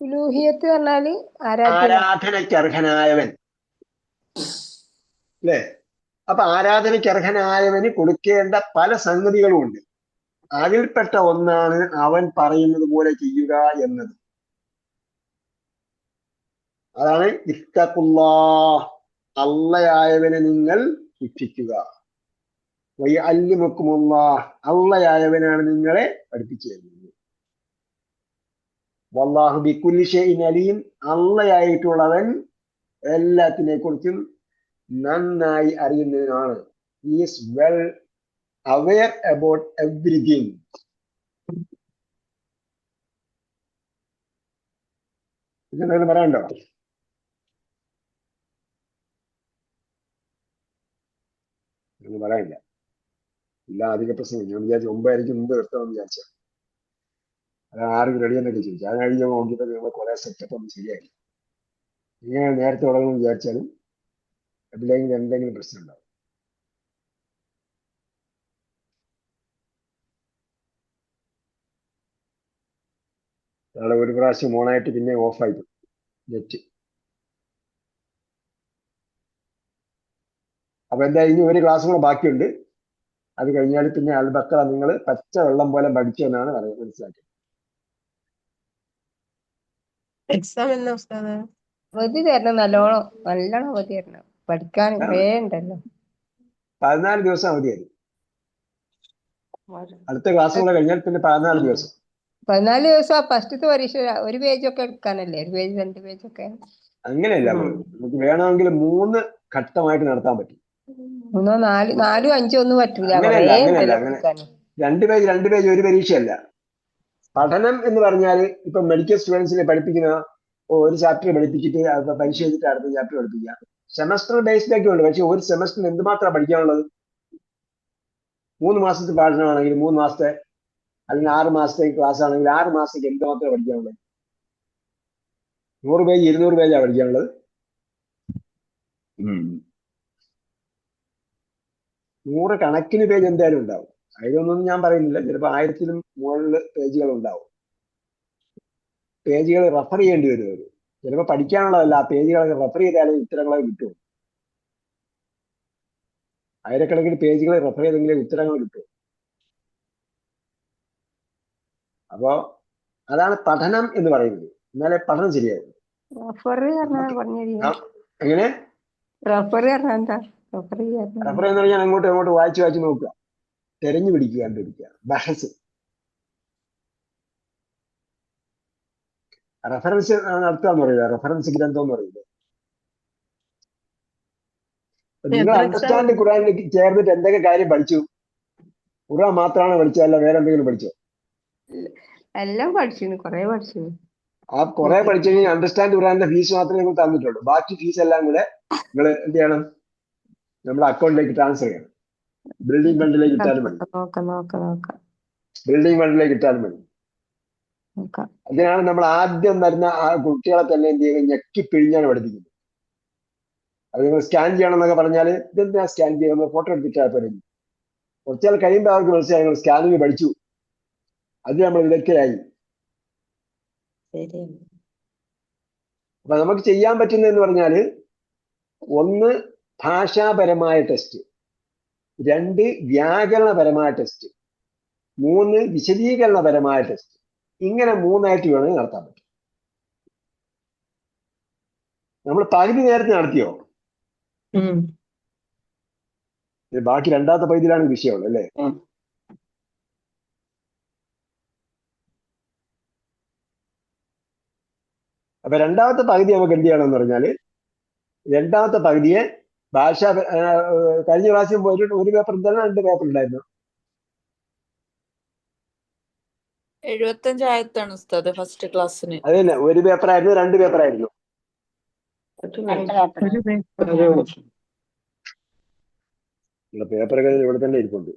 ഉലൂഹിയത്ത് പറഞ്ഞാല് ആരാധനയ്ക്ക് അർഹനായവൻ അല്ലേ? അപ്പൊ ആരാധനയ്ക്ക് അർഹനായവന് കൊടുക്കേണ്ട പല സംഗതികളും ഉണ്ട്. അതിൽപ്പെട്ട ഒന്നാണ് അവൻ പറയുന്നത് പോലെ ചെയ്യുക എന്നത്. അതാണ് ഇത്തഖുല്ലാഹ്, അള്ളയായവനെ നിങ്ങൾ ശിക്ഷിക്കുക. വയഅല്ലിമുക്കുമുല്ലാഹ്, അള്ളയായവനാണ് നിങ്ങളെ പഠിപ്പിച്ചു തരുന്നത്. വല്ലാഹു ബികുല്ലി ഷൈഇൻ അലീം, അള്ളയായിട്ടുള്ളവൻ എല്ലാത്തിനെ കുറിച്ചും നന്നായി അറിയുന്നതിനാണ്. He is well aware about everything. ഇതെന്തായാലും പറയാനുണ്ടോ? ഒന്നും പറയാനില്ല. എല്ലാം അധിക പ്രശ്നം. ഞാൻ വിചാരിച്ചു 9 മുമ്പ് നിർത്തണമെന്ന് വിചാരിച്ച. അത് 6 റെഡി എന്നൊക്കെ ചോദിച്ചു. അത് കഴിഞ്ഞ് നോക്കിയപ്പോൾ നിങ്ങൾ കുറെ സെറ്റപ്പ് ഒന്നും ശരിയായി. ഇങ്ങനെ നേരത്തെ തുടങ്ങുമെന്ന് വിചാരിച്ചാലും അതിലെങ്കിലും എന്തെങ്കിലും പ്രശ്നം ഉണ്ടാവും. നാളെ ഒരു പ്രാവശ്യം ഓണായിട്ട് പിന്നെ ഓഫായി നെറ്റ്. അപ്പൊ എന്താ, ഇനി ഒരു ക്ലാസ് കൂടെ ബാക്കിയുണ്ട്. അത് കഴിഞ്ഞാൽ പിന്നെ അൽ ബഖറ നിങ്ങൾ പച്ച വെള്ളം പോലെ പഠിച്ചു എന്നാണ് മനസ്സിലാക്കിയത്. എക്സാം എന്നാ ഉസ്താദേ? അവധി തരണം, നല്ലോണം അവധി തരണം. പഠിക്കാൻ കുറേ ഉണ്ടല്ലോ. 14 ദിവസം അവധിയായിരുന്നു. അടുത്ത ക്ലാസ് കൂടെ കഴിഞ്ഞാൽ പിന്നെ 14 ദിവസം. 14 ദിവസം ഫസ്റ്റത്തെ പരീക്ഷ ഒരു പേജൊക്കെ എടുക്കാനല്ലേ? 1 പേജ് 2 പേജൊക്കെ അങ്ങനെയല്ല, നമുക്ക് വേണമെങ്കിൽ 3 ഘട്ടമായിട്ട് നടത്താൻ പറ്റും. 3 4 5 ഒന്നും പറ്റൂല. അങ്ങനെയല്ല, 2 പേജ് 2 പേജ് ഒരു പരീക്ഷയല്ല. പഠനം എന്ന് പറഞ്ഞാൽ ഇപ്പൊ മെഡിക്കൽ സ്റ്റുഡൻസിനെ പഠിപ്പിക്കുന്ന ഒരു ചാപ്റ്റർ പഠിപ്പിച്ചിട്ട് അത് പരീക്ഷ ചെയ്തിട്ട് അടുത്ത ചാപ്റ്റർ പഠിപ്പിക്കുക. സെമസ്റ്റർ ബേസ്ഡ് ഒക്കെ ഉണ്ട്. പക്ഷെ ഒരു സെമസ്റ്ററിന് എന്തുമാത്രം പഠിക്കാനുള്ളത്? 3 മാസത്തെ പഠനമാണെങ്കിൽ 3 മാസത്തെ, അല്ലെങ്കിൽ 6 മാസത്തെ ക്ലാസ് ആണെങ്കിൽ 6 മാസത്തേക്ക് എന്തുമാത്രം പഠിക്കാനുള്ളത്? 100 പേജ് 200 പേജാണ് പഠിക്കാനുള്ളത്. 100 കണക്കിന് പേജ് എന്തായാലും ഉണ്ടാവും. അതിലൊന്നും ഞാൻ പറയുന്നില്ല, ചിലപ്പോൾ 1000-ലും മുകളിൽ പേജുകൾ ഉണ്ടാവും. പേജുകൾ റെഫർ ചെയ്യേണ്ടി വരും അവർ. ചിലപ്പോൾ പഠിക്കാനുള്ളതല്ല, ആ പേജുകളൊക്കെ റെഫർ ചെയ്താലേ ഉത്തരങ്ങളെ കിട്ടും. ആയിരക്കണക്കിന് പേജുകൾ റെഫർ ചെയ്തെങ്കിലേ ഉത്തരങ്ങൾ കിട്ടും. അപ്പോ അതാണ് പഠനം എന്ന് പറയുന്നത്. എന്നാലേ പഠനം ശരിയാവും. റഫർ പറഞ്ഞാ പറഞ്ഞിരിക്കും. എങ്ങനെ റഫർ പറഞ്ഞാ എന്താ? റഫർ റെഫർ എന്ന് പറഞ്ഞാൽ അങ്ങോട്ടും അങ്ങോട്ട് വായിച്ച് നോക്കുക, തെരഞ്ഞു പിടിക്കുക, കണ്ടുപിടിക്കുക. ബഹസ്, റെഫറൻസ് നടത്തുക എന്ന് പറയുക, റെഫറൻസ് ഗ്രന്ഥം എന്ന് പറയുന്നത്. നിങ്ങൾ അണ്ടർസ്റ്റാൻഡ് ഖുറാനിലേക്ക് ചേർന്നിട്ട് എന്തൊക്കെ കാര്യം പഠിച്ചു? ഖുറാൻ മാത്രമാണ് പഠിച്ചത്, അല്ല വേറെ എന്തെങ്കിലും പഠിച്ചോ? എല്ലാം പഠിച്ചു, കുറെ പഠിച്ചു. ആ കുറെ പഠിച്ചു കഴിഞ്ഞാൽ അണ്ടർസ്റ്റാൻഡ് ഖുറാനിന്റെ ഫീസ് മാത്രമേ നിങ്ങൾ തന്നിട്ടുള്ളൂ. ബാക്കി ഫീസ് എല്ലാം കൂടെ നിങ്ങൾ എന്ത് ചെയ്യണം? നമ്മുടെ അക്കൗണ്ടിലേക്ക് ട്രാൻസ്ഫർ ചെയ്യണം. ബിൽഡിംഗ് ഫണ്ടിലേക്ക് ഇട്ടാലും മതി. ബിൽഡിംഗ് ഫണ്ടിലേക്ക് ഇട്ടാലും മതി. അതിനാണ് നമ്മൾ ആദ്യം വരുന്ന ആ കുട്ടികളെ തന്നെ എന്ത് ചെയ്യുന്നത്? ഞെക്കി പിഴിഞ്ഞാണ് പഠിപ്പിക്കുന്നത്. അത് നിങ്ങൾ സ്കാൻ ചെയ്യണം എന്നൊക്കെ പറഞ്ഞാൽ ഇതെന്താ സ്കാൻ ചെയ്യുന്നത്? ഫോട്ടോ എടുത്തിട്ടാൽ പറയുന്നത്. കുറച്ചാൾ കഴിയുമ്പോൾ അവർക്ക് മനസ്സിലായി നിങ്ങൾ സ്കാനിങ് പഠിച്ചു, അത് നമ്മൾ വിദഗ്ധരായി. അപ്പൊ നമുക്ക് ചെയ്യാൻ പറ്റുന്നതെന്ന് പറഞ്ഞാല് 1 ഭാഷാപരമായ ടെസ്റ്റ്, 2 വ്യാകരണപരമായ ടെസ്റ്റ്, 3 വിശദീകരണപരമായ ടെസ്റ്റ്. ഇങ്ങനെ 3 ആയിട്ട് വേണമെങ്കിൽ നടത്താൻ പറ്റും. നമ്മൾ പകുതി നേരത്തെ നടത്തിയോ? ബാക്കി രണ്ടാമത്തെ പകുതിയിലാണ് വിഷയമുള്ളത് അല്ലേ? അപ്പൊ രണ്ടാമത്തെ പകുതി നമുക്ക് എന്ത് ചെയ്യണമെന്ന് പറഞ്ഞാല്, രണ്ടാമത്തെ പകുതിയെ ഭാഷ കഴിഞ്ഞ പ്രാവശ്യം ഒരു പേപ്പർ എന്താണ് 2 പേപ്പർ ഉണ്ടായിരുന്നു. 75 ആയത്താണ് ഉസ്താദ് ഫസ്റ്റ് ക്ലാസ്സിന്. അത് തന്നെ, 1 പേപ്പറായിരുന്നു 2 പേപ്പറായിരുന്നു? പേപ്പറൊക്കെ ഇവിടെ തന്നെ ഇരിപ്പുണ്ട്.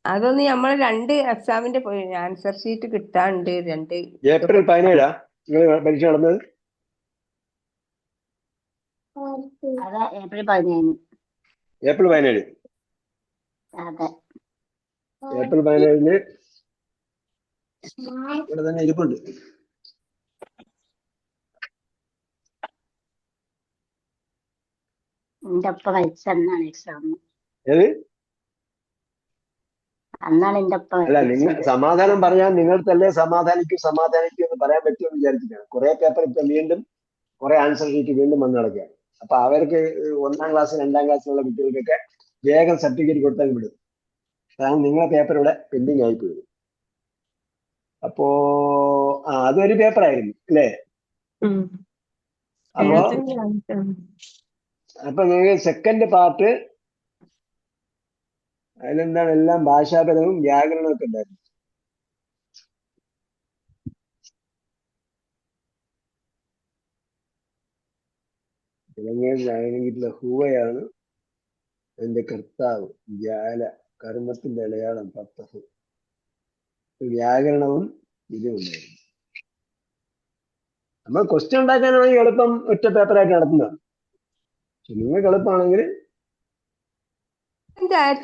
അതൊന്ന് നമ്മള് 2 എക്സാമിന്റെ ആൻസർ ഷീറ്റ് കിട്ടാണ്ട്. ഏപ്രിൽ 17 നിങ്ങൾ പരീക്ഷ നടന്നത്? ഏപ്രിൽ 17. ഏപ്രിൽ 17 ഇവിടെ തന്നെ ഇരിപ്പുണ്ട്. ഏത്? അല്ല, നിങ്ങൾ സമാധാനം പറയാൻ നിങ്ങൾക്കല്ലേ സമാധാനിക്കും എന്ന് പറയാൻ പറ്റുമെന്ന് വിചാരിച്ചിട്ടാണ്. കുറെ പേപ്പർ ഇപ്പൊ വീണ്ടും കുറെ ആൻസർ ഷീറ്റ് വീണ്ടും വന്ന് നടക്കുകയാണ്. അപ്പൊ അവർക്ക് 1ാം ക്ലാസ് 2ാം ക്ലാസ്സിലുള്ള കുട്ടികൾക്കൊക്കെ വേഗം സർട്ടിഫിക്കറ്റ് കൊടുത്താൽ വിടും. കാരണം നിങ്ങളെ പേപ്പർ ഇവിടെ പെൻഡിങ് ആയിപ്പോയി. അപ്പോ അതൊരു പേപ്പറായിരുന്നു അല്ലേ? അപ്പൊ നിങ്ങൾക്ക് സെക്കൻഡ് പാർട്ട് അതിലെന്താണ്? എല്ലാം ഭാഷാപരവും വ്യാകരണവും ഒക്കെ ഉണ്ടായിരുന്നു. ഇളങ്ങിയിട്ടുള്ള ഹൂവയാണ് എന്റെ കർത്താവ്, ജാല കർമ്മത്തിന്റെ അടയാളം പത്തഹു. വ്യാകരണവും ഇതും ഉണ്ടായിരുന്നു. നമ്മൾ ക്വസ്റ്റ്യൻ ഉണ്ടാക്കാനാണെങ്കിൽ എളുപ്പം ഒറ്റ പേപ്പറായിട്ട് നടത്തുന്നതാണ്. പക്ഷെ നിങ്ങൾക്ക് എളുപ്പമാണെങ്കിൽ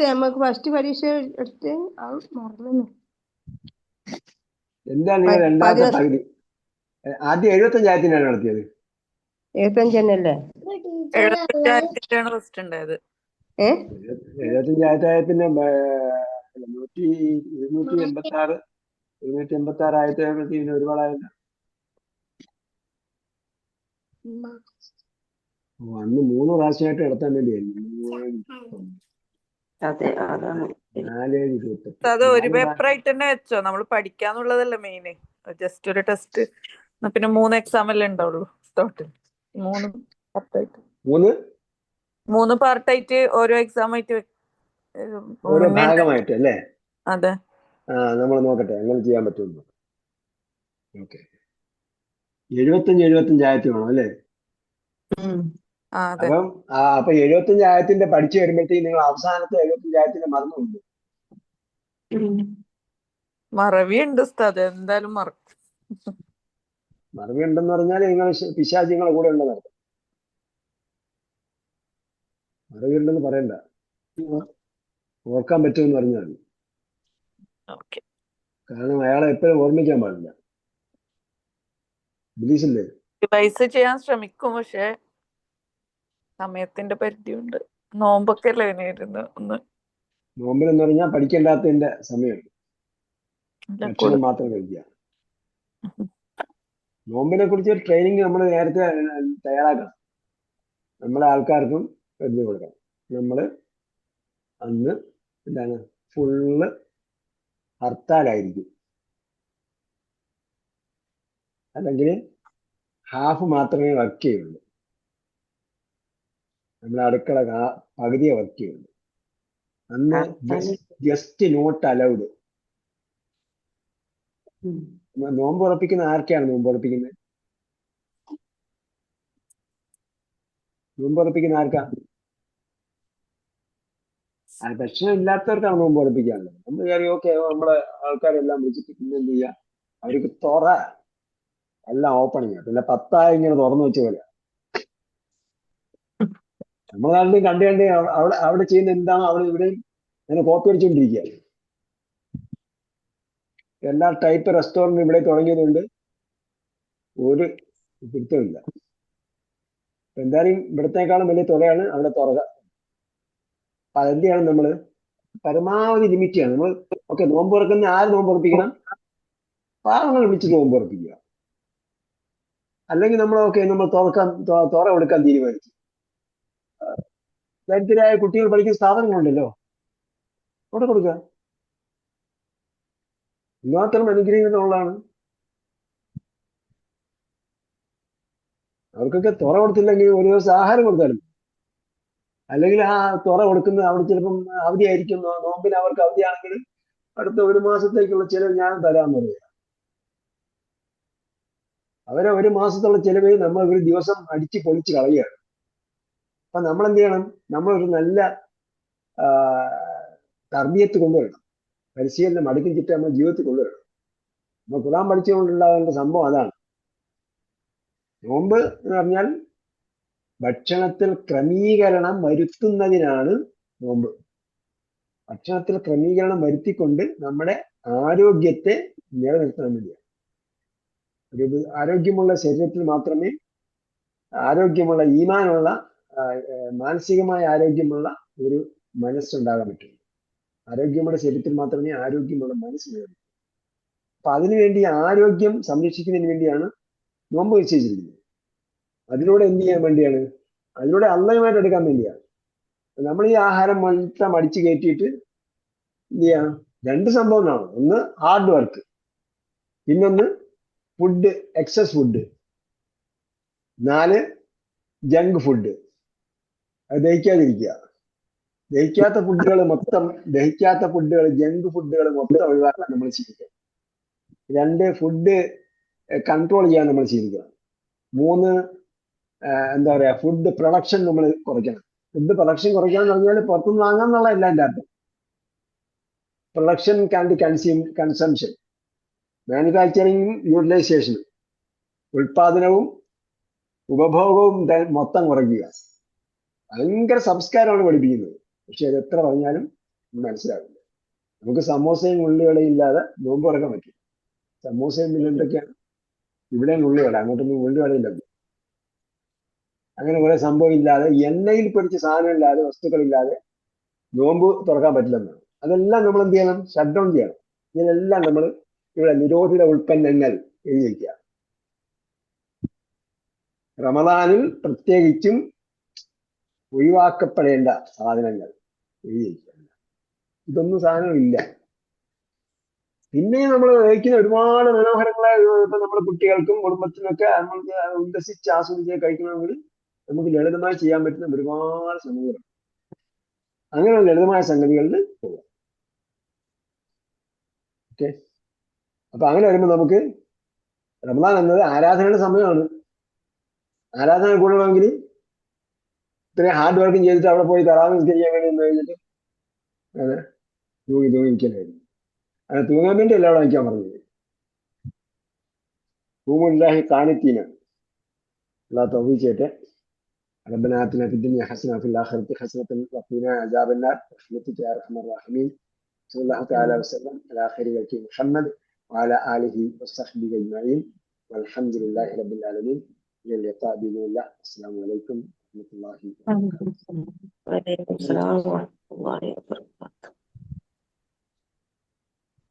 നമുക്ക് ഫസ്റ്റ് പരീക്ഷ എടുത്ത് മറന്നു. എന്താ നിങ്ങൾ രണ്ടാമത്തെ പകുതി? ആദ്യം 75 ആയത്തിനാണ് നടത്തിയത്. 75 തന്നെയല്ലേ? 75 ഫസ്റ്റ് ഉണ്ടായത്. 75 ആയത്തായ പിന്നെ 286 ആയത്തേക്ക് ഒരുപാടായില്ല. അന്ന് 3 പ്രാവശ്യമായിട്ട് നടത്താൻ വേണ്ടിയായിരുന്നു. അത് ഒരു പേപ്പറായിട്ട് തന്നെ വെച്ചോ? നമ്മൾ പഠിക്കാന്നുള്ളതല്ല മെയിന്, ജസ്റ്റ് ഒരു ടെസ്റ്റ്. പിന്നെ 3 എക്സാം അല്ലേ ഉണ്ടാവുള്ളൂ ടോട്ടൽ. 3 പാർട്ടായിട്ട് ഓരോ എക്സാം ആയിട്ട് ഓരോ ഭാഗമായിട്ട് അല്ലേ? അതെ. നമ്മൾ നോക്കട്ടെ എങ്ങനെ ചെയ്യാൻ പറ്റുമെന്ന്. ഓക്കെ, 75 ആയത്തി വേണം അല്ലേ? അതെ. അപ്പം അപ്പൊ 75 ആയത്തിന്റെ പഠിച്ചു വരുമ്പോഴത്തേക്ക് നിങ്ങൾ അവസാനത്തെ 75 ആയത്തിന്റെ മറന്നുണ്ട്. മറവിയുണ്ട് ഉസ്താദ്, എന്തായാലും മറക്കും. മറവി ഉണ്ടെന്ന് പറഞ്ഞാൽ നിങ്ങൾ പിശാചിങ്ങളെ കൂടെ ഉണ്ടെന്ന് അർത്ഥം. മറവി ഉണ്ടെന്ന് പറയണ്ട, ഓർക്കാൻ പറ്റുമെന്ന് പറഞ്ഞാൽ മതി. ഓക്കെ. കാരണം അയാളെ എപ്പോഴും ഓർമ്മിക്കാൻ പാടില്ല. ബിലീസില്ലേ? റിവൈസ് ചെയ്യാൻ ശ്രമിക്കും, പക്ഷെ സമയത്തിന്റെ പരിധിയുണ്ട്. നോമ്പൊക്കെ അല്ലേ ഇരുന്ന് ഒന്ന്. നോമ്പിലെന്ന് പറഞ്ഞാൽ പഠിക്കേണ്ടാത്തതിന്റെ സമയമാണ്. ഭക്ഷണം മാത്രം കഴിക്കുക. നോമ്പിനെ കുറിച്ച് ട്രെയിനിങ് നമ്മൾ നേരത്തെ തയ്യാറാക്കണം. നമ്മളെ ആൾക്കാർക്കും എഴുതി കൊടുക്കണം. നമ്മള് അന്ന് എന്താണ് ഫുള്ള് ഹർത്താലായിരിക്കും, അല്ലെങ്കിൽ ഹാഫ് മാത്രമേ വർക്ക് ചെയ്യുള്ളൂ. നമ്മളെ അടുക്കള പകുതിയെ വർക്ക് ചെയ്യുള്ളൂ. അന്ന് ജസ്റ്റ് നോട്ട് അലൗഡ്. നോമ്പ് ഉറപ്പിക്കുന്ന ആർക്കാണ് നോമ്പ് ഉറപ്പിക്കുന്നത്? നോമ്പ് ഉറപ്പിക്കുന്ന ആർക്കാ? ഭക്ഷണം ഇല്ലാത്തവർക്കാണ് നോമ്പ് ഉറപ്പിക്കാനുള്ളത്. നമ്മൾ വിചാരിക്കും ഓക്കെ നമ്മളെ ആൾക്കാരെല്ലാം വിളിച്ചിട്ട് പിന്നെ എന്ത് ചെയ്യുക, അവർക്ക് തുറ എല്ലാം ഓപ്പൺ ചെയ്യുക. പിന്നെ 10 ഇങ്ങനെ തുറന്നു വെച്ച പോലെ. നമ്മളെ നാട്ടിൽ കണ്ടു അവിടെ ചെയ്യുന്ന എന്താണോ അവിടെ ഇവിടെയും അങ്ങനെ കോപ്പി അടിച്ചുകൊണ്ടിരിക്കുക. എല്ലാ ടൈപ്പ് റെസ്റ്റോറൻറ്റ് ഇവിടെ തുടങ്ങിയതുകൊണ്ട് ഒരു പിടുത്തമില്ല. എന്തായാലും ഇവിടത്തേക്കാളും വലിയ തുറയാണ് അവിടെ തുറക. അപ്പൊ അതെന്തെയാണ് നമ്മൾ പരമാവധി ലിമിറ്റ് ചെയ്യണം. നമ്മൾ ഓക്കെ നോമ്പ് തുറക്കുന്ന ആര് നോമ്പ് ഉറപ്പിക്കണം? പാവങ്ങൾ വിളിച്ച് നോമ്പ് ഉറപ്പിക്കുക. അല്ലെങ്കിൽ നമ്മൾ നമ്മൾ തുറ കൊടുക്കാൻ തീരുമാനിച്ചു. ദരിദ്രരായ കുട്ടികൾ പഠിക്കുന്ന സ്ഥാപനങ്ങളുണ്ടല്ലോ, അവിടെ കൊടുക്കുക. മാത്രം അനുഗ്രഹീതമുള്ളതാണ്. അവർക്കൊക്കെ തുറ കൊടുത്തില്ലെങ്കിൽ ഒരു ദിവസം ആഹാരം കൊടുത്താലും, അല്ലെങ്കിൽ ആ തുറ കൊടുക്കുന്ന അവിടെ ചിലപ്പം അവധിയായിരിക്കും. നോമ്പിന് അവർക്ക് അവധിയാണെങ്കിൽ അടുത്ത 1 മാസത്തേക്കുള്ള ചിലവ് ഞാൻ തരാമെന്ന് പറയുക. അവരെ 1 മാസത്തുള്ള ചിലവ് നമ്മൾ ഒരു ദിവസം അടിച്ച് പൊളിച്ച് കളയുകയാണ്. അപ്പൊ നമ്മൾ എന്ത് ചെയ്യണം? നമ്മളൊരു നല്ല തർബിയത്ത് കൊണ്ടുവരണം, പരിശീലനം അടുക്കും ചിട്ട നമ്മുടെ ജീവിതത്തിൽ കൊണ്ടുവരണം. നമ്മൾ ഖുർആൻ പഠിച്ചുകൊണ്ടുണ്ടാകേണ്ട സംഭവം അതാണ്. നോമ്പ് എന്ന് പറഞ്ഞാൽ ഭക്ഷണത്തിൽ ക്രമീകരണം വരുത്തുന്നതിനാണ് നോമ്പ്. ഭക്ഷണത്തിൽ ക്രമീകരണം വരുത്തിക്കൊണ്ട് നമ്മുടെ ആരോഗ്യത്തെ നിലനിർത്താൻ വേണ്ടിയാണ്. ഒരു ആരോഗ്യമുള്ള ശരീരത്തിൽ മാത്രമേ ആരോഗ്യമുള്ള ഈമാനുള്ള മാനസികമായ ആരോഗ്യമുള്ള ഒരു മനസ്സുണ്ടാകാൻ പറ്റുള്ളൂ. ആരോഗ്യമുള്ള ശരീരത്തിൽ മാത്രമേ ആരോഗ്യമുള്ള മനസ്സ് നിലനിൽക്കൂ. അപ്പൊ അതിനുവേണ്ടി ആരോഗ്യം സംരക്ഷിക്കുന്നതിന് വേണ്ടിയാണ് നോമ്പ് നിശ്ചയിച്ചിരിക്കുന്നത്. അതിലൂടെ എന്ത് ചെയ്യാൻ വേണ്ടിയാണ്? അതിലൂടെ അള്ളയുമായിട്ട് എടുക്കാൻ വേണ്ടിയാണ്. നമ്മൾ ഈ ആഹാരം മൊത്തം അടിച്ചു കയറ്റിയിട്ട് എന്ത് ചെയ്യണം? 2 സംഭവങ്ങളാണ്. ഒന്ന് ഹാർഡ് വർക്ക്, പിന്നൊന്ന് food, excess food. 4 junk food. അത് ദഹിക്കാതിരിക്കുക. ദഹിക്കാത്ത ഫുഡുകൾ, ജങ്ക് ഫുഡുകൾ മൊത്തം ഒഴിവാക്കാൻ നമ്മൾ ശീലിക്കണം. 2 ഫുഡ് കൺട്രോൾ ചെയ്യാൻ നമ്മൾ ശീലിക്കണം. 3 എന്താ പറയാ, ഫുഡ് പ്രൊഡക്ഷൻ നമ്മൾ കുറയ്ക്കണം. ഫുഡ് പ്രൊഡക്ഷൻ കുറയ്ക്കാന്ന് പറഞ്ഞാൽ പുറത്തുനിന്ന് വാങ്ങാന്നുള്ള എല്ലാം എൻ്റെ അർത്ഥം. പ്രൊഡക്ഷൻ ആൻഡ് കൺസംഷൻ, മാനുഫാക്ചറിങ്ങും യൂട്ടിലൈസേഷനും, ഉൽപാദനവും ഉപഭോഗവും മൊത്തം കുറയ്ക്കുക. ഭയങ്കര സംസ്കാരമാണ് പഠിപ്പിക്കുന്നത്. പക്ഷെ അത് എത്ര പറഞ്ഞാലും മനസ്സിലാവില്ല. നമുക്ക് സമോസയും ഉള്ളിവടയും ഇല്ലാതെ നോമ്പ് തുറക്കാൻ പറ്റും. സമോസയും പിന്നെ എന്തൊക്കെയാണ്? ഇവിടെ ഉള്ളിവട, അങ്ങോട്ടൊന്നും ഉള്ളിവടയില്ല. അങ്ങനെ കുറെ സംഭവം ഇല്ലാതെ, എണ്ണയിൽ പൊരിച്ച സാധനമില്ലാതെ, വസ്തുക്കളില്ലാതെ നോമ്പ് തുറക്കാൻ പറ്റില്ലെന്നാണ്. അതെല്ലാം നമ്മൾ എന്ത് ചെയ്യണം? ഷട്ട് ഡൗൺ ചെയ്യണം. ഇതിനെല്ലാം നമ്മൾ ഇവിടെ നിരോധിത ഉൽപ്പന്നങ്ങൾ എഴുതി വയ്ക്കുക. റമദാനിൽ പ്രത്യേകിച്ചും ഒഴിവാക്കപ്പെടേണ്ട സാധനങ്ങൾ എഴുതി വയ്ക്കുക. ഇതൊന്നും സാധനമില്ല. പിന്നെ നമ്മൾ കഴിക്കുന്ന ഒരുപാട് മനോഹരങ്ങളായ, ഇപ്പൊ നമ്മുടെ കുട്ടികൾക്കും കുടുംബത്തിനൊക്കെ നമുക്ക് ഉല്ലസിച്ച് ആസ്വദിച്ച് കഴിക്കണമെങ്കിൽ നമുക്ക് ലളിതമായി ചെയ്യാൻ പറ്റുന്ന ഒരുപാട് സംഗതികളുണ്ട്. അങ്ങനെ ലളിതമായ സംഗതികളിൽ പോകാം. ഓക്കെ. അപ്പൊ അങ്ങനെ വരുമ്പോൾ നമുക്ക് റമദാൻ എന്നത് ആരാധനയുടെ സമയമാണ്. ആരാധന കൂടണമെങ്കിൽ ഇത്രയും ഹാർഡ് വർക്കും ചെയ്തിട്ട് അവിടെ പോയി തറാവീഹ് ചെയ്യാൻ വേണ്ടി എന്ന് കഴിഞ്ഞിട്ട് അങ്ങനെ തൂങ്ങിയിരിക്കലായിരുന്നു. അങ്ങനെ തൂങ്ങാൻ വേണ്ടി അല്ല അവിടെ വയ്ക്കാൻ പറഞ്ഞത്. ഖൂമുലില്ലാഹി ഖാനിത്തീന. അല്ലാഹു തൗഫീഖ് ചെയ്യട്ടെ. ربنا آتنا في الدنيا حسنة وفي الآخرة حسنة وقنا عذاب النار برحمتك يا أرحم الراحمين. صلى الله تعالى وسلم على خير خلقه محمد وعلى آله وصحبه أجمعين والحمد لله رب العالمين. إلى اللقاء بإذن الله. السلام عليكم ورحمة الله وبركاته. وعليكم السلام ورحمة الله وبركاته.